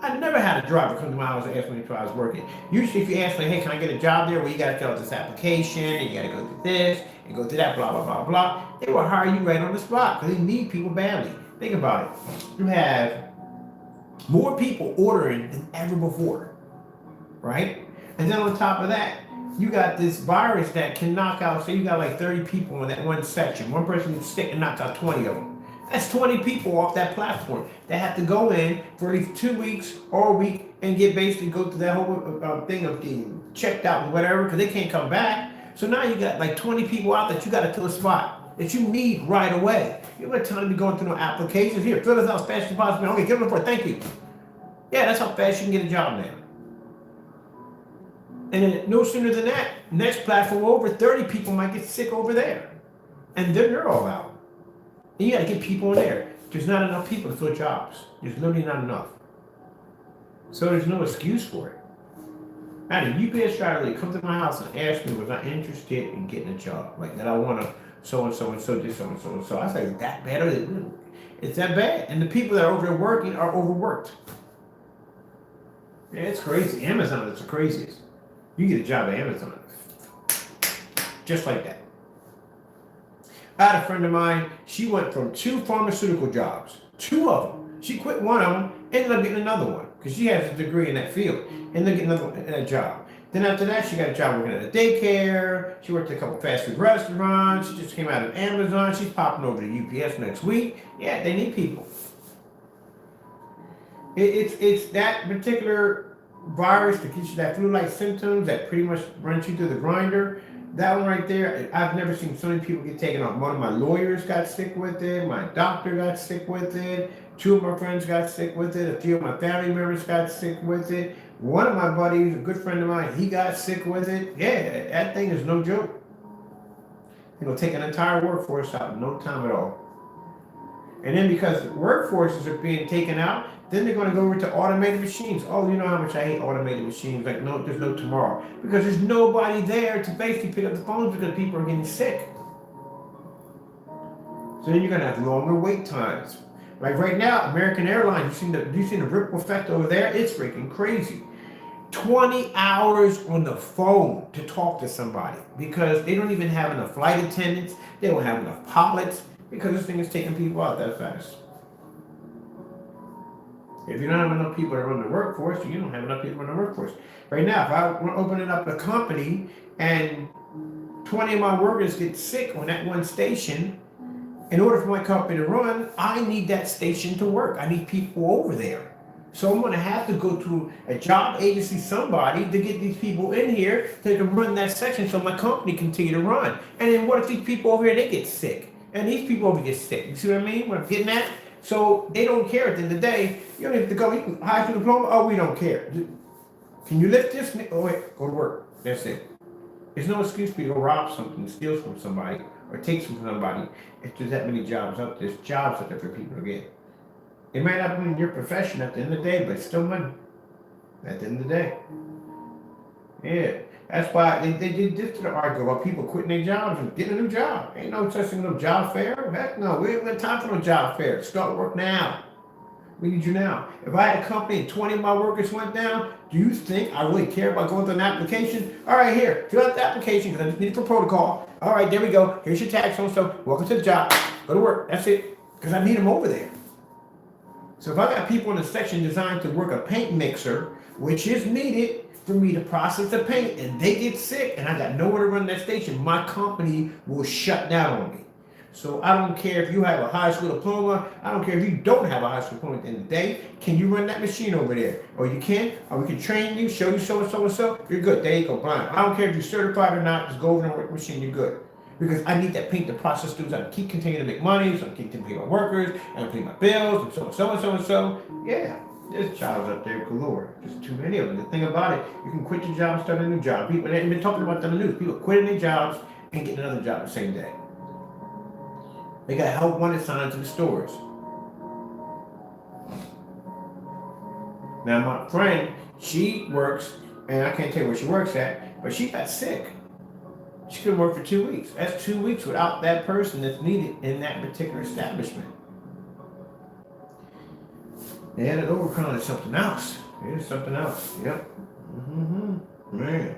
[SPEAKER 3] I never had a driver come to my house and ask me if I was working. Usually if you ask me, hey, can I get a job there? Well, you got to fill out this application and you got to go through this and go through that, blah, blah, blah, blah. They will hire you right on the spot because they need people badly. Think about it. You have more people ordering than ever before, right? And then on top of that, you got this virus that can knock out, say you got like 30 people in that one section. One person can stick and knock out 20 of them. That's 20 people off that platform that have to go in for at least 2 weeks or a week and basically go through that whole thing of being checked out and whatever because they can't come back. So now you got like 20 people out that you got to fill a spot that you need right away. You don't have time to be going through no applications. Here, fill this out as fast as possible. Okay, give them a report. Thank you. Yeah, that's how fast you can get a job now. And then no sooner than that, next platform over, 30 people might get sick over there. And then they're all out. And you got to get people in there. There's not enough people to fill jobs. There's literally not enough. So there's no excuse for it. I had a UPS driver come to my house and ask me was I interested in getting a job. Like that I want to so-and-so and so this so-and-so and so. I was like, that bad? It's that bad. And the people that are over there working are overworked. Yeah, it's crazy. Amazon is the craziest. You get a job at Amazon. Just like that. I had a friend of mine, she went from 2 pharmaceutical jobs, 2 of them. She quit one of them, ended up getting another one, because she has a degree in that field, ended up getting another one in that job. Then after that, she got a job working at a daycare, she worked at a couple fast food restaurants, she just came out of Amazon, she's popping over to UPS next week. Yeah, they need people. It's that particular virus that gives you that flu-like symptoms that pretty much runs you through the grinder. That one right there, I've never seen so many people get taken off. One of my lawyers got sick with it. My doctor got sick with it. Two of my friends got sick with it. A few of my family members got sick with it. One of my buddies, a good friend of mine, he got sick with it. Yeah, that thing is no joke. It'll take an entire workforce out in no time at all. And then because workforces are being taken out, then they're going to go over to automated machines. Oh, you know how much I hate automated machines. Like, no, there's no tomorrow. Because there's nobody there to basically pick up the phones because people are getting sick. So then you're going to have longer wait times. Like right now, American Airlines, you seen the ripple effect over there? It's freaking crazy. 20 hours on the phone to talk to somebody because they don't even have enough flight attendants. They don't have enough pilots because this thing is taking people out that fast. If you don't have enough people to run the workforce, you don't have enough people to run the workforce. Right now, if I were opening up a company and 20 of my workers get sick on that one station, in order for my company to run, I need that station to work. I need people over there. So I'm going to have to go to a job agency, somebody, to get these people in here so they can run that section so my company can continue to run. And then what if these people over here, they get sick? And these people over here get sick. You see what I mean? What I'm getting at? So they don't care at the end of the day. You don't have to go, high school diploma, oh, we don't care. Can you lift this? Oh, wait, go to work. That's it. There's no excuse for you to rob something, steal from somebody, or take from somebody if there's that many jobs out there. There's jobs out there for people to get. It might not be in your profession at the end of the day, but it's still money at the end of the day. Yeah. That's why they did this to the article about people quitting their jobs and getting a new job. Ain't no such thing as no job fair. Heck no, we ain't got time for no job fair. Start work now. We need you now. If I had a company and 20 of my workers went down, do you think I really care about going through an application? All right, here, fill out the application because I just need it for protocol. All right, there we go. Here's your tax so welcome to the job. Go to work. That's it. Because I need them over there. So if I got people in a section designed to work a paint mixer, which is needed for me to process the paint, and they get sick and I got nowhere to run that station, my company will shut down on me. So I don't care if you have a high school diploma. I don't care if you don't have a high school diploma. At the end of the day, can you run that machine over there? Or you can, or we can train you, show you so and so and so. You're good. There you go, Brian. I don't care if you're certified or not. Just go over and work the machine. You're good. Because I need that paint to process through. So I keep continuing to make money. So I keep continuing to pay my workers and pay my bills and so and so and so and so. Yeah, there's jobs up there galore. There's too many of them. The thing about it, you can quit your job and start a new job. People, they've been talking about that in the news. People quitting their jobs and getting another job the same day. They got help wanted signs in the stores. Now my friend, she works, and I can't tell you where she works at, but she got sick. She couldn't work for 2 weeks. That's 2 weeks without that person that's needed in that particular establishment. They had it overcrowded to something else. It is something else. Yep. Man.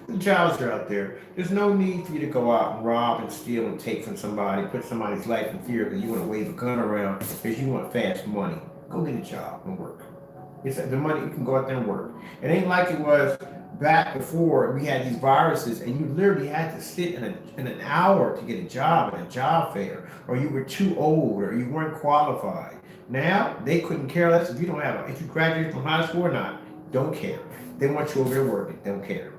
[SPEAKER 3] The jobs are out there. There's no need for you to go out and rob and steal and take from somebody, put somebody's life in fear because you want to wave a gun around because you want fast money. Go get a job and work. It's the money, you can go out there and work. It ain't like it was back before we had these viruses and you literally had to sit in an hour to get a job at a job fair, or you were too old or you weren't qualified. Now they couldn't care less if you don't have if you graduated from high school or not. Don't care. They want you over there working. They don't care.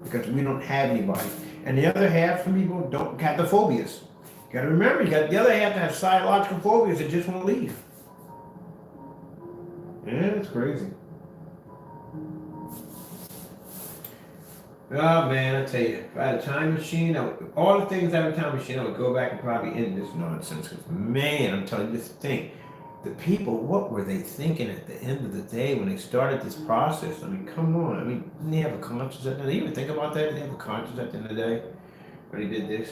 [SPEAKER 3] Because we don't have anybody. And the other half, some people don't have the phobias. You gotta remember, you got the other half that have psychological phobias that just want to leave. Yeah, it's crazy. Oh man, I tell you, if I had a time machine, all the things I have a time machine, I would go back and probably end this nonsense. Because man, I'm telling you, this thing. The people, what were they thinking at the end of the day when they started this process? I mean, come on. I mean, didn't they have a conscience at the end? Did they even think about that? Did they have a conscience at the end of the day when they did this?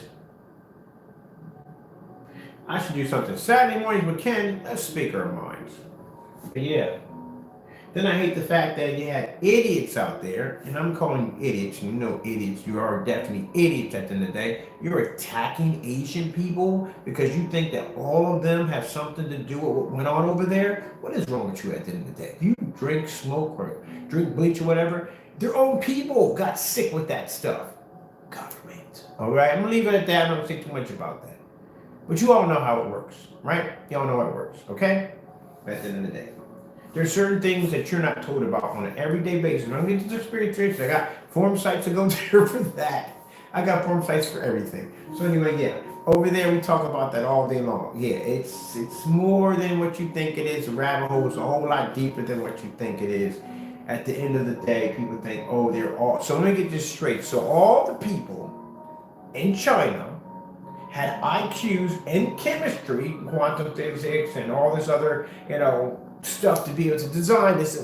[SPEAKER 3] I should do something Saturday mornings with Ken. Let's speak our minds. But yeah. Then I hate the fact that you had idiots out there, and I'm calling you idiots, and you know idiots, you are definitely idiots at the end of the day. You're attacking Asian people because you think that all of them have something to do with what went on over there. What is wrong with you at the end of the day? You drink, smoke, or drink bleach or whatever. Their own people got sick with that stuff. Government. All right, I'm going to leave it at that. I don't think too much about that. But you all know how it works, right? You all know how it works, okay? at the end of the day. There's certain things that you're not told about on an everyday basis. I'm getting to the experience. I got forum sites to go there for that. I got forum sites for everything. So anyway, yeah, over there we talk about that all day long. Yeah, it's more than what you think it is. The rabbit hole is a whole lot deeper than what you think it is. At the end of the day, people think, oh, they're all. So let me get this straight. So all the people in China had IQs in chemistry, quantum physics, and all this other, stuff to be able to design this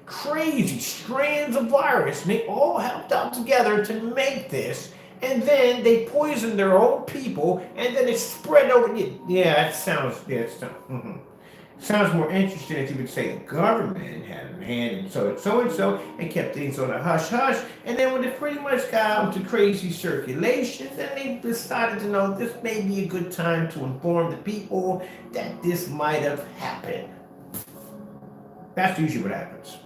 [SPEAKER 3] crazy strands of virus. And they all helped out together to make this. And then they poisoned their own people, and then it spread over. Yeah, that sounds. Sounds more interesting if you would say the government had a hand in so and so and kept things on a hush hush. And then when it pretty much got out into crazy circulation, then they decided to know this may be a good time to inform the people that this might have happened. That's usually what happens.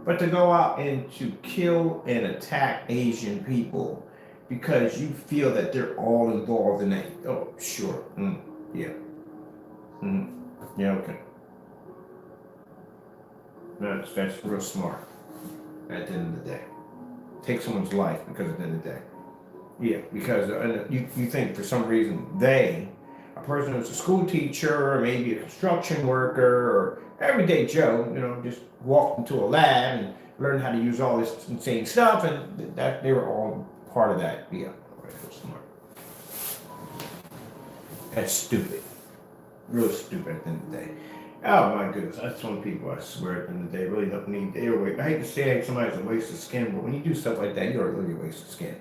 [SPEAKER 3] But to go out and to kill and attack Asian people because you feel that they're all involved in that. Oh, sure. Yeah. Yeah, okay. That's real smart at the end of the day. Take someone's life because at the end of the day. Yeah, because you think for some reason a person who's a school teacher or maybe a construction worker or everyday Joe, just walked into a lab and learned how to use all this insane stuff and that they were all part of that. Yeah, that's smart. That's stupid. Real stupid at the end of the day. Oh my goodness, that's one people I swear at the end of the day really don't need. I hate to say somebody's a waste of skin, but when you do stuff like that, you're really a waste of skin.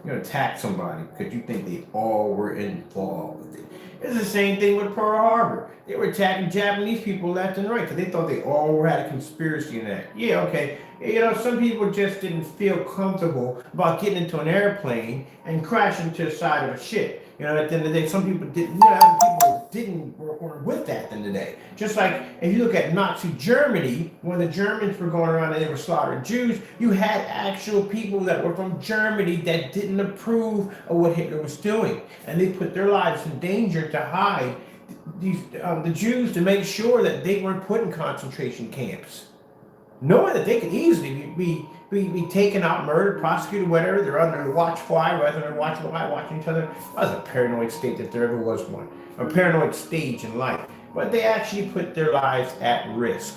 [SPEAKER 3] You're gonna attack somebody because you think they all were involved with it. It's the same thing with Pearl Harbor. They were attacking Japanese people left and right because they thought they all had a conspiracy in that. Yeah, okay. Some people just didn't feel comfortable about getting into an airplane and crashing to the side of a ship. At the end of the day, some people didn't. Other people weren't with that at the end of the day. Just like if you look at Nazi Germany, when the Germans were going around and they were slaughtering Jews, you had actual people that were from Germany that didn't approve of what Hitler was doing, and they put their lives in danger to hide the Jews to make sure that they weren't put in concentration camps, knowing that they could easily be taken out, murdered, prosecuted, whatever. They're under the watchful eye rather than watching each other. That was a paranoid state if there ever was one. A paranoid stage in life. But they actually put their lives at risk.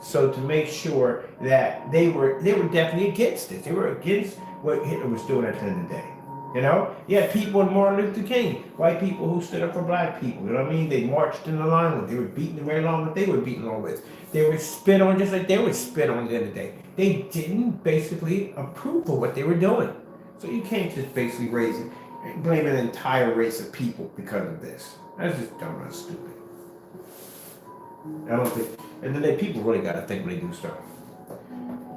[SPEAKER 3] So to make sure that they were definitely against it. They were against what Hitler was doing at the end of the day. You had people in Martin Luther King, white people who stood up for black people. You know what I mean? They marched in the line with. They were beaten the very long what they were beaten on with. They were spit on just like they were spit on at the end of the day. They didn't basically approve of what they were doing. So you can't just basically blame an entire race of people because of this. That's just dumb and stupid. I don't think, and then people really got to think when they do stuff.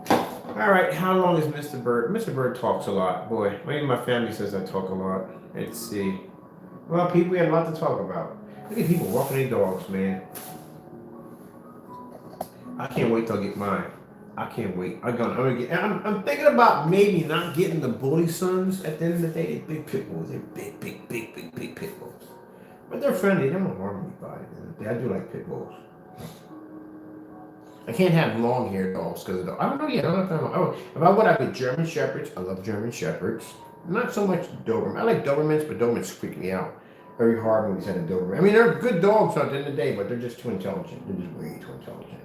[SPEAKER 3] All right, how long is Mr. Bird? Mr. Bird talks a lot. Boy, maybe my family says I talk a lot. Let's see. Well, people, we have a lot to talk about. Look at people walking their dogs, man. I can't wait till I get mine. I can't wait. I'm thinking about maybe not getting the bully sons at the end of the day. They're big pit bulls. They're big pit bulls. But they're friendly. They don't harm anybody. I do like pit bulls. I can't have long-haired dogs because I don't know yet. I don't know if I would have the German Shepherds. I love German Shepherds. Not so much Doberman. I like Dobermans, but Dobermans freak me out. Very hard when he's had a Doberman. I mean, they're good dogs at the end of the day, but they're just too intelligent. They're just way too intelligent.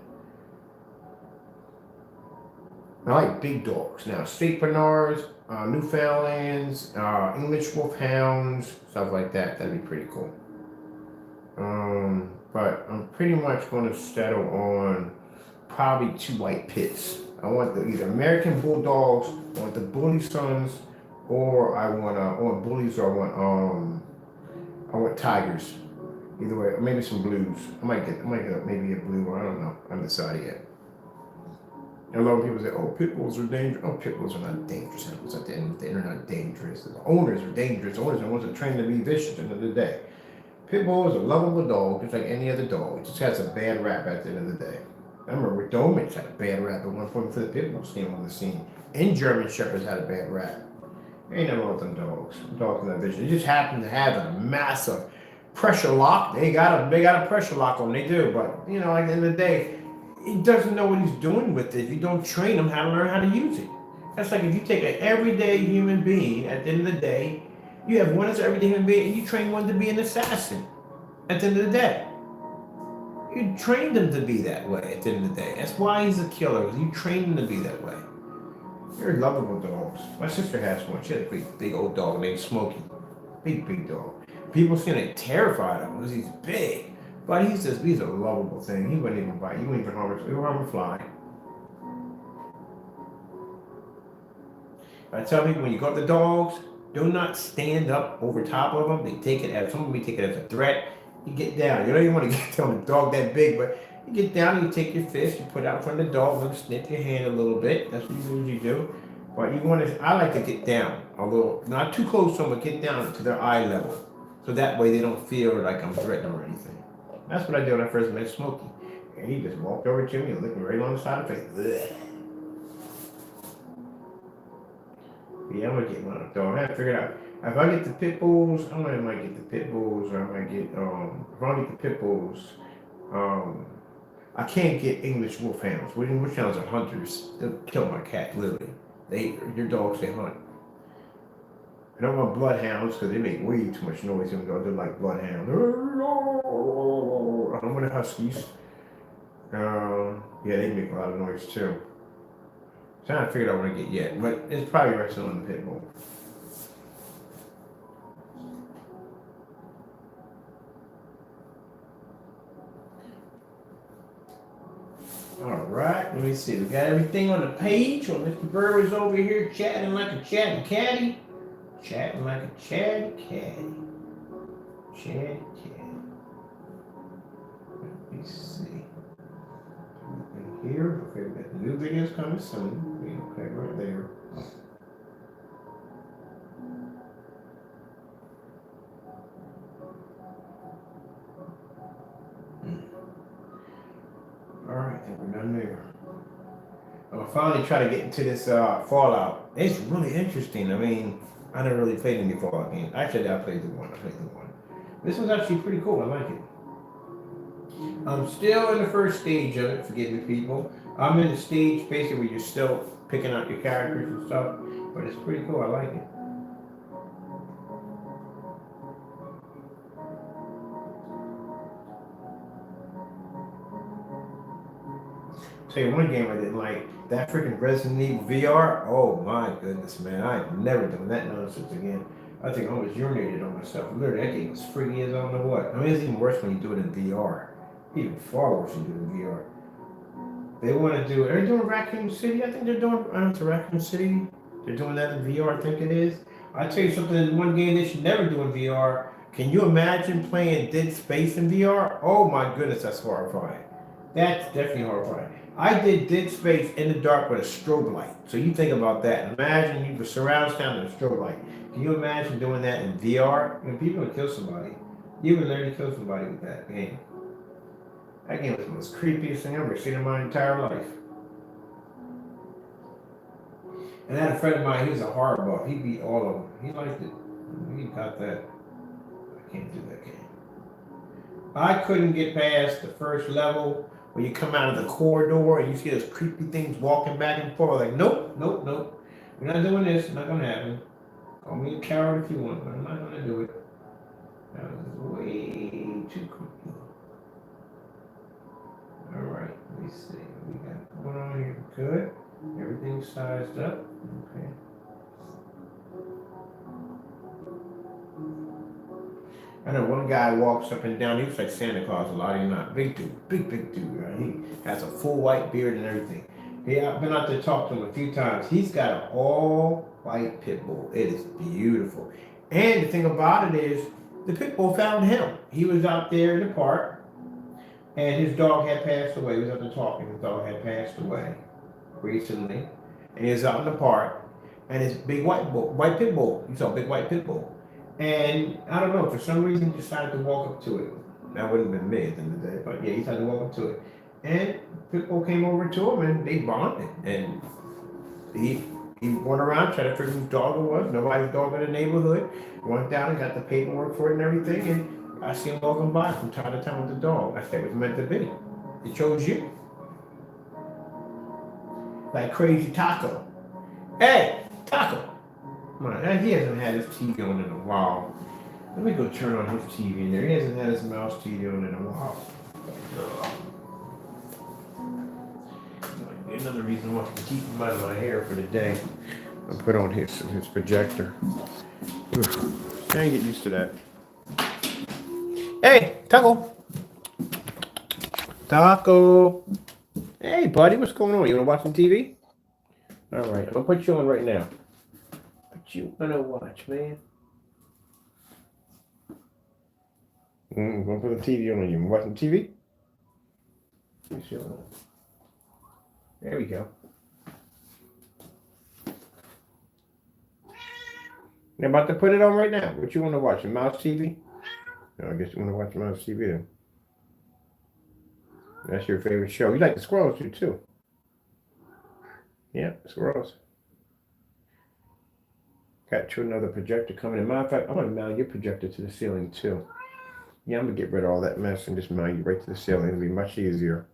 [SPEAKER 3] I like big dogs. Now, St. Bernards, Newfoundlands, English Wolfhounds, stuff like that. That'd be pretty cool. But I'm pretty much going to settle on probably 2 white pits. I want either American Bulldogs, I want the Bully Sons, or I want bullies, or I want tigers. Either way, or maybe some blues. I might get maybe a blue one. I don't know. I haven't decided yet. And a lot of people say, "Oh, pit bulls are dangerous." Oh, pit bulls are not dangerous animals. At the end of the day, they're not dangerous. The owners are dangerous. The owners are the ones that are trained to be vicious at the end of the day. Pit bull is a lovable dog, just like any other dog. It just has a bad rap at the end of the day. I remember Dobermans had a bad rap at one point before the pit bulls came on the scene. And German Shepherds had a bad rap. Ain't nothing wrong with them dogs. Dogs are not vicious. They just happen to have a massive pressure lock. They got a pressure lock on. They do, but you know, at the end of the day, he doesn't know what he's doing with it. If you don't train him how to learn how to use it, that's like if you take an everyday human being. At the end of the day, you have one that's an everyday human being, and you train one to be an assassin. At the end of the day, you trained him to be that way. At the end of the day, that's why he's a killer. You trained him to be that way. Very lovable dogs. My sister has one. She had a big old dog named Smokey. Big dog. People seem like terrified of him because he's big. But he's a lovable thing. He wouldn't even bite. He wouldn't even harm a fly. I tell people when you go up to dogs, do not stand up over top of them. They take it as some of them take it as a threat. You get down. You don't even want to get on a dog that big, but you get down and you take your fist, you put it out in front of the dog, and snip your hand a little bit. That's what you usually do. But you want to, I like to get down a little, not too close to them, but get down to their eye level. So that way they don't feel like I'm threatening or anything. That's what I did when I first met Smokey. And he just walked over to me and looked me right on the side of the face. Ugh. Yeah, I'm gonna get one of those. I have to figure out if I get the pit bulls. I might get the pit bulls, or I might get if I get the pit bulls, I can't get English wolfhounds. Wolfhounds are hunters. They'll kill my cat literally. Your dogs they hunt. I don't want bloodhounds because they make way too much noise. Even though they're like bloodhounds. I don't want the huskies. Yeah, they make a lot of noise too. So I haven't figured out what I get yet, but it's probably resting on the pit bull. All right, let me see. We got everything on the page. Well, Mr. Burber's over here chatting like a chatty catty. Chatting like a chatty catty. Chatty catty. Let me see. Here, okay, we got the new videos coming soon. Okay, right there. All right, I think we're done there. I'm gonna finally try to get into this Fallout. It's really interesting. I mean, I never really played any Fallout games. Actually, I played the one. This one's actually pretty cool. I like it. I'm still in the first stage of it. Forgive me, people. I'm in the stage basically where you're still picking out your characters and stuff, but it's pretty cool. I like it. Tell you one game I didn't like, that freaking Resident Evil VR. Oh my goodness, man. I ain't never done that nonsense again. I think I almost urinated on myself. Literally, that game was freaky as I don't know what. I mean, it's even worse when you do it in VR. Even far worse when you do it in VR. They want to do, are they doing Raccoon City? I think they're doing, it's Raccoon City. They're doing that in VR, I think it is. I'll tell you something, one game they should never do in VR. Can you imagine playing Dead Space in VR? Oh my goodness, that's horrifying. That's definitely horrifying. I did Dead Space in the dark with a strobe light. So you think about that. Imagine you were surround sound with a strobe light. Can you imagine doing that in VR? I mean, people would kill somebody. You would literally kill somebody with that game. That game was the most creepiest thing I've ever seen in my entire life. And I had a friend of mine, he was a horror buff. He beat all of them. He liked it. He got that. I can't do that game. I couldn't get past the first level where you come out of the corridor and you see those creepy things walking back and forth. Like, nope. We're not doing this. It's not going to happen. Call me a coward if you want, but I'm not going to do it. That was way too creepy. All right, let me see what we got going on here. Good. Everything's sized up. Okay. I know one guy walks up and down. He looks like Santa Claus a lot. He's not big dude, big dude. Right? He has a full white beard and everything. Yeah, I've been out there talking to him a few times. He's got an all white pit bull. It is beautiful. And the thing about it is, the pit bull found him. He was out there in the park, and his dog had passed away. He was up there talking. His dog had passed away recently, and he was out in the park, and his big white pit bull. He saw a big white pit bull. And I don't know, for some reason he decided to walk up to it. That wouldn't have been me at the end of the day, but yeah, he decided to walk up to it. And people came over to him and they bonded. And he went around trying to figure whose dog it was. Nobody's dog in the neighborhood. Went down and got the paperwork for it and everything. And I see him walking by from time to time with the dog. I said it was meant to be. It chose you. Like Crazy Taco. Hey, Taco. Come on, he hasn't had his TV on in a while. Let me go turn on his TV in there. He hasn't had his mouse TV on in a while. Another reason why I can keep him out of my hair for the day. I'll put on his projector. I ain't get used to that. Hey, Taco. Taco. Hey, buddy, what's going on? You want to watch some TV? All right, I'm going to put you on right now. What you want to watch, man? I'm going to put the TV on you. You watching TV? Let me see. There we go. I'm about to put it on right now. What you want to watch? A mouse TV? No, I guess you want to watch mouse TV then. That's your favorite show. You like the squirrels too. Yeah, squirrels. Got you another projector coming in. Matter of fact, I'm going to mount your projector to the ceiling too. Yeah, I'm going to get rid of all that mess and just mount you right to the ceiling. It'll be much easier.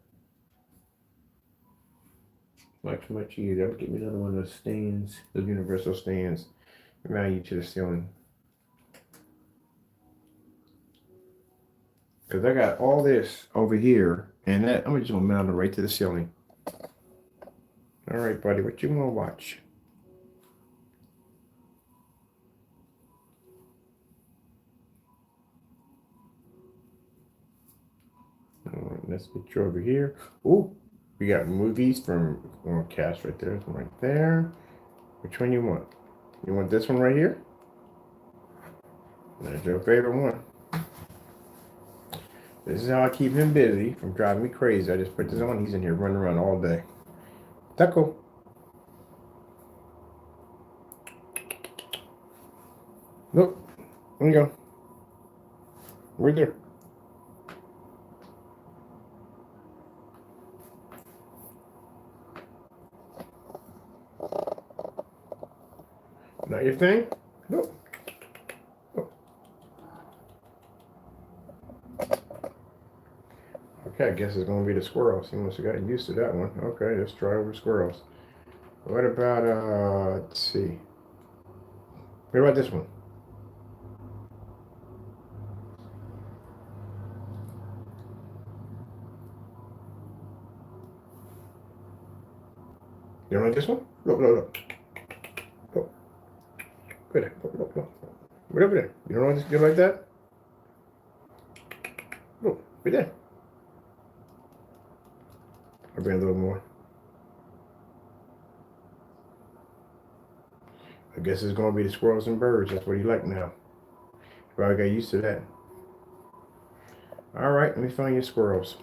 [SPEAKER 3] Much easier. I'm going to get me another one of those stands, those universal stands. Mount you to the ceiling. Because I got all this over here, and that I'm just going to mount it right to the ceiling. All right, buddy, what you want to watch? All right, let's get you over here. Oh, we got movies from cast right there. Right there. Which one you want? You want this one right here? That's your favorite one. This is how I keep him busy from driving me crazy. I just put this on. He's in here running around all day. Taco. Look. There you go. Right there. Not your thing? Look. Look. Okay, I guess it's going to be the squirrels. He must have gotten used to that one. Okay, let's try over squirrels. What about, let's see. What about this one? You don't like this one? Look. Look. Look. Right over there. You don't want this good like that? Look, right there. I'll bring a little more. I guess it's going to be the squirrels and birds. That's what you like now. Probably got used to that. All right, let me find your squirrels.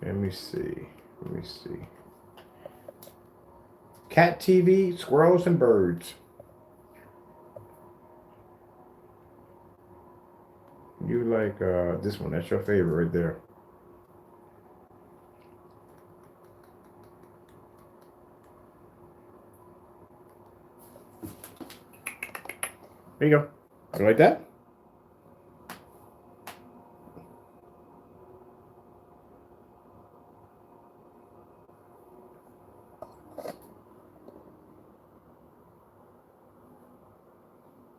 [SPEAKER 3] Let me see. Cat TV, squirrels and birds. You like this one. That's your favorite right there. There you go. You like that?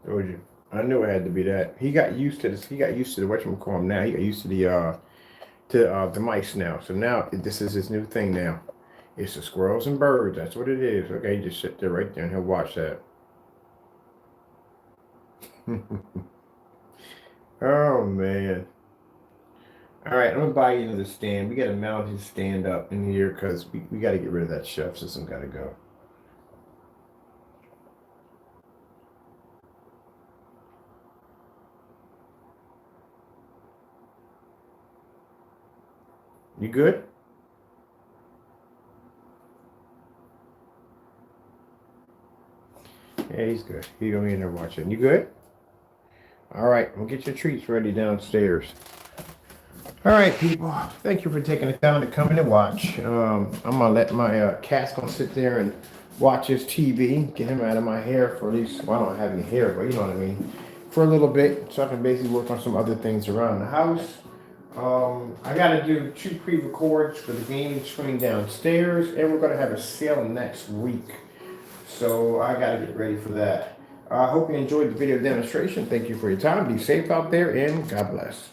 [SPEAKER 3] Told you. I knew it had to be that. He got used to this. He got used to the whatchamacallit now. He got used to the mice now. So now this is his new thing now. It's the squirrels and birds. That's what it is. Okay, just sit there right there and he'll watch that. Oh man. All right, I'm gonna buy you another stand. We gotta mount his stand up in here because we gotta get rid of that shelf system. Gotta go. You good? Yeah, he's good. He's gonna be in there watching. You good? All right, we'll get your treats ready downstairs. All right, people. Thank you for taking the time to come in and watch. I'm gonna let my cat's gonna sit there and watch his TV. Get him out of my hair for at least. Well, I don't have any hair, but you know what I mean. for a little bit so I can basically work on some other things around the house. I got to do 2 pre-records for the gaming screen downstairs, and we're going to have a sale next week. So I got to get ready for that. I hope you enjoyed the video demonstration. Thank you for your time. Be safe out there, and God bless.